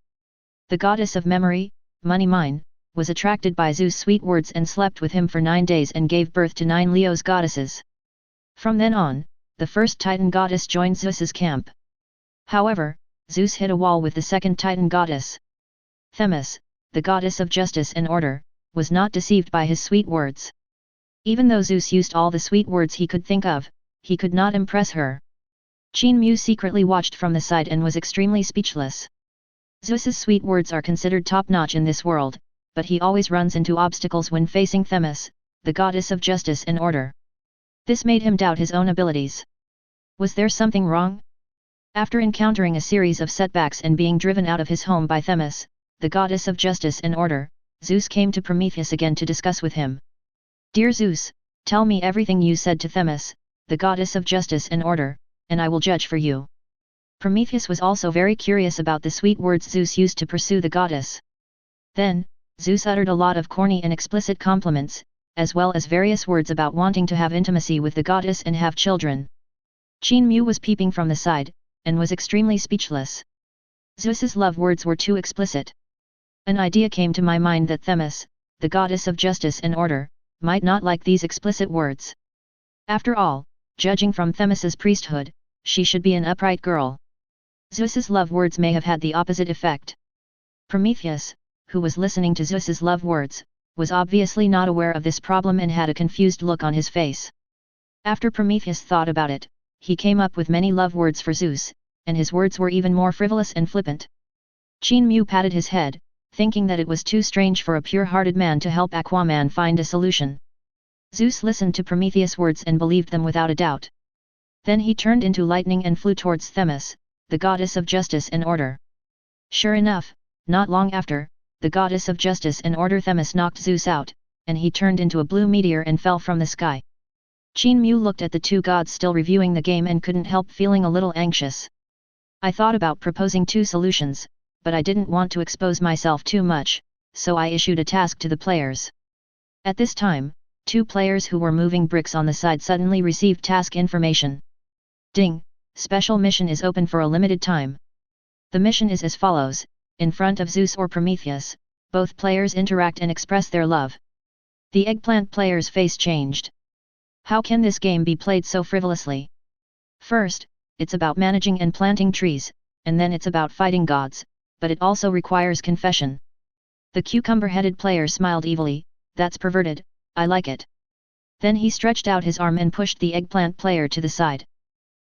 The goddess of memory, Money Mine, was attracted by Zeus' sweet words and slept with him for 9 days and gave birth to 9 Leo's goddesses. From then on, the first Titan goddess joined Zeus's camp. However, Zeus hit a wall with the second Titan goddess. Themis, the goddess of justice and order, was not deceived by his sweet words. Even though Zeus used all the sweet words he could think of, he could not impress her. Qin Mu secretly watched from the side and was extremely speechless. Zeus's sweet words are considered top-notch in this world, but he always runs into obstacles when facing Themis, the goddess of justice and order. This made him doubt his own abilities. Was there something wrong? After encountering a series of setbacks and being driven out of his home by Themis, the goddess of justice and order, Zeus came to Prometheus again to discuss with him. Dear Zeus, tell me everything you said to Themis, the goddess of justice and order, and I will judge for you. Prometheus was also very curious about the sweet words Zeus used to pursue the goddess. Then, Zeus uttered a lot of corny and explicit compliments, as well as various words about wanting to have intimacy with the goddess and have children. Qin Mu was peeping from the side, and was extremely speechless. Zeus's love words were too explicit. An idea came to my mind that Themis, the goddess of justice and order, might not like these explicit words. After all, judging from Themis's priesthood, she should be an upright girl. Zeus's love words may have had the opposite effect. Prometheus, who was listening to Zeus's love words, was obviously not aware of this problem and had a confused look on his face. After Prometheus thought about it, he came up with many love words for Zeus, and his words were even more frivolous and flippant. Qin Mu patted his head, thinking that it was too strange for a pure-hearted man to help Aquaman find a solution. Zeus listened to Prometheus' words and believed them without a doubt. Then he turned into lightning and flew towards Themis, the goddess of justice and order. Sure enough, not long after, the goddess of justice and order Themis knocked Zeus out, and he turned into a blue meteor and fell from the sky. Qin Mu looked at the two gods still reviewing the game and couldn't help feeling a little anxious. I thought about proposing 2 solutions, but I didn't want to expose myself too much, so I issued a task to the players. At this time, 2 players who were moving bricks on the side suddenly received task information. Ding! Special mission is open for a limited time. The mission is as follows: in front of Zeus or Prometheus, both players interact and express their love. The eggplant player's face changed. How can this game be played so frivolously? First, it's about managing and planting trees, and then it's about fighting gods, but it also requires confession. The cucumber-headed player smiled evilly. That's perverted, I like it. Then he stretched out his arm and pushed the eggplant player to the side.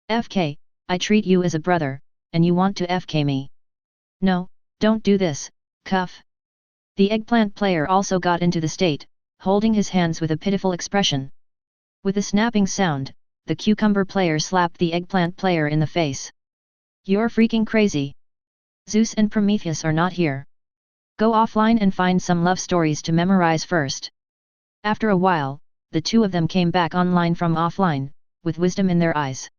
FK, I treat you as a brother, and you want to FK me. No, don't do this, cuff. The eggplant player also got into the state, holding his hands with a pitiful expression. With a snapping sound, the cucumber player slapped the eggplant player in the face. You're freaking crazy. Zeus and Prometheus are not here. Go offline and find some love stories to memorize first. After a while, the 2 of them came back online from offline, with wisdom in their eyes.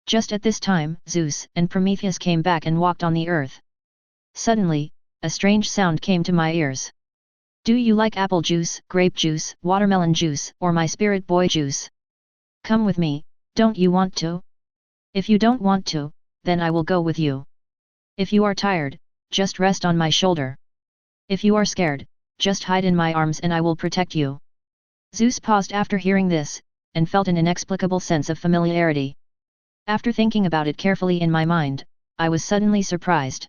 Just at this time, Zeus and Prometheus came back and walked on the earth. Suddenly, a strange sound came to my ears. Do you like apple juice, grape juice, watermelon juice, or my spirit boy juice? Come with me, don't you want to? If you don't want to, then I will go with you. If you are tired, just rest on my shoulder. If you are scared, just hide in my arms and I will protect you. Zeus paused after hearing this, and felt an inexplicable sense of familiarity. After thinking about it carefully in my mind, I was suddenly surprised.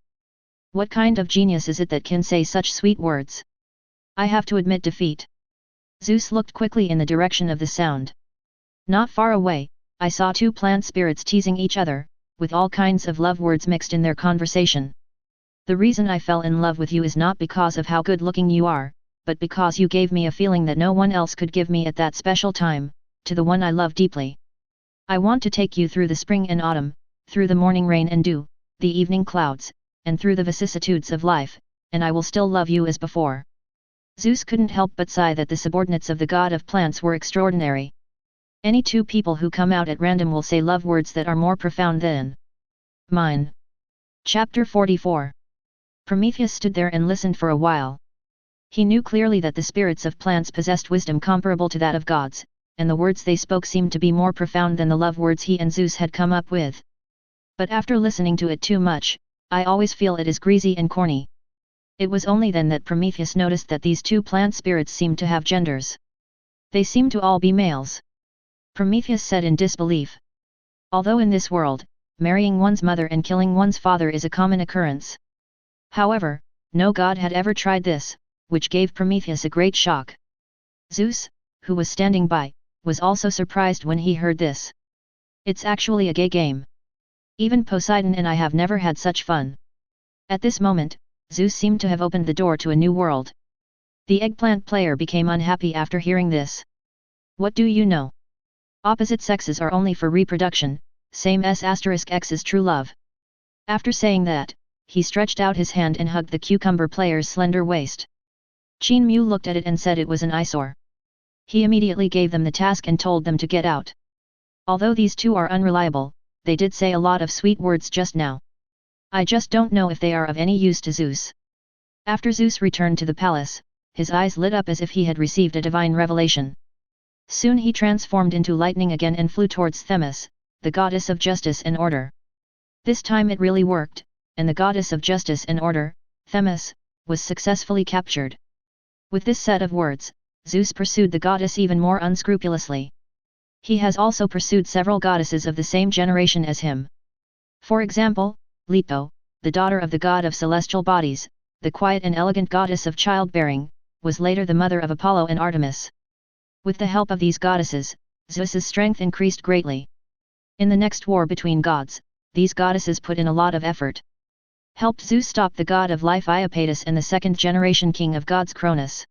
What kind of genius is it that can say such sweet words? I have to admit defeat. Zeus looked quickly in the direction of the sound. Not far away, I saw 2 plant spirits teasing each other, with all kinds of love words mixed in their conversation. The reason I fell in love with you is not because of how good looking you are, but because you gave me a feeling that no one else could give me at that special time, to the one I love deeply. I want to take you through the spring and autumn, through the morning rain and dew, the evening clouds, and through the vicissitudes of life, and I will still love you as before. Zeus couldn't help but sigh that the subordinates of the god of plants were extraordinary. Any 2 people who come out at random will say love words that are more profound than mine. Chapter 44. Prometheus stood there and listened for a while. He knew clearly that the spirits of plants possessed wisdom comparable to that of gods, and the words they spoke seemed to be more profound than the love words he and Zeus had come up with. But after listening to it too much, I always feel it is greasy and corny. It was only then that Prometheus noticed that these 2 plant spirits seemed to have genders. They seem to all be males. Prometheus said in disbelief. Although in this world, marrying one's mother and killing one's father is a common occurrence. However, no god had ever tried this, which gave Prometheus a great shock. Zeus, who was standing by, was also surprised when he heard this. It's actually a gay game. Even Poseidon and I have never had such fun. At this moment, Zeus seemed to have opened the door to a new world. The eggplant player became unhappy after hearing this. What do you know? Opposite sexes are only for reproduction, same as *x is true love. After saying that, he stretched out his hand and hugged the cucumber player's slender waist. Qin Mu looked at it and said it was an eyesore. He immediately gave them the task and told them to get out. Although these 2 are unreliable, they did say a lot of sweet words just now. I just don't know if they are of any use to Zeus. After Zeus returned to the palace, his eyes lit up as if he had received a divine revelation. Soon he transformed into lightning again and flew towards Themis, the goddess of justice and order. This time it really worked, and the goddess of justice and order, Themis, was successfully captured. With this set of words, Zeus pursued the goddess even more unscrupulously. He has also pursued several goddesses of the same generation as him. For example, Leto, the daughter of the god of celestial bodies, the quiet and elegant goddess of childbearing, was later the mother of Apollo and Artemis. With the help of these goddesses, Zeus's strength increased greatly. In the next war between gods, these goddesses put in a lot of effort. Helped Zeus stop the god of life Iapetus and the 2nd generation king of gods Cronus.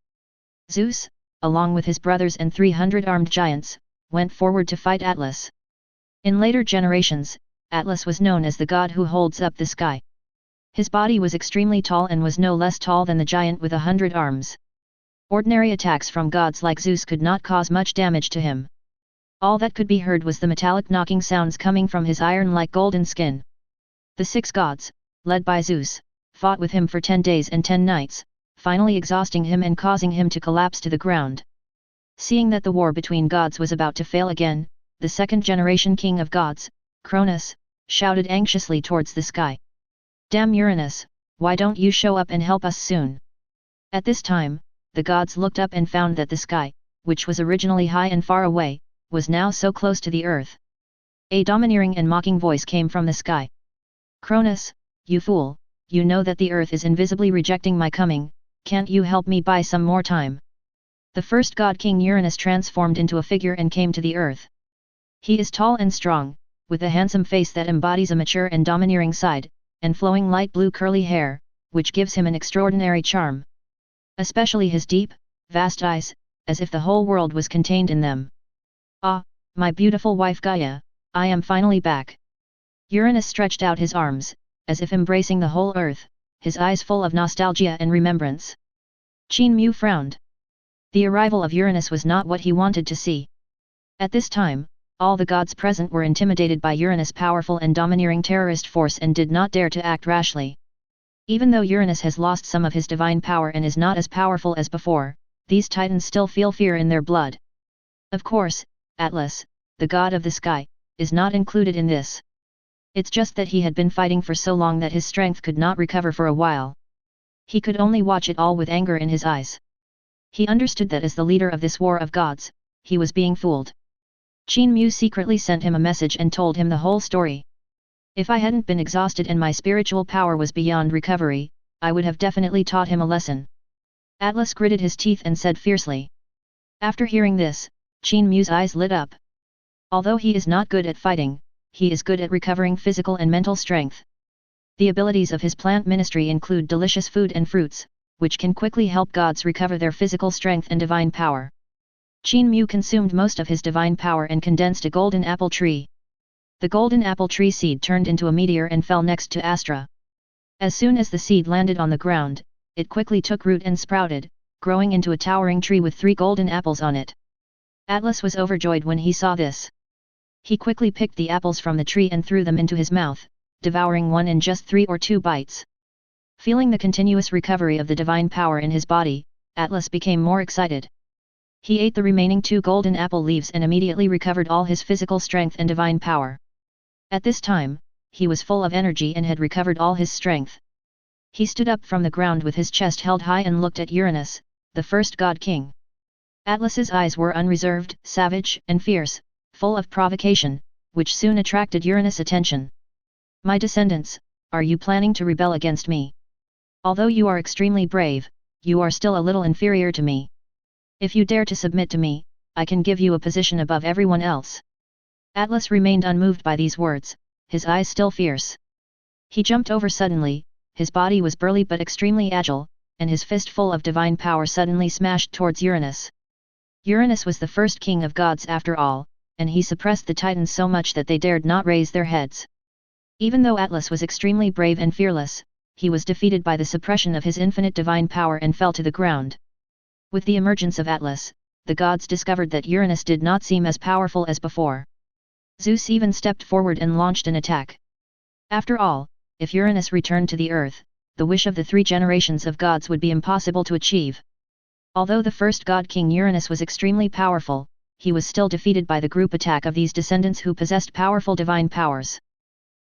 Zeus, along with his brothers and 300 armed giants, went forward to fight Atlas. In later generations, Atlas was known as the god who holds up the sky. His body was extremely tall and was no less tall than the giant with 100 arms. Ordinary attacks from gods like Zeus could not cause much damage to him. All that could be heard was the metallic knocking sounds coming from his iron-like golden skin. The 6 gods, led by Zeus, fought with him for 10 days and 10 nights, finally exhausting him and causing him to collapse to the ground. Seeing that the war between gods was about to fail again, the second-generation king of gods, Cronus, shouted anxiously towards the sky. "Damn Uranus, why don't you show up and help us soon?" At this time, the gods looked up and found that the sky, which was originally high and far away, was now so close to the earth. A domineering and mocking voice came from the sky. "Cronus, you fool, you know that the earth is invisibly rejecting my coming, can't you help me buy some more time?" The first god king Uranus transformed into a figure and came to the earth. He is tall and strong, with a handsome face that embodies a mature and domineering side, and flowing light blue curly hair, which gives him an extraordinary charm. Especially his deep, vast eyes, as if the whole world was contained in them. "Ah, my beautiful wife Gaia, I am finally back." Uranus stretched out his arms, as if embracing the whole earth, his eyes full of nostalgia and remembrance. Qin Mu frowned. The arrival of Uranus was not what he wanted to see. At this time, all the gods present were intimidated by Uranus' powerful and domineering terrorist force and did not dare to act rashly. Even though Uranus has lost some of his divine power and is not as powerful as before, these titans still feel fear in their blood. Of course, Atlas, the god of the sky, is not included in this. It's just that he had been fighting for so long that his strength could not recover for a while. He could only watch it all with anger in his eyes. He understood that as the leader of this war of gods, he was being fooled. Qin Mu secretly sent him a message and told him the whole story. If I hadn't been exhausted and my spiritual power was beyond recovery, I would have definitely taught him a lesson. Atlas gritted his teeth and said fiercely. After hearing this, Qin Mu's eyes lit up. Although he is not good at fighting, he is good at recovering physical and mental strength. The abilities of his plant ministry include delicious food and fruits, which can quickly help gods recover their physical strength and divine power. Qin Mu consumed most of his divine power and condensed a golden apple tree. The golden apple tree seed turned into a meteor and fell next to Astra. As soon as the seed landed on the ground, it quickly took root and sprouted, growing into a towering tree with 3 golden apples on it. Atlas was overjoyed when he saw this. He quickly picked the apples from the tree and threw them into his mouth, devouring one in just 3 or 2 bites. Feeling the continuous recovery of the divine power in his body, Atlas became more excited. He ate the remaining 2 golden apple leaves and immediately recovered all his physical strength and divine power. At this time, he was full of energy and had recovered all his strength. He stood up from the ground with his chest held high and looked at Uranus, the first god king. Atlas's eyes were unreserved, savage, and fierce, full of provocation, which soon attracted Uranus' attention. "My descendants, are you planning to rebel against me? Although you are extremely brave, you are still a little inferior to me. If you dare to submit to me, I can give you a position above everyone else." Atlas remained unmoved by these words, his eyes still fierce. He jumped over suddenly, his body was burly but extremely agile, and his fist full of divine power suddenly smashed towards Uranus. Uranus was the first king of gods after all, and he suppressed the titans so much that they dared not raise their heads. Even though Atlas was extremely brave and fearless, he was defeated by the suppression of his infinite divine power and fell to the ground. With the emergence of Atlas, the gods discovered that Uranus did not seem as powerful as before. Zeus even stepped forward and launched an attack. After all, if Uranus returned to the earth, the wish of the 3 generations of gods would be impossible to achieve. Although the first god king Uranus was extremely powerful, he was still defeated by the group attack of these descendants who possessed powerful divine powers.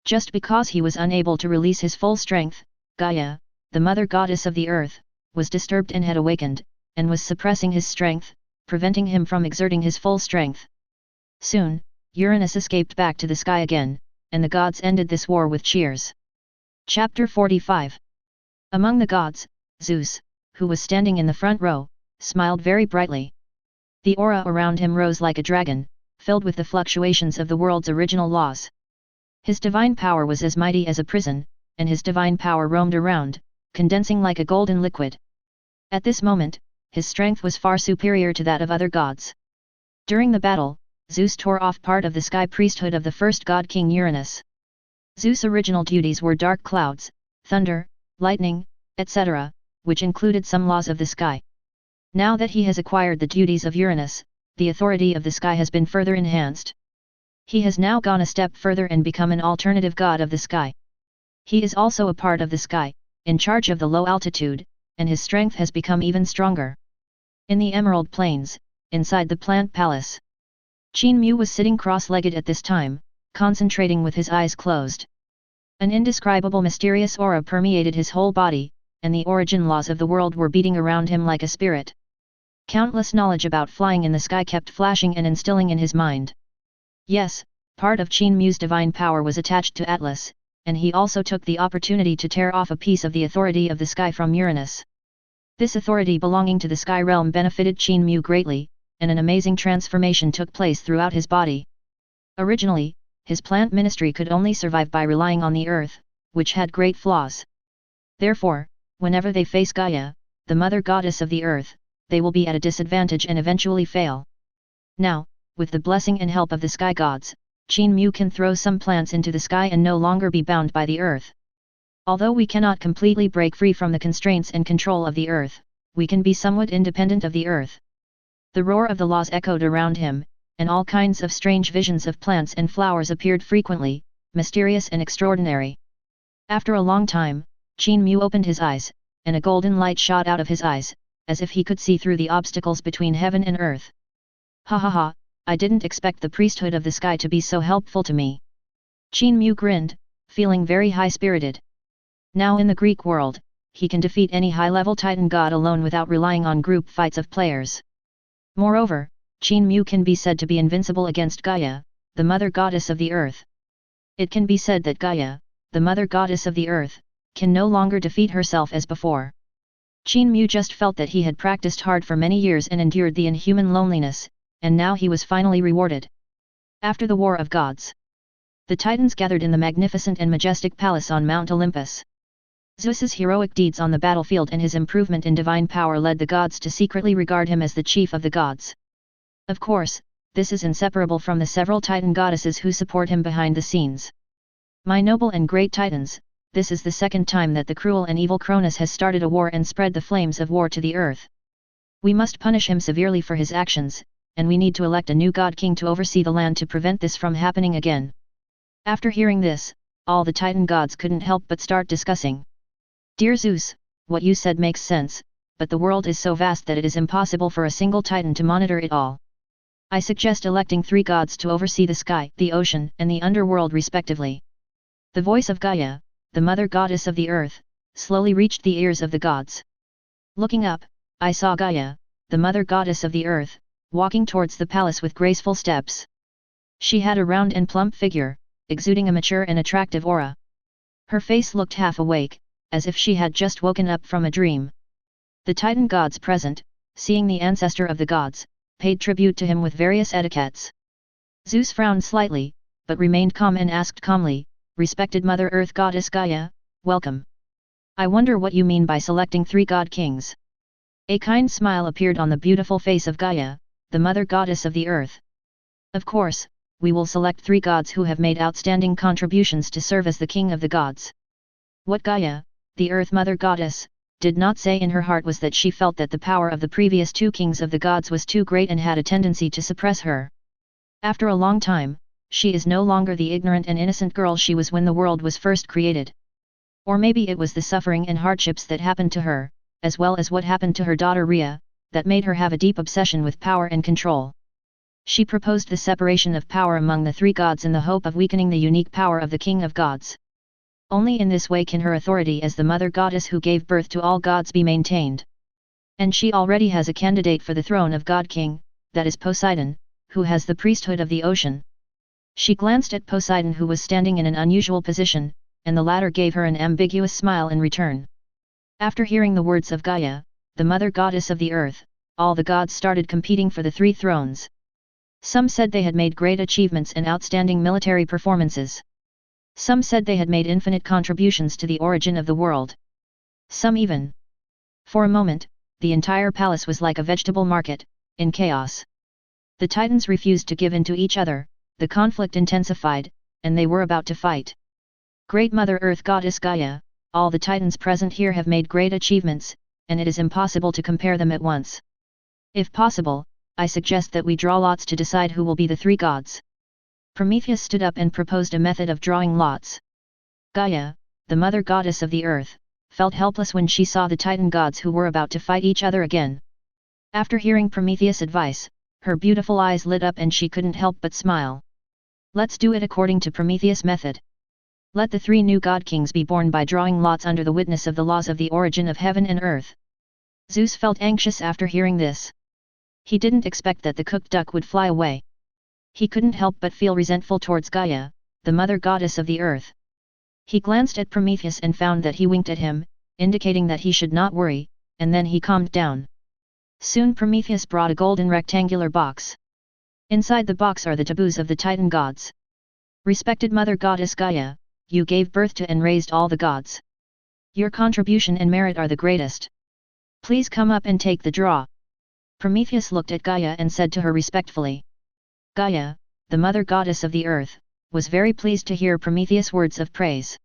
Just because he was unable to release his full strength, Gaia, the mother goddess of the earth, was disturbed and had awakened, and was suppressing his strength, preventing him from exerting his full strength. Soon, Uranus escaped back to the sky again, and the gods ended this war with cheers. Chapter 45. Among the gods, Zeus, who was standing in the front row, smiled very brightly. The aura around him rose like a dragon, filled with the fluctuations of the world's original laws. His divine power was as mighty as a prison, and his divine power roamed around, condensing like a golden liquid. At this moment, his strength was far superior to that of other gods. During the battle, Zeus tore off part of the sky priesthood of the first god king Uranus. Zeus' original duties were dark clouds, thunder, lightning, etc., which included some laws of the sky. Now that he has acquired the duties of Uranus, the authority of the sky has been further enhanced. He has now gone a step further and become an alternative god of the sky. He is also a part of the sky, in charge of the low altitude, and his strength has become even stronger. In the Emerald Plains, inside the plant palace, Qin Mu was sitting cross-legged at this time, concentrating with his eyes closed. An indescribable mysterious aura permeated his whole body, and the origin laws of the world were beating around him like a spirit. Countless knowledge about flying in the sky kept flashing and instilling in his mind. Yes, part of Qin Mu's divine power was attached to Atlas, and he also took the opportunity to tear off a piece of the authority of the sky from Uranus. This authority belonging to the sky realm benefited Qin Mu greatly, and an amazing transformation took place throughout his body. Originally, his plant ministry could only survive by relying on the earth, which had great flaws. Therefore, whenever they face Gaia, the mother goddess of the earth, they will be at a disadvantage and eventually fail. Now, with the blessing and help of the sky gods, Qin Mu can throw some plants into the sky and no longer be bound by the earth. Although we cannot completely break free from the constraints and control of the earth, we can be somewhat independent of the earth. The roar of the laws echoed around him, and all kinds of strange visions of plants and flowers appeared frequently, mysterious and extraordinary. After a long time, Qin Mu opened his eyes, and a golden light shot out of his eyes, as if he could see through the obstacles between heaven and earth. Ha ha ha, I didn't expect the priesthood of the sky to be so helpful to me. Qin Mu grinned, feeling very high-spirited. Now in the Greek world, he can defeat any high-level Titan god alone without relying on group fights of players. Moreover, Qin Mu can be said to be invincible against Gaia, the mother goddess of the earth. It can be said that Gaia, the mother goddess of the earth, can no longer defeat herself as before. Qin Mu just felt that he had practiced hard for many years and endured the inhuman loneliness, and now he was finally rewarded. After the War of Gods, the Titans gathered in the magnificent and majestic palace on Mount Olympus. Zeus's heroic deeds on the battlefield and his improvement in divine power led the gods to secretly regard him as the chief of the gods. Of course, this is inseparable from the several Titan goddesses who support him behind the scenes. My noble and great Titans, this is the second time that the cruel and evil Cronus has started a war and spread the flames of war to the earth. We must punish him severely for his actions, and we need to elect a new god king to oversee the land to prevent this from happening again. After hearing this, all the Titan gods couldn't help but start discussing. Dear Zeus, what you said makes sense, but the world is so vast that it is impossible for a single Titan to monitor it all. I suggest electing 3 gods to oversee the sky, the ocean, and the underworld respectively. The voice of Gaia, the mother goddess of the earth, slowly reached the ears of the gods. Looking up, I saw Gaia, the mother goddess of the earth, walking towards the palace with graceful steps. She had a round and plump figure, exuding a mature and attractive aura. Her face looked half awake, as if she had just woken up from a dream. The Titan gods present, seeing the ancestor of the gods, paid tribute to him with various etiquettes. Zeus frowned slightly, but remained calm and asked calmly, "Respected Mother Earth Goddess Gaia, welcome. I wonder what you mean by selecting 3 god kings." A kind smile appeared on the beautiful face of Gaia, the Mother Goddess of the Earth. Of course, we will select 3 gods who have made outstanding contributions to serve as the king of the gods. What Gaia, the Earth Mother Goddess, did not say in her heart was that she felt that the power of the previous 2 kings of the gods was too great and had a tendency to suppress her. After a long time, she is no longer the ignorant and innocent girl she was when the world was first created. Or maybe it was the suffering and hardships that happened to her, as well as what happened to her daughter Rhea, that made her have a deep obsession with power and control. She proposed the separation of power among the 3 gods in the hope of weakening the unique power of the King of Gods. Only in this way can her authority as the mother goddess who gave birth to all gods be maintained. And she already has a candidate for the throne of God King, that is Poseidon, who has the priesthood of the ocean. She glanced at Poseidon, who was standing in an unusual position, and the latter gave her an ambiguous smile in return. After hearing the words of Gaia, the mother goddess of the earth, all the gods started competing for the 3 thrones. Some said they had made great achievements and outstanding military performances. Some said they had made infinite contributions to the origin of the world. Some even. For a moment, the entire palace was like a vegetable market, in chaos. The Titans refused to give in to each other, the conflict intensified, and they were about to fight. Great Mother Earth Goddess Gaia, all the Titans present here have made great achievements, and it is impossible to compare them at once. If possible, I suggest that we draw lots to decide who will be the 3 gods. Prometheus stood up and proposed a method of drawing lots. Gaia, the mother goddess of the earth, felt helpless when she saw the Titan gods who were about to fight each other again. After hearing Prometheus' advice, her beautiful eyes lit up and she couldn't help but smile. Let's do it according to Prometheus' method. Let the 3 new god kings be born by drawing lots under the witness of the laws of the origin of heaven and earth. Zeus felt anxious after hearing this. He didn't expect that the cooked duck would fly away. He couldn't help but feel resentful towards Gaia, the mother goddess of the earth. He glanced at Prometheus and found that he winked at him, indicating that he should not worry, and then he calmed down. Soon Prometheus brought a golden rectangular box. Inside the box are the taboos of the Titan gods. Respected Mother Goddess Gaia, you gave birth to and raised all the gods. Your contribution and merit are the greatest. Please come up and take the draw. Prometheus looked at Gaia and said to her respectfully. Gaia, the mother goddess of the earth, was very pleased to hear Prometheus' words of praise.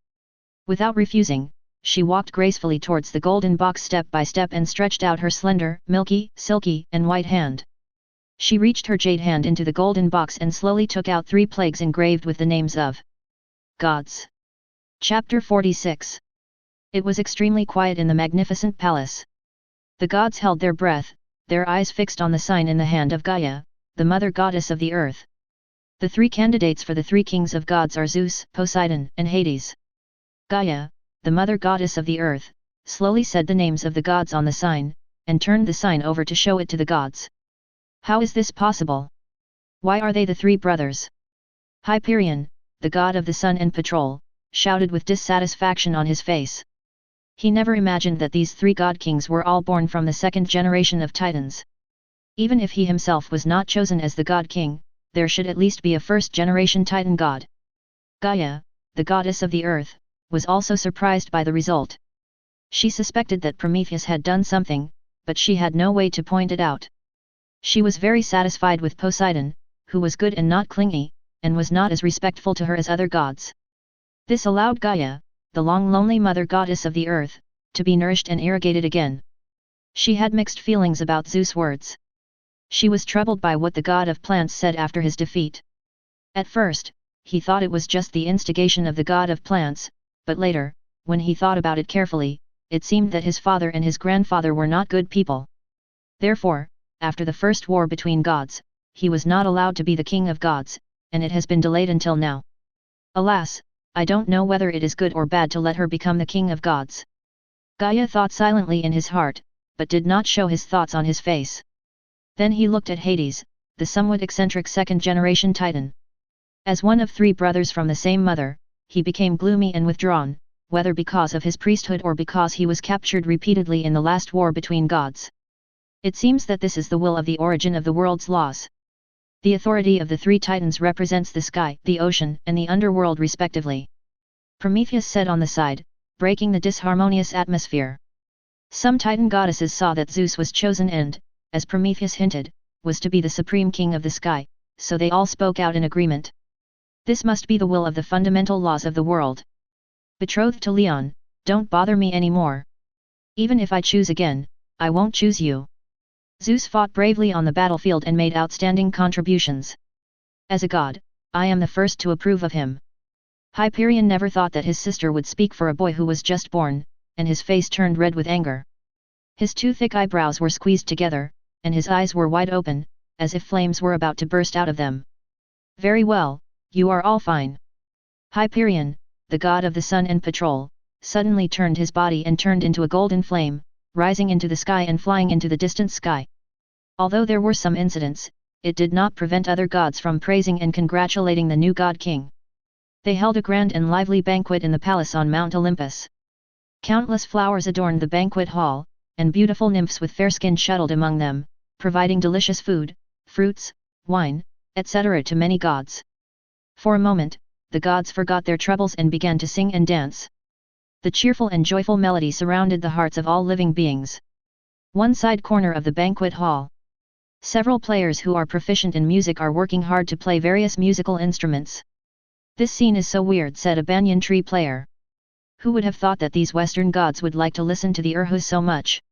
Without refusing, she walked gracefully towards the golden box step by step and stretched out her slender, milky, silky, and white hand. She reached her jade hand into the golden box and slowly took out 3 plagues engraved with the names of gods. Chapter 46. It was extremely quiet in the magnificent palace. The gods held their breath, their eyes fixed on the sign in the hand of Gaia, the mother goddess of the earth. The 3 candidates for the 3 kings of gods are Zeus, Poseidon, and Hades. Gaia, the mother goddess of the earth, slowly said the names of the gods on the sign, and turned the sign over to show it to the gods. How is this possible? Why are they the 3 brothers? Hyperion, the god of the sun and patrol, shouted with dissatisfaction on his face. He never imagined that these 3 god kings were all born from the 2nd generation of Titans. Even if he himself was not chosen as the god king, there should at least be a 1st generation Titan god. Gaia, the goddess of the earth, was also surprised by the result. She suspected that Prometheus had done something, but she had no way to point it out. She was very satisfied with Poseidon, who was good and not clingy, and was not as respectful to her as other gods. This allowed Gaia, the long lonely mother goddess of the earth, to be nourished and irrigated again. She had mixed feelings about Zeus' words. She was troubled by what the god of plants said after his defeat. At first, he thought it was just the instigation of the god of plants, but later, when he thought about it carefully, it seemed that his father and his grandfather were not good people. Therefore, after the first war between gods, he was not allowed to be the king of gods, and it has been delayed until now. Alas, I don't know whether it is good or bad to let her become the king of gods. Gaia thought silently in his heart, but did not show his thoughts on his face. Then he looked at Hades, the somewhat eccentric 2nd generation Titan. As one of 3 brothers from the same mother, he became gloomy and withdrawn, whether because of his priesthood or because he was captured repeatedly in the last war between gods. It seems that this is the will of the origin of the world's laws. The authority of the 3 Titans represents the sky, the ocean, and the underworld respectively. Prometheus said on the side, breaking the disharmonious atmosphere. Some Titan goddesses saw that Zeus was chosen and, as Prometheus hinted, was to be the supreme king of the sky, so they all spoke out in agreement. This must be the will of the fundamental laws of the world. Betrothed to Leon, don't bother me anymore. Even if I choose again, I won't choose you. Zeus fought bravely on the battlefield and made outstanding contributions. As a god, I am the first to approve of him. Hyperion never thought that his sister would speak for a boy who was just born, and his face turned red with anger. His 2 thick eyebrows were squeezed together, and his eyes were wide open, as if flames were about to burst out of them. Very well, you are all fine. Hyperion, the god of the sun and patrol, suddenly turned his body and turned into a golden flame, rising into the sky and flying into the distant sky. Although there were some incidents, it did not prevent other gods from praising and congratulating the new god king. They held a grand and lively banquet in the palace on Mount Olympus. Countless flowers adorned the banquet hall, and beautiful nymphs with fair skin shuttled among them, providing delicious food, fruits, wine, etc. to many gods. For a moment, the gods forgot their troubles and began to sing and dance. The cheerful and joyful melody surrounded the hearts of all living beings. One side corner of the banquet hall. Several players who are proficient in music are working hard to play various musical instruments. This scene is so weird, said a banyan tree player. Who would have thought that these Western gods would like to listen to the Urhus so much?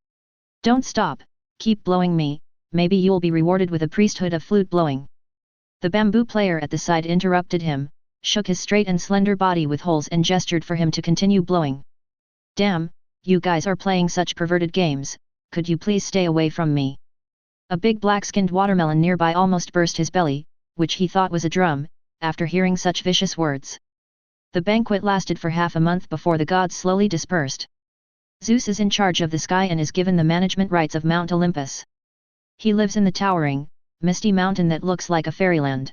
Don't stop, keep blowing me, maybe you'll be rewarded with a priesthood of flute blowing. The bamboo player at the side interrupted him, shook his straight and slender body with holes and gestured for him to continue blowing. Damn, You guys are playing such perverted games, could you please stay away from me? A big black-skinned watermelon nearby almost burst his belly, which he thought was a drum, after hearing such vicious words. The banquet lasted for half a month before the gods slowly dispersed. Zeus is in charge of the sky and is given the management rights of Mount Olympus. He lives in the towering, misty mountain that looks like a fairyland.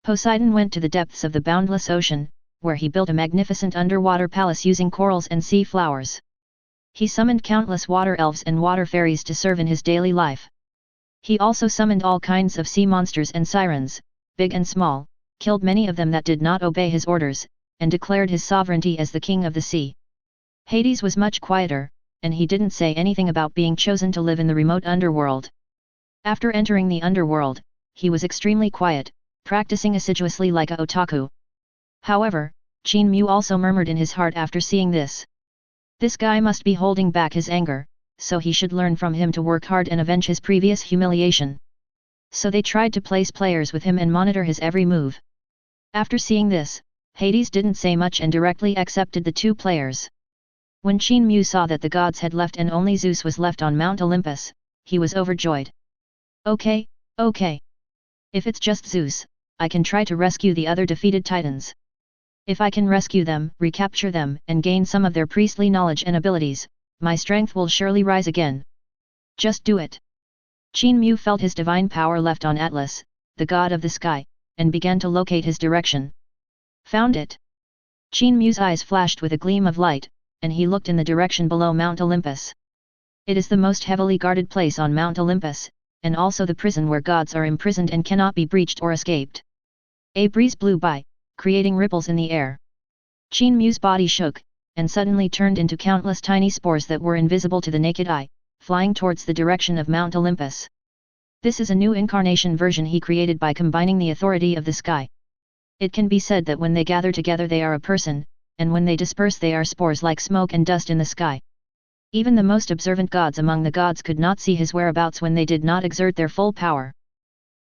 Poseidon went to the depths of the boundless ocean, where he built a magnificent underwater palace using corals and sea flowers. He summoned countless water elves and water fairies to serve in his daily life. He also summoned all kinds of sea monsters and sirens, big and small, killed many of them that did not obey his orders, and declared his sovereignty as the king of the sea. Hades was much quieter, and he didn't say anything about being chosen to live in the remote underworld. After entering the underworld, he was extremely quiet, practicing assiduously like a otaku. However, Qin Mu also murmured in his heart after seeing this. This guy must be holding back his anger, so he should learn from him to work hard and avenge his previous humiliation. So they tried to place players with him and monitor his every move. After seeing this, Hades didn't say much and directly accepted the 2 players. When Qin Mu saw that the gods had left and only Zeus was left on Mount Olympus, he was overjoyed. Okay. If it's just Zeus, I can try to rescue the other defeated titans. If I can rescue them, recapture them, and gain some of their priestly knowledge and abilities, my strength will surely rise again. Just do it. Qin Mu felt his divine power left on Atlas, the god of the sky, and began to locate his direction. Found it. Qin Mu's eyes flashed with a gleam of light, and he looked in the direction below Mount Olympus. It is the most heavily guarded place on Mount Olympus, and also the prison where gods are imprisoned and cannot be breached or escaped. A breeze blew by, creating ripples in the air. Qin Mu's body shook, and suddenly turned into countless tiny spores that were invisible to the naked eye, flying towards the direction of Mount Olympus. This is a new incarnation version he created by combining the authority of the sky. It can be said that when they gather together they are a person, and when they disperse they are spores like smoke and dust in the sky. Even the most observant gods among the gods could not see his whereabouts when they did not exert their full power.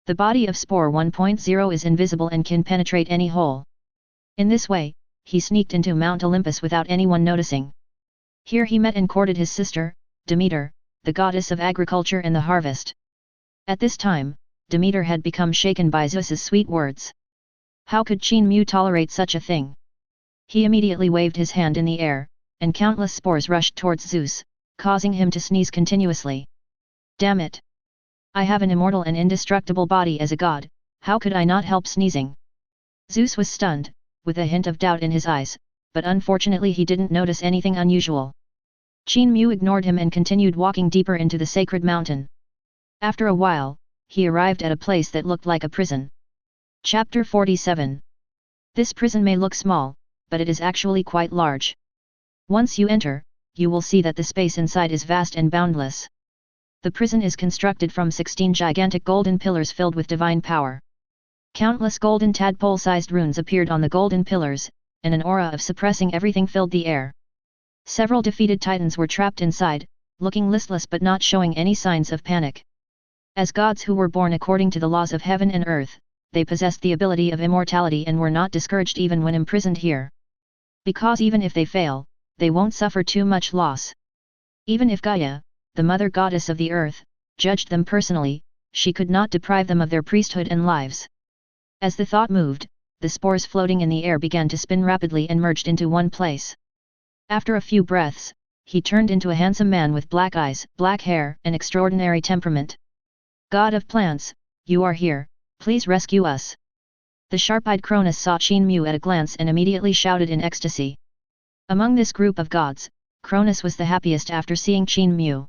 The body of Spore 1.0 is invisible and can penetrate any hole. In this way, he sneaked into Mount Olympus without anyone noticing. Here he met and courted his sister, Demeter, the goddess of agriculture and the harvest. At this time, Demeter had become shaken by Zeus's sweet words. How could Qin Mu tolerate such a thing? He immediately waved his hand in the air, and countless spores rushed towards Zeus, causing him to sneeze continuously. Damn it! I have an immortal and indestructible body as a god, how could I not help sneezing? Zeus was stunned, with a hint of doubt in his eyes, but unfortunately he didn't notice anything unusual. Qin Mu ignored him and continued walking deeper into the sacred mountain. After a while, he arrived at a place that looked like a prison. Chapter 47. This prison may look small, but it is actually quite large. Once you enter, you will see that the space inside is vast and boundless. The prison is constructed from 16 gigantic golden pillars filled with divine power. Countless golden tadpole-sized runes appeared on the golden pillars, and an aura of suppressing everything filled the air. Several defeated titans were trapped inside, looking listless but not showing any signs of panic. As gods who were born according to the laws of heaven and earth, they possessed the ability of immortality and were not discouraged even when imprisoned here. Because even if they fail, they won't suffer too much loss. Even if Gaia, the mother goddess of the earth, judged them personally, she could not deprive them of their priesthood and lives. As the thought moved, the spores floating in the air began to spin rapidly and merged into one place. After a few breaths, he turned into a handsome man with black eyes, black hair, and extraordinary temperament. God of plants, you are here, please rescue us. The sharp-eyed Cronus saw Qin Mu at a glance and immediately shouted in ecstasy. Among this group of gods, Cronus was the happiest after seeing Qin Mu.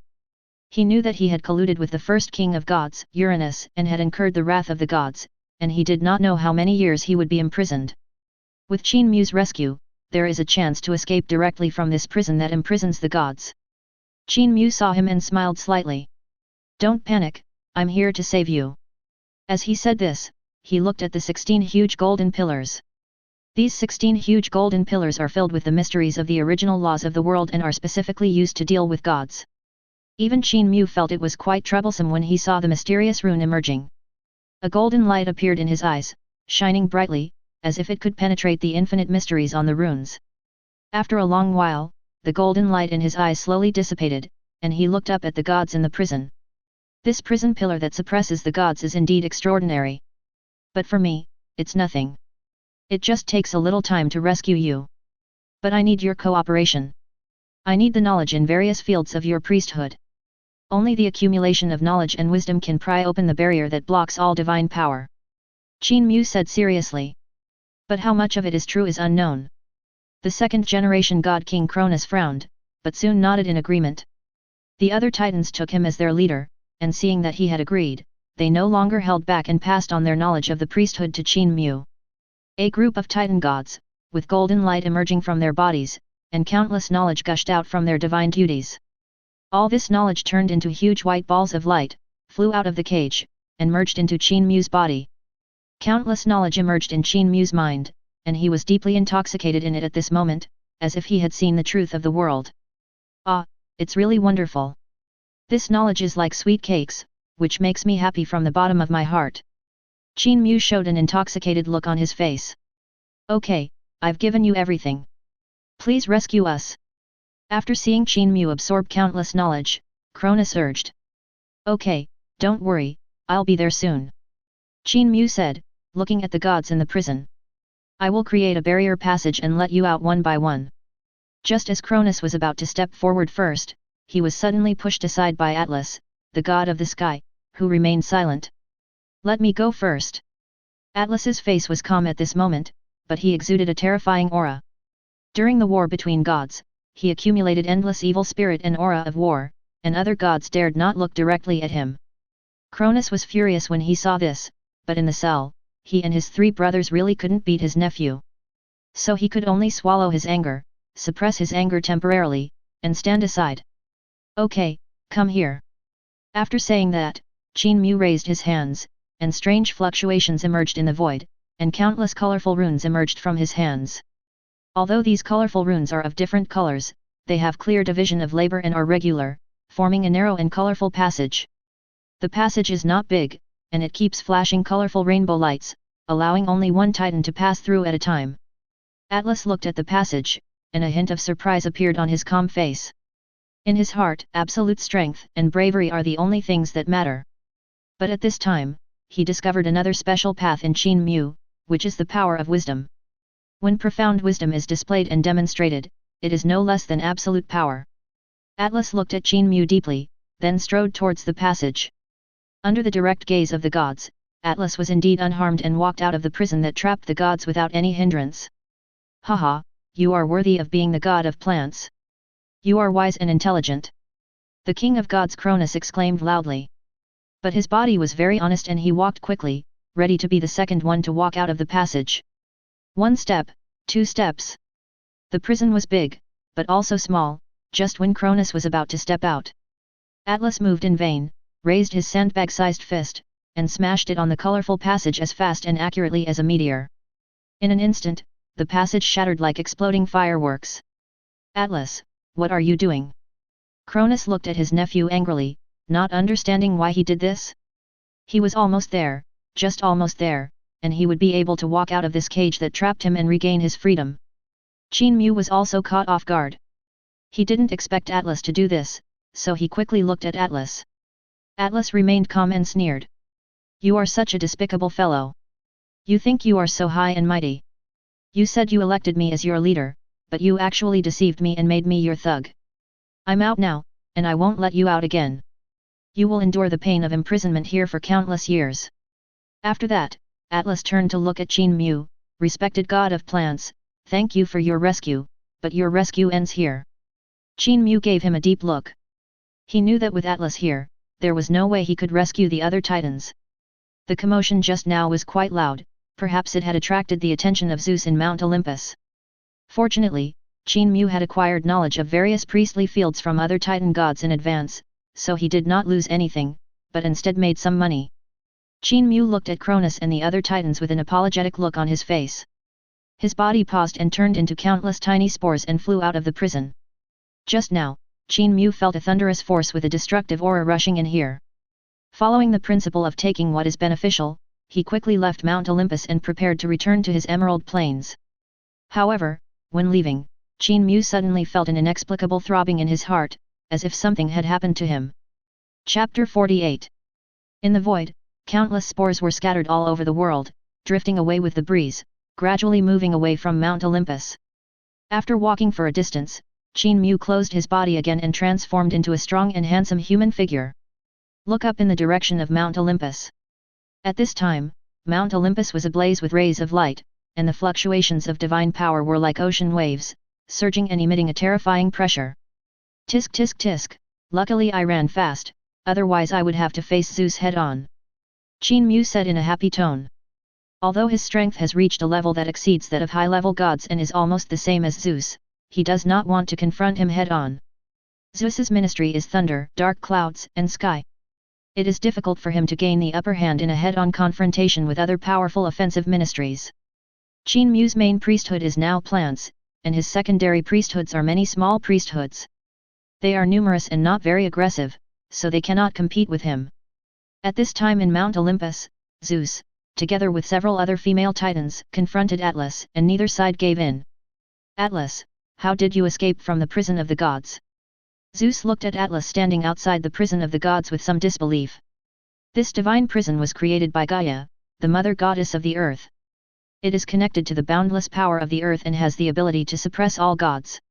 He knew that he had colluded with the first king of gods, Uranus, and had incurred the wrath of the gods, and he did not know how many years he would be imprisoned. With Qin Mu's rescue, there is a chance to escape directly from this prison that imprisons the gods. Qin Mu saw him and smiled slightly. Don't panic, I'm here to save you. As he said this, he looked at the 16 huge golden pillars. These 16 huge golden pillars are filled with the mysteries of the original laws of the world and are specifically used to deal with gods. Even Qin Mu felt it was quite troublesome when he saw the mysterious rune emerging. A golden light appeared in his eyes, shining brightly, as if it could penetrate the infinite mysteries on the runes. After a long while, the golden light in his eyes slowly dissipated, and he looked up at the gods in the prison. This prison pillar that suppresses the gods is indeed extraordinary. But for me, it's nothing. It just takes a little time to rescue you. But I need your cooperation. I need the knowledge in various fields of your priesthood. Only the accumulation of knowledge and wisdom can pry open the barrier that blocks all divine power. Qin Mu said seriously. But how much of it is true is unknown. The second-generation god King Cronus frowned, but soon nodded in agreement. The other titans took him as their leader, and seeing that he had agreed, they no longer held back and passed on their knowledge of the priesthood to Qin Mu. A group of titan gods, with golden light emerging from their bodies, and countless knowledge gushed out from their divine duties. All this knowledge turned into huge white balls of light, flew out of the cage, and merged into Qin Mu's body. Countless knowledge emerged in Qin Mu's mind, and he was deeply intoxicated in it at this moment, as if he had seen the truth of the world. Ah, it's really wonderful. This knowledge is like sweet cakes, which makes me happy from the bottom of my heart. Qin Mu showed an intoxicated look on his face. Okay, I've given you everything. Please rescue us. After seeing Qin Mu absorb countless knowledge, Cronus urged. Okay, don't worry, I'll be there soon. Qin Mu said, looking at the gods in the prison. I will create a barrier passage and let you out one by one. Just as Cronus was about to step forward first, he was suddenly pushed aside by Atlas, the god of the sky, who remained silent. Let me go first. Atlas's face was calm at this moment, but he exuded a terrifying aura. During the war between gods, he accumulated endless evil spirit and aura of war, and other gods dared not look directly at him. Cronus was furious when he saw this, but in the cell, he and his 3 brothers really couldn't beat his nephew. So he could only swallow his anger, suppress his anger temporarily, and stand aside. Okay, come here. After saying that, Qin Mu raised his hands, and strange fluctuations emerged in the void, and countless colorful runes emerged from his hands. Although these colorful runes are of different colors, they have clear division of labor and are regular, forming a narrow and colorful passage. The passage is not big, and it keeps flashing colorful rainbow lights, allowing only one titan to pass through at a time. Atlas looked at the passage, and a hint of surprise appeared on his calm face. In his heart, absolute strength and bravery are the only things that matter. But at this time, he discovered another special path in Qin Mu, which is the power of wisdom. When profound wisdom is displayed and demonstrated, it is no less than absolute power. Atlas looked at Qin Mu deeply, then strode towards the passage. Under the direct gaze of the gods, Atlas was indeed unharmed and walked out of the prison that trapped the gods without any hindrance. Haha, you are worthy of being the god of plants. You are wise and intelligent. The king of gods Cronus exclaimed loudly. But his body was very honest and he walked quickly, ready to be the second one to walk out of the passage. 1 step, 2 steps. The prison was big, but also small, just when Cronus was about to step out. Atlas moved in vain, raised his sandbag-sized fist, and smashed it on the colorful passage as fast and accurately as a meteor. In an instant, the passage shattered like exploding fireworks. Atlas, what are you doing? Cronus looked at his nephew angrily, not understanding why he did this. He was almost there, just almost there, and he would be able to walk out of this cage that trapped him and regain his freedom. Qin Mu was also caught off guard. He didn't expect Atlas to do this, so he quickly looked at Atlas. Atlas remained calm and sneered. You are such a despicable fellow. You think you are so high and mighty. You said you elected me as your leader, but you actually deceived me and made me your thug. I'm out now, and I won't let you out again. You will endure the pain of imprisonment here for countless years. After that, Atlas turned to look at Qin Mu, respected god of plants, thank you for your rescue, but your rescue ends here. Qin Mu gave him a deep look. He knew that with Atlas here, there was no way he could rescue the other titans. The commotion just now was quite loud, perhaps it had attracted the attention of Zeus in Mount Olympus. Fortunately, Qin Mu had acquired knowledge of various priestly fields from other titan gods in advance, so he did not lose anything, but instead made some money. Qin Mu looked at Cronus and the other titans with an apologetic look on his face. His body paused and turned into countless tiny spores and flew out of the prison. Just now, Qin Mu felt a thunderous force with a destructive aura rushing in here. Following the principle of taking what is beneficial, he quickly left Mount Olympus and prepared to return to his Emerald Plains. However, when leaving, Qin Mu suddenly felt an inexplicable throbbing in his heart, as if something had happened to him. Chapter 48. In the void, countless spores were scattered all over the world, drifting away with the breeze, gradually moving away from Mount Olympus. After walking for a distance, Qin Mu closed his body again and transformed into a strong and handsome human figure. Look up in the direction of Mount Olympus. At this time, Mount Olympus was ablaze with rays of light, and the fluctuations of divine power were like ocean waves, surging and emitting a terrifying pressure. Tisk tisk tisk, luckily I ran fast, otherwise I would have to face Zeus head-on. Qin Mu said in a happy tone. Although his strength has reached a level that exceeds that of high-level gods and is almost the same as Zeus, he does not want to confront him head-on. Zeus's ministry is thunder, dark clouds, and sky. It is difficult for him to gain the upper hand in a head-on confrontation with other powerful offensive ministries. Qin Mu's main priesthood is now plants, and his secondary priesthoods are many small priesthoods. They are numerous and not very aggressive, so they cannot compete with him. At this time in Mount Olympus, Zeus, together with several other female titans, confronted Atlas, and neither side gave in. Atlas, how did you escape from the prison of the gods? Zeus looked at Atlas standing outside the prison of the gods with some disbelief. This divine prison was created by Gaia, the mother goddess of the earth. It is connected to the boundless power of the earth and has the ability to suppress all gods.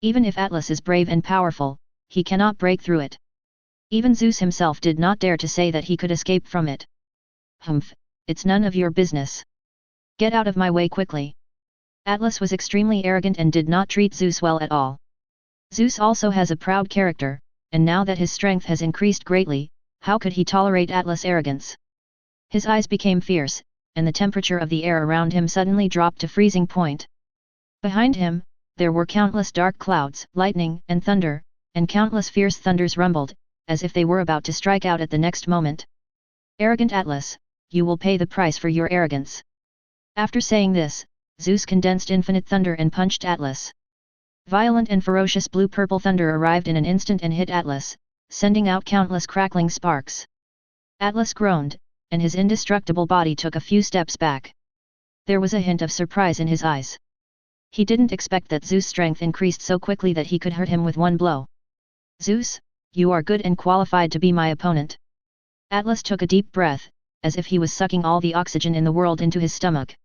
Even if Atlas is brave and powerful, he cannot break through it. Even Zeus himself did not dare to say that he could escape from it. Humph, it's none of your business. Get out of my way quickly. Atlas was extremely arrogant and did not treat Zeus well at all. Zeus also has a proud character, and now that his strength has increased greatly, how could he tolerate Atlas' arrogance? His eyes became fierce, and the temperature of the air around him suddenly dropped to freezing point. Behind him, there were countless dark clouds, lightning, and thunder, and countless fierce thunders rumbled, as if they were about to strike out at the next moment. Arrogant Atlas, you will pay the price for your arrogance. After saying this, Zeus condensed infinite thunder and punched Atlas. Violent and ferocious blue-purple thunder arrived in an instant and hit Atlas, sending out countless crackling sparks. Atlas groaned, and his indestructible body took a few steps back. There was a hint of surprise in his eyes. He didn't expect that Zeus' strength increased so quickly that he could hurt him with one blow. Zeus, you are good and qualified to be my opponent. Atlas took a deep breath, as if he was sucking all the oxygen in the world into his stomach.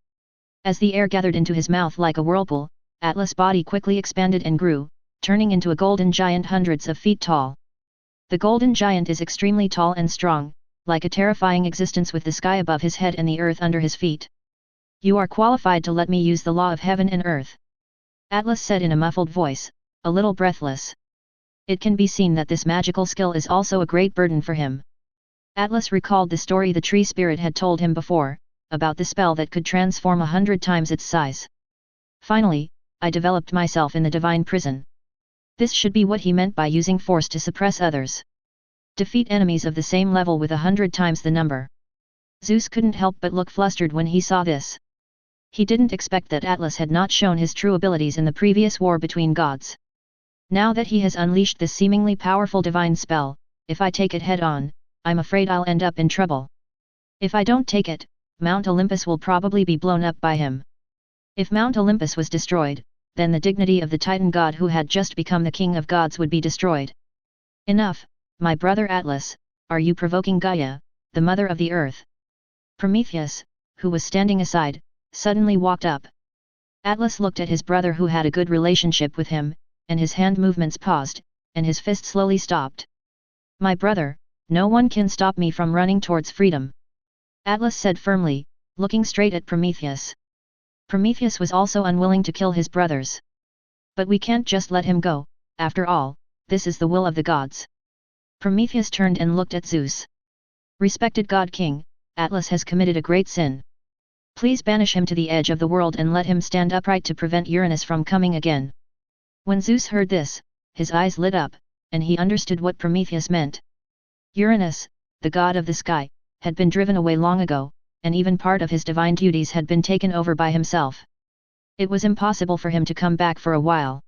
As the air gathered into his mouth like a whirlpool, Atlas' body quickly expanded and grew, turning into a golden giant hundreds of feet tall. The golden giant is extremely tall and strong, like a terrifying existence with the sky above his head and the earth under his feet. You are qualified to let me use the law of heaven and earth. Atlas said in a muffled voice, a little breathless. It can be seen that this magical skill is also a great burden for him. Atlas recalled the story the tree spirit had told him before, about the spell that could transform 100 times its size. Finally, I developed myself in the divine prison. This should be what he meant by using force to suppress others. Defeat enemies of the same level with 100 times the number. Zeus couldn't help but look flustered when he saw this. He didn't expect that Atlas had not shown his true abilities in the previous war between gods. Now that he has unleashed this seemingly powerful divine spell, if I take it head-on, I'm afraid I'll end up in trouble. If I don't take it, Mount Olympus will probably be blown up by him. If Mount Olympus was destroyed, then the dignity of the Titan god who had just become the king of gods would be destroyed. Enough, my brother Atlas, are you provoking Gaia, the mother of the earth? Prometheus, who was standing aside, suddenly walked up. Atlas looked at his brother who had a good relationship with him, and his hand movements paused, and his fist slowly stopped. My brother, no one can stop me from running towards freedom. Atlas said firmly, looking straight at Prometheus. Prometheus was also unwilling to kill his brothers. But we can't just let him go, after all, this is the will of the gods. Prometheus turned and looked at Zeus. Respected God King, Atlas has committed a great sin. Please banish him to the edge of the world and let him stand upright to prevent Uranus from coming again. When Zeus heard this, his eyes lit up, and he understood what Prometheus meant. Uranus, the god of the sky, had been driven away long ago, and even part of his divine duties had been taken over by himself. It was impossible for him to come back for a while.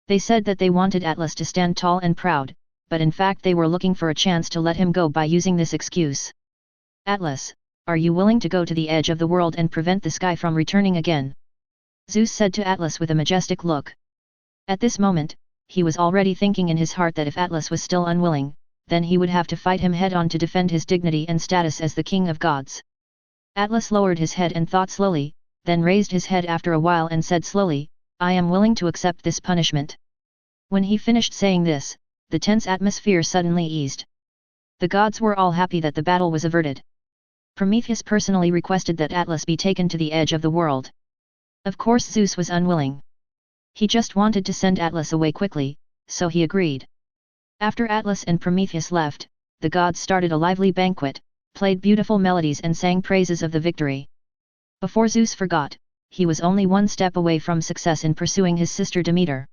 They said that they wanted Atlas to stand tall and proud, but in fact they were looking for a chance to let him go by using this excuse. Atlas, are you willing to go to the edge of the world and prevent the sky from returning again? Zeus said to Atlas with a majestic look. At this moment, he was already thinking in his heart that if Atlas was still unwilling, then he would have to fight him head-on to defend his dignity and status as the king of gods. Atlas lowered his head and thought slowly, then raised his head after a while and said slowly, "I am willing to accept this punishment." When he finished saying this, the tense atmosphere suddenly eased. The gods were all happy that the battle was averted. Prometheus personally requested that Atlas be taken to the edge of the world. Of course Zeus was unwilling. He just wanted to send Atlas away quickly, so he agreed. After Atlas and Prometheus left, the gods started a lively banquet, played beautiful melodies and sang praises of the victory. Before Zeus forgot, he was only one step away from success in pursuing his sister Demeter.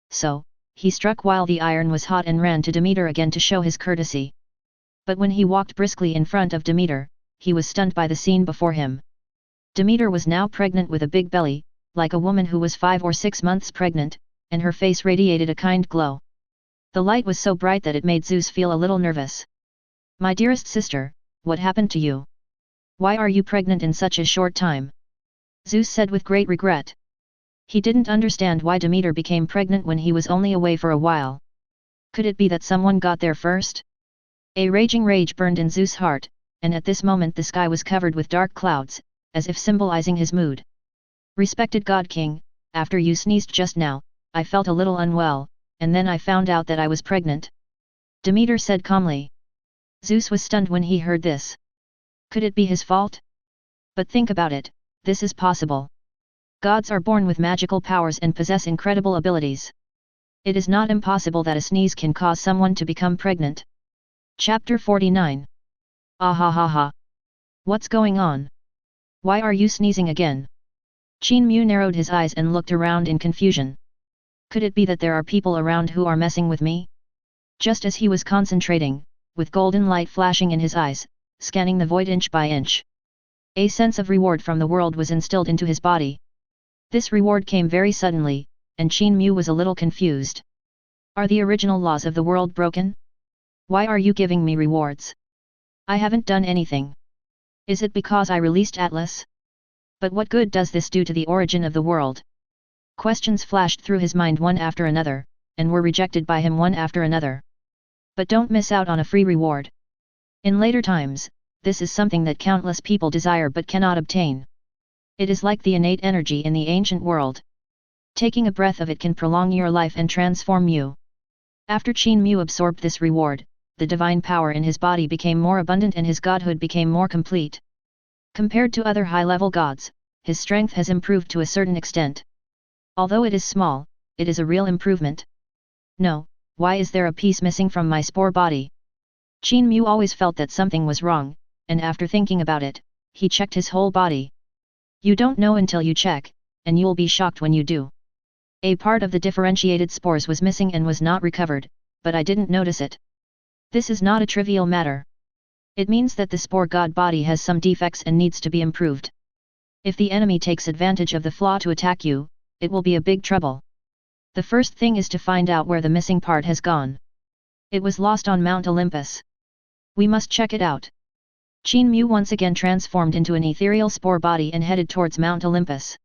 So, he struck while the iron was hot and ran to Demeter again to show his courtesy. But when he walked briskly in front of Demeter, he was stunned by the scene before him. Demeter was now pregnant with a big belly, like a woman who was 5 or 6 months pregnant, and her face radiated a kind glow. The light was so bright that it made Zeus feel a little nervous. "My dearest sister, what happened to you? Why are you pregnant in such a short time?" Zeus said with great regret. He didn't understand why Demeter became pregnant when he was only away for a while. Could it be that someone got there first? A raging rage burned in Zeus' heart, and at this moment the sky was covered with dark clouds, as if symbolizing his mood. "Respected God King, after you sneezed just now, I felt a little unwell, and then I found out that I was pregnant," Demeter said calmly. Zeus was stunned when he heard this. Could it be his fault? But think about it, this is possible. Gods are born with magical powers and possess incredible abilities. It is not impossible that a sneeze can cause someone to become pregnant. Chapter 49. Ah ha ha ha. What's going on? Why are you sneezing again? Qin Mu narrowed his eyes and looked around in confusion. Could it be that there are people around who are messing with me? Just as he was concentrating, with golden light flashing in his eyes, scanning the void inch by inch, a sense of reward from the world was instilled into his body. This reward came very suddenly, and Qin Mu was a little confused. Are the original laws of the world broken? Why are you giving me rewards? I haven't done anything. Is it because I released Atlas? But what good does this do to the origin of the world? Questions flashed through his mind one after another, and were rejected by him one after another. But don't miss out on a free reward. In later times, this is something that countless people desire but cannot obtain. It is like the innate energy in the ancient world. Taking a breath of it can prolong your life and transform you. After Qin Mu absorbed this reward, the divine power in his body became more abundant and his godhood became more complete. Compared to other high-level gods, his strength has improved to a certain extent. Although it is small, it is a real improvement. No, why is there a piece missing from my spore body? Qin Mu always felt that something was wrong, and after thinking about it, he checked his whole body. You don't know until you check, and you'll be shocked when you do. A part of the differentiated spores was missing and was not recovered, but I didn't notice it. This is not a trivial matter. It means that the spore god body has some defects and needs to be improved. If the enemy takes advantage of the flaw to attack you, it will be a big trouble. The first thing is to find out where the missing part has gone. It was lost on Mount Olympus. We must check it out. Qin Mu once again transformed into an ethereal spore body and headed towards Mount Olympus.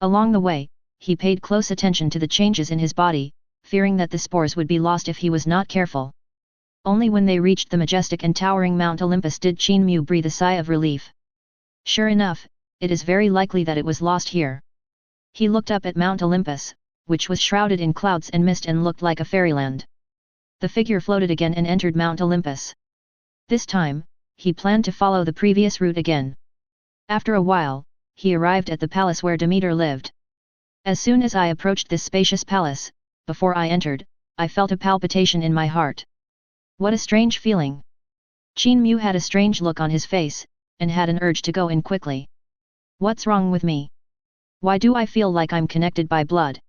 Along the way, he paid close attention to the changes in his body, fearing that the spores would be lost if he was not careful. Only when they reached the majestic and towering Mount Olympus did Qin Mu breathe a sigh of relief. Sure enough, it is very likely that it was lost here. He looked up at Mount Olympus, which was shrouded in clouds and mist and looked like a fairyland. The figure floated again and entered Mount Olympus. This time, he planned to follow the previous route again. After a while, he arrived at the palace where Demeter lived. As soon as I approached this spacious palace, before I entered, I felt a palpitation in my heart. What a strange feeling! Qin Mu had a strange look on his face, and had an urge to go in quickly. What's wrong with me? Why do I feel like I'm connected by blood?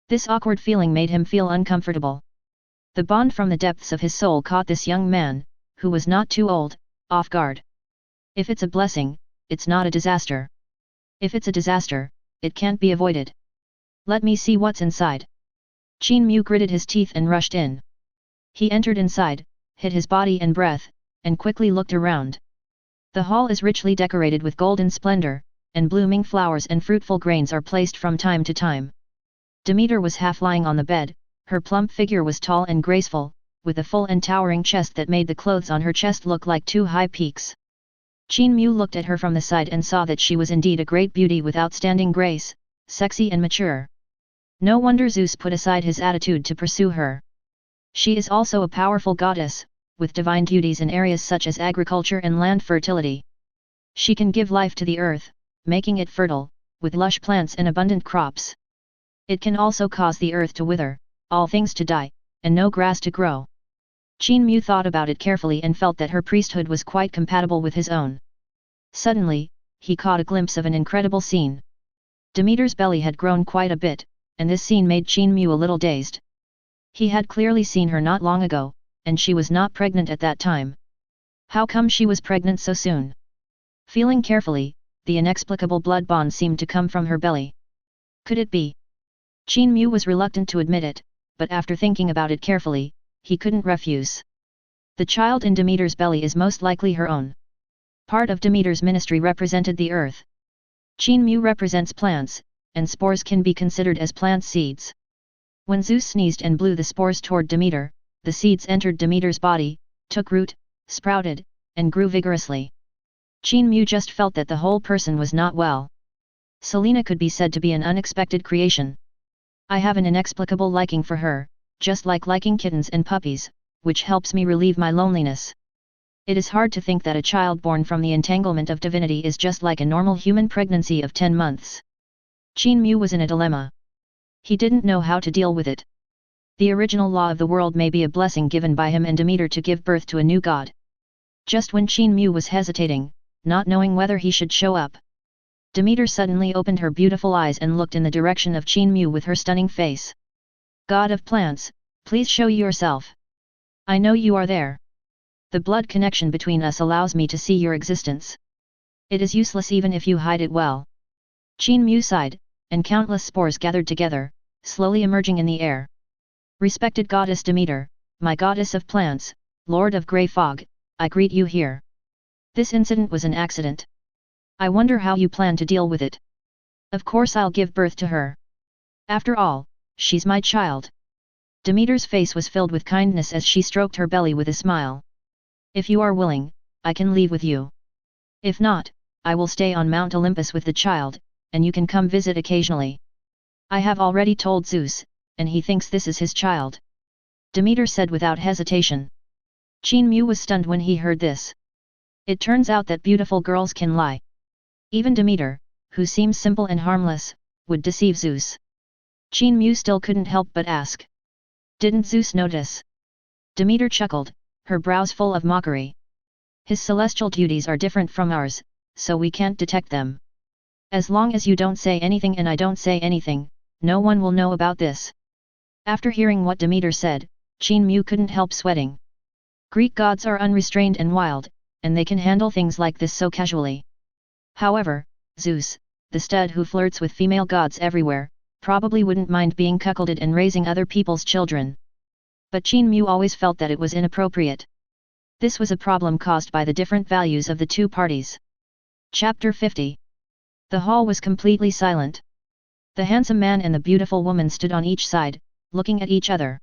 This awkward feeling made him feel uncomfortable. The bond from the depths of his soul caught this young man, who was not too old, off guard. If it's a blessing, it's not a disaster. If it's a disaster, it can't be avoided. Let me see what's inside. Qin Mu gritted his teeth and rushed in. He entered inside, hid his body and breath, and quickly looked around. The hall is richly decorated with golden splendor, and blooming flowers and fruitful grains are placed from time to time. Demeter was half lying on the bed, her plump figure was tall and graceful, with a full and towering chest that made the clothes on her chest look like two high peaks. Qin Mu looked at her from the side and saw that she was indeed a great beauty with outstanding grace, sexy and mature. No wonder Zeus put aside his attitude to pursue her. She is also a powerful goddess, with divine duties in areas such as agriculture and land fertility. She can give life to the earth, making it fertile, with lush plants and abundant crops. It can also cause the earth to wither, all things to die, and no grass to grow. Qin Mu thought about it carefully and felt that her priesthood was quite compatible with his own. Suddenly, he caught a glimpse of an incredible scene. Demeter's belly had grown quite a bit, and this scene made Qin Mu a little dazed. He had clearly seen her not long ago, and she was not pregnant at that time. How come she was pregnant so soon? Feeling carefully, the inexplicable blood bond seemed to come from her belly. Could it be? Qin Mu was reluctant to admit it, but after thinking about it carefully, he couldn't refuse. The child in Demeter's belly is most likely her own. Part of Demeter's ministry represented the earth. Qin Mu represents plants, and spores can be considered as plant seeds. When Zeus sneezed and blew the spores toward Demeter, the seeds entered Demeter's body, took root, sprouted, and grew vigorously. Qin Mu just felt that the whole person was not well. Selena could be said to be an unexpected creation. I have an inexplicable liking for her, just like liking kittens and puppies, which helps me relieve my loneliness. It is hard to think that a child born from the entanglement of divinity is just like a normal human pregnancy of 10 months. Qin Mu was in a dilemma. He didn't know how to deal with it. The original law of the world may be a blessing given by him and Demeter to give birth to a new god. Just when Qin Mu was hesitating, not knowing whether he should show up, Demeter suddenly opened her beautiful eyes and looked in the direction of Qin Mu with her stunning face. God of plants, please show yourself. I know you are there. The blood connection between us allows me to see your existence. It is useless even if you hide it well. Qin Mu sighed, and countless spores gathered together, slowly emerging in the air. Respected goddess Demeter, my goddess of plants, lord of grey fog, I greet you here. This incident was an accident. I wonder how you plan to deal with it. Of course I'll give birth to her. After all, she's my child. Demeter's face was filled with kindness as she stroked her belly with a smile. If you are willing, I can leave with you. If not, I will stay on Mount Olympus with the child, and you can come visit occasionally. I have already told Zeus, and he thinks this is his child. Demeter said without hesitation. Qin Mu was stunned when he heard this. It turns out that beautiful girls can lie. Even Demeter, who seems simple and harmless, would deceive Zeus. Qin Mu still couldn't help but ask. Didn't Zeus notice? Demeter chuckled, her brows full of mockery. His celestial duties are different from ours, so we can't detect them. As long as you don't say anything and I don't say anything, no one will know about this. After hearing what Demeter said, Qin Mu couldn't help sweating. Greek gods are unrestrained and wild, and they can handle things like this so casually. However, Zeus, the stud who flirts with female gods everywhere, probably wouldn't mind being cuckolded and raising other people's children. But Qin Mu always felt that it was inappropriate. This was a problem caused by the different values of the two parties. Chapter 50. The hall was completely silent. The handsome man and the beautiful woman stood on each side, looking at each other.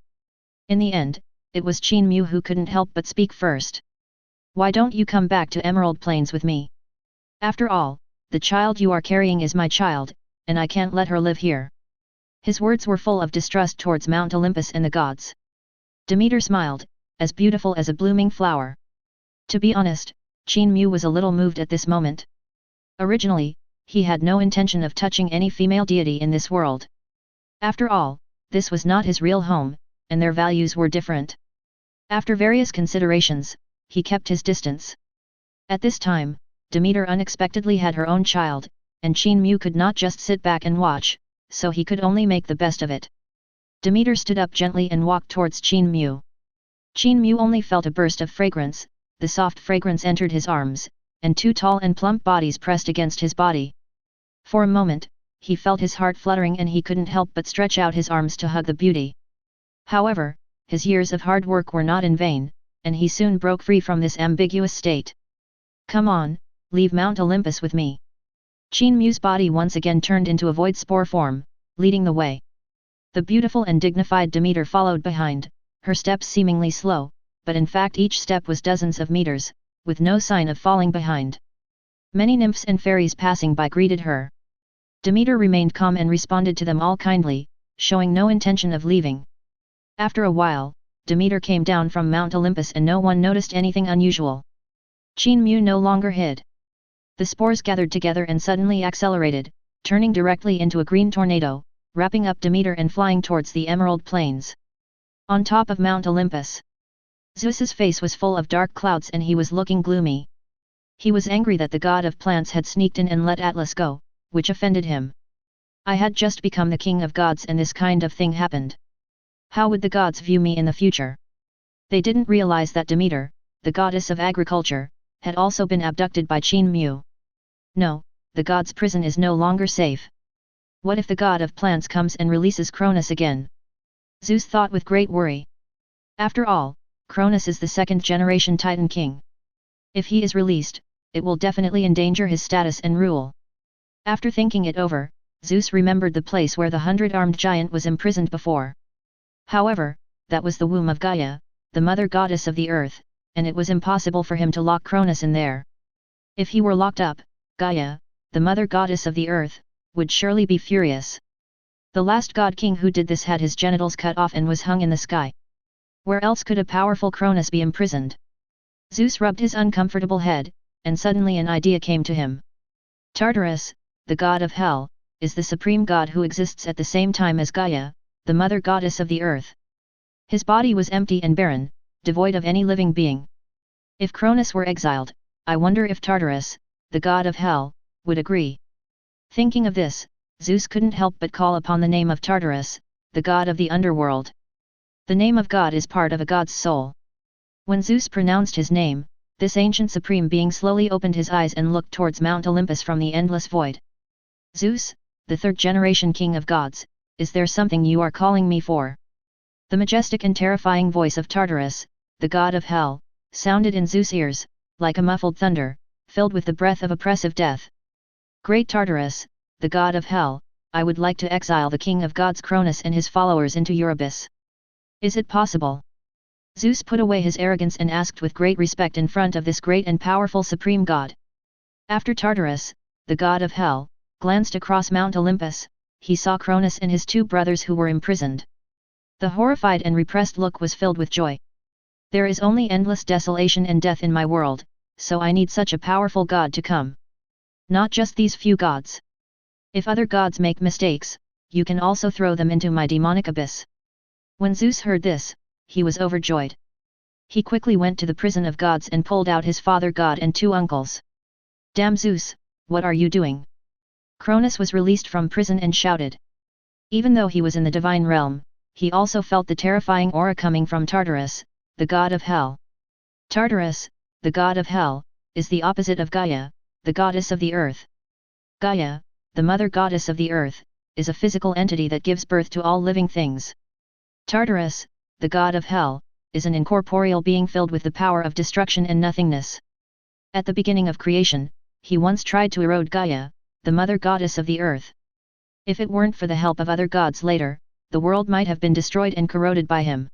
In the end, it was Qin Mu who couldn't help but speak first. Why don't you come back to Emerald Plains with me? After all, the child you are carrying is my child, and I can't let her live here. His words were full of distrust towards Mount Olympus and the gods. Demeter smiled, as beautiful as a blooming flower. To be honest, Qin Mu was a little moved at this moment. Originally, he had no intention of touching any female deity in this world. After all, this was not his real home, and their values were different. After various considerations, he kept his distance. At this time, Demeter unexpectedly had her own child, and Qin Mu could not just sit back and watch, so he could only make the best of it. Demeter stood up gently and walked towards Qin Mu. Qin Mu only felt a burst of fragrance, the soft fragrance entered his arms, and two tall and plump bodies pressed against his body. For a moment, he felt his heart fluttering and he couldn't help but stretch out his arms to hug the beauty. However, his years of hard work were not in vain, and he soon broke free from this ambiguous state. Come on, leave Mount Olympus with me. Qin Mu's body once again turned into a void spore form, leading the way. The beautiful and dignified Demeter followed behind, her steps seemingly slow, but in fact each step was dozens of meters, with no sign of falling behind. Many nymphs and fairies passing by greeted her. Demeter remained calm and responded to them all kindly, showing no intention of leaving. After a while, Demeter came down from Mount Olympus and no one noticed anything unusual. Qin Mu no longer hid. The spores gathered together and suddenly accelerated, turning directly into a green tornado, wrapping up Demeter and flying towards the Emerald Plains. On top of Mount Olympus, Zeus's face was full of dark clouds and he was looking gloomy. He was angry that the god of plants had sneaked in and let Atlas go, which offended him. I had just become the king of gods and this kind of thing happened. How would the gods view me in the future? They didn't realize that Demeter, the goddess of agriculture, had also been abducted by Qin Mu. No, the god's prison is no longer safe. What if the god of plants comes and releases Cronus again? Zeus thought with great worry. After all, Cronus is the second-generation Titan king. If he is released, it will definitely endanger his status and rule. After thinking it over, Zeus remembered the place where the 100-armed giant was imprisoned before. However, that was the womb of Gaia, the mother goddess of the earth, and it was impossible for him to lock Cronus in there. If he were locked up, Gaia, the mother goddess of the earth, would surely be furious. The last god king who did this had his genitals cut off and was hung in the sky. Where else could a powerful Cronus be imprisoned? Zeus rubbed his uncomfortable head, and suddenly an idea came to him. Tartarus, the god of hell, is the supreme god who exists at the same time as Gaia, the mother goddess of the earth. His body was empty and barren, devoid of any living being. If Cronus were exiled, I wonder if Tartarus, the god of hell, would agree. Thinking of this, Zeus couldn't help but call upon the name of Tartarus, the god of the underworld. The name of God is part of a god's soul. When Zeus pronounced his name, this ancient supreme being slowly opened his eyes and looked towards Mount Olympus from the endless void. Zeus, the third-generation king of gods, is there something you are calling me for? The majestic and terrifying voice of Tartarus, the god of hell, sounded in Zeus' ears, like a muffled thunder, filled with the breath of oppressive death. Great Tartarus, the god of hell, I would like to exile the king of gods Cronus and his followers into your abyss. Is it possible? Zeus put away his arrogance and asked with great respect in front of this great and powerful supreme god. After Tartarus, the god of hell, glanced across Mount Olympus, he saw Cronus and his two brothers who were imprisoned. The horrified and repressed look was filled with joy. There is only endless desolation and death in my world, so I need such a powerful god to come. Not just these few gods. If other gods make mistakes, you can also throw them into my demonic abyss. When Zeus heard this, he was overjoyed. He quickly went to the prison of gods and pulled out his father god and two uncles. Damn Zeus, what are you doing? Cronus was released from prison and shouted. Even though he was in the divine realm, he also felt the terrifying aura coming from Tartarus, the god of hell. Tartarus, the god of hell, is the opposite of Gaia, the goddess of the earth. Gaia, the mother goddess of the earth, is a physical entity that gives birth to all living things. Tartarus, the god of hell, is an incorporeal being filled with the power of destruction and nothingness. At the beginning of creation, he once tried to erode Gaia, the mother goddess of the earth. If it weren't for the help of other gods later, the world might have been destroyed and corroded by him.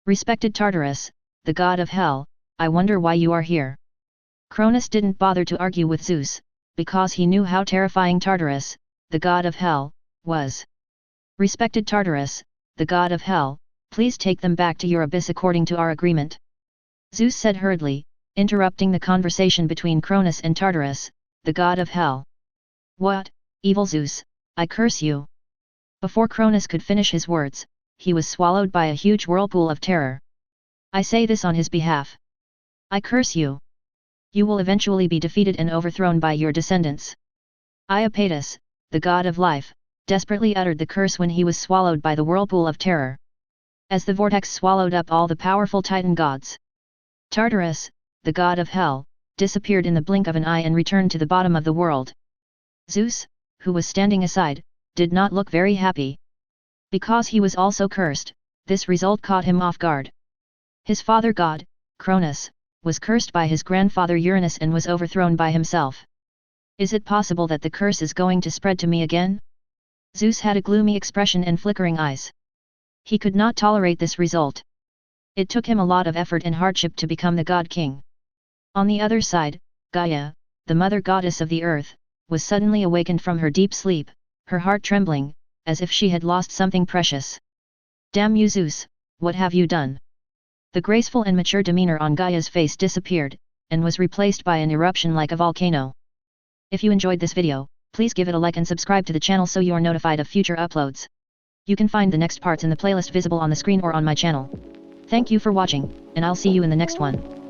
Respected Tartarus, the god of hell, I wonder why you are here. Cronus didn't bother to argue with Zeus, because he knew how terrifying Tartarus, the god of hell, was. Respected Tartarus, the god of hell, please take them back to your abyss according to our agreement. Zeus said hurriedly, interrupting the conversation between Cronus and Tartarus, the god of hell. What, evil Zeus, I curse you. Before Cronus could finish his words, he was swallowed by a huge whirlpool of terror. I say this on his behalf. I curse you. You will eventually be defeated and overthrown by your descendants. Iapetus, the god of life, desperately uttered the curse when he was swallowed by the whirlpool of terror. As the vortex swallowed up all the powerful Titan gods, Tartarus, the god of hell, disappeared in the blink of an eye and returned to the bottom of the world. Zeus, who was standing aside, did not look very happy. Because he was also cursed, this result caught him off guard. His father god, Cronus, was cursed by his grandfather Uranus and was overthrown by himself. Is it possible that the curse is going to spread to me again? Zeus had a gloomy expression and flickering eyes. He could not tolerate this result. It took him a lot of effort and hardship to become the god king. On the other side, Gaia, the mother goddess of the earth, was suddenly awakened from her deep sleep, her heart trembling, as if she had lost something precious. Damn you Zeus, what have you done? The graceful and mature demeanor on Gaia's face disappeared, and was replaced by an eruption like a volcano. If you enjoyed this video, please give it a like and subscribe to the channel so you are notified of future uploads. You can find the next parts in the playlist visible on the screen or on my channel. Thank you for watching, and I'll see you in the next one.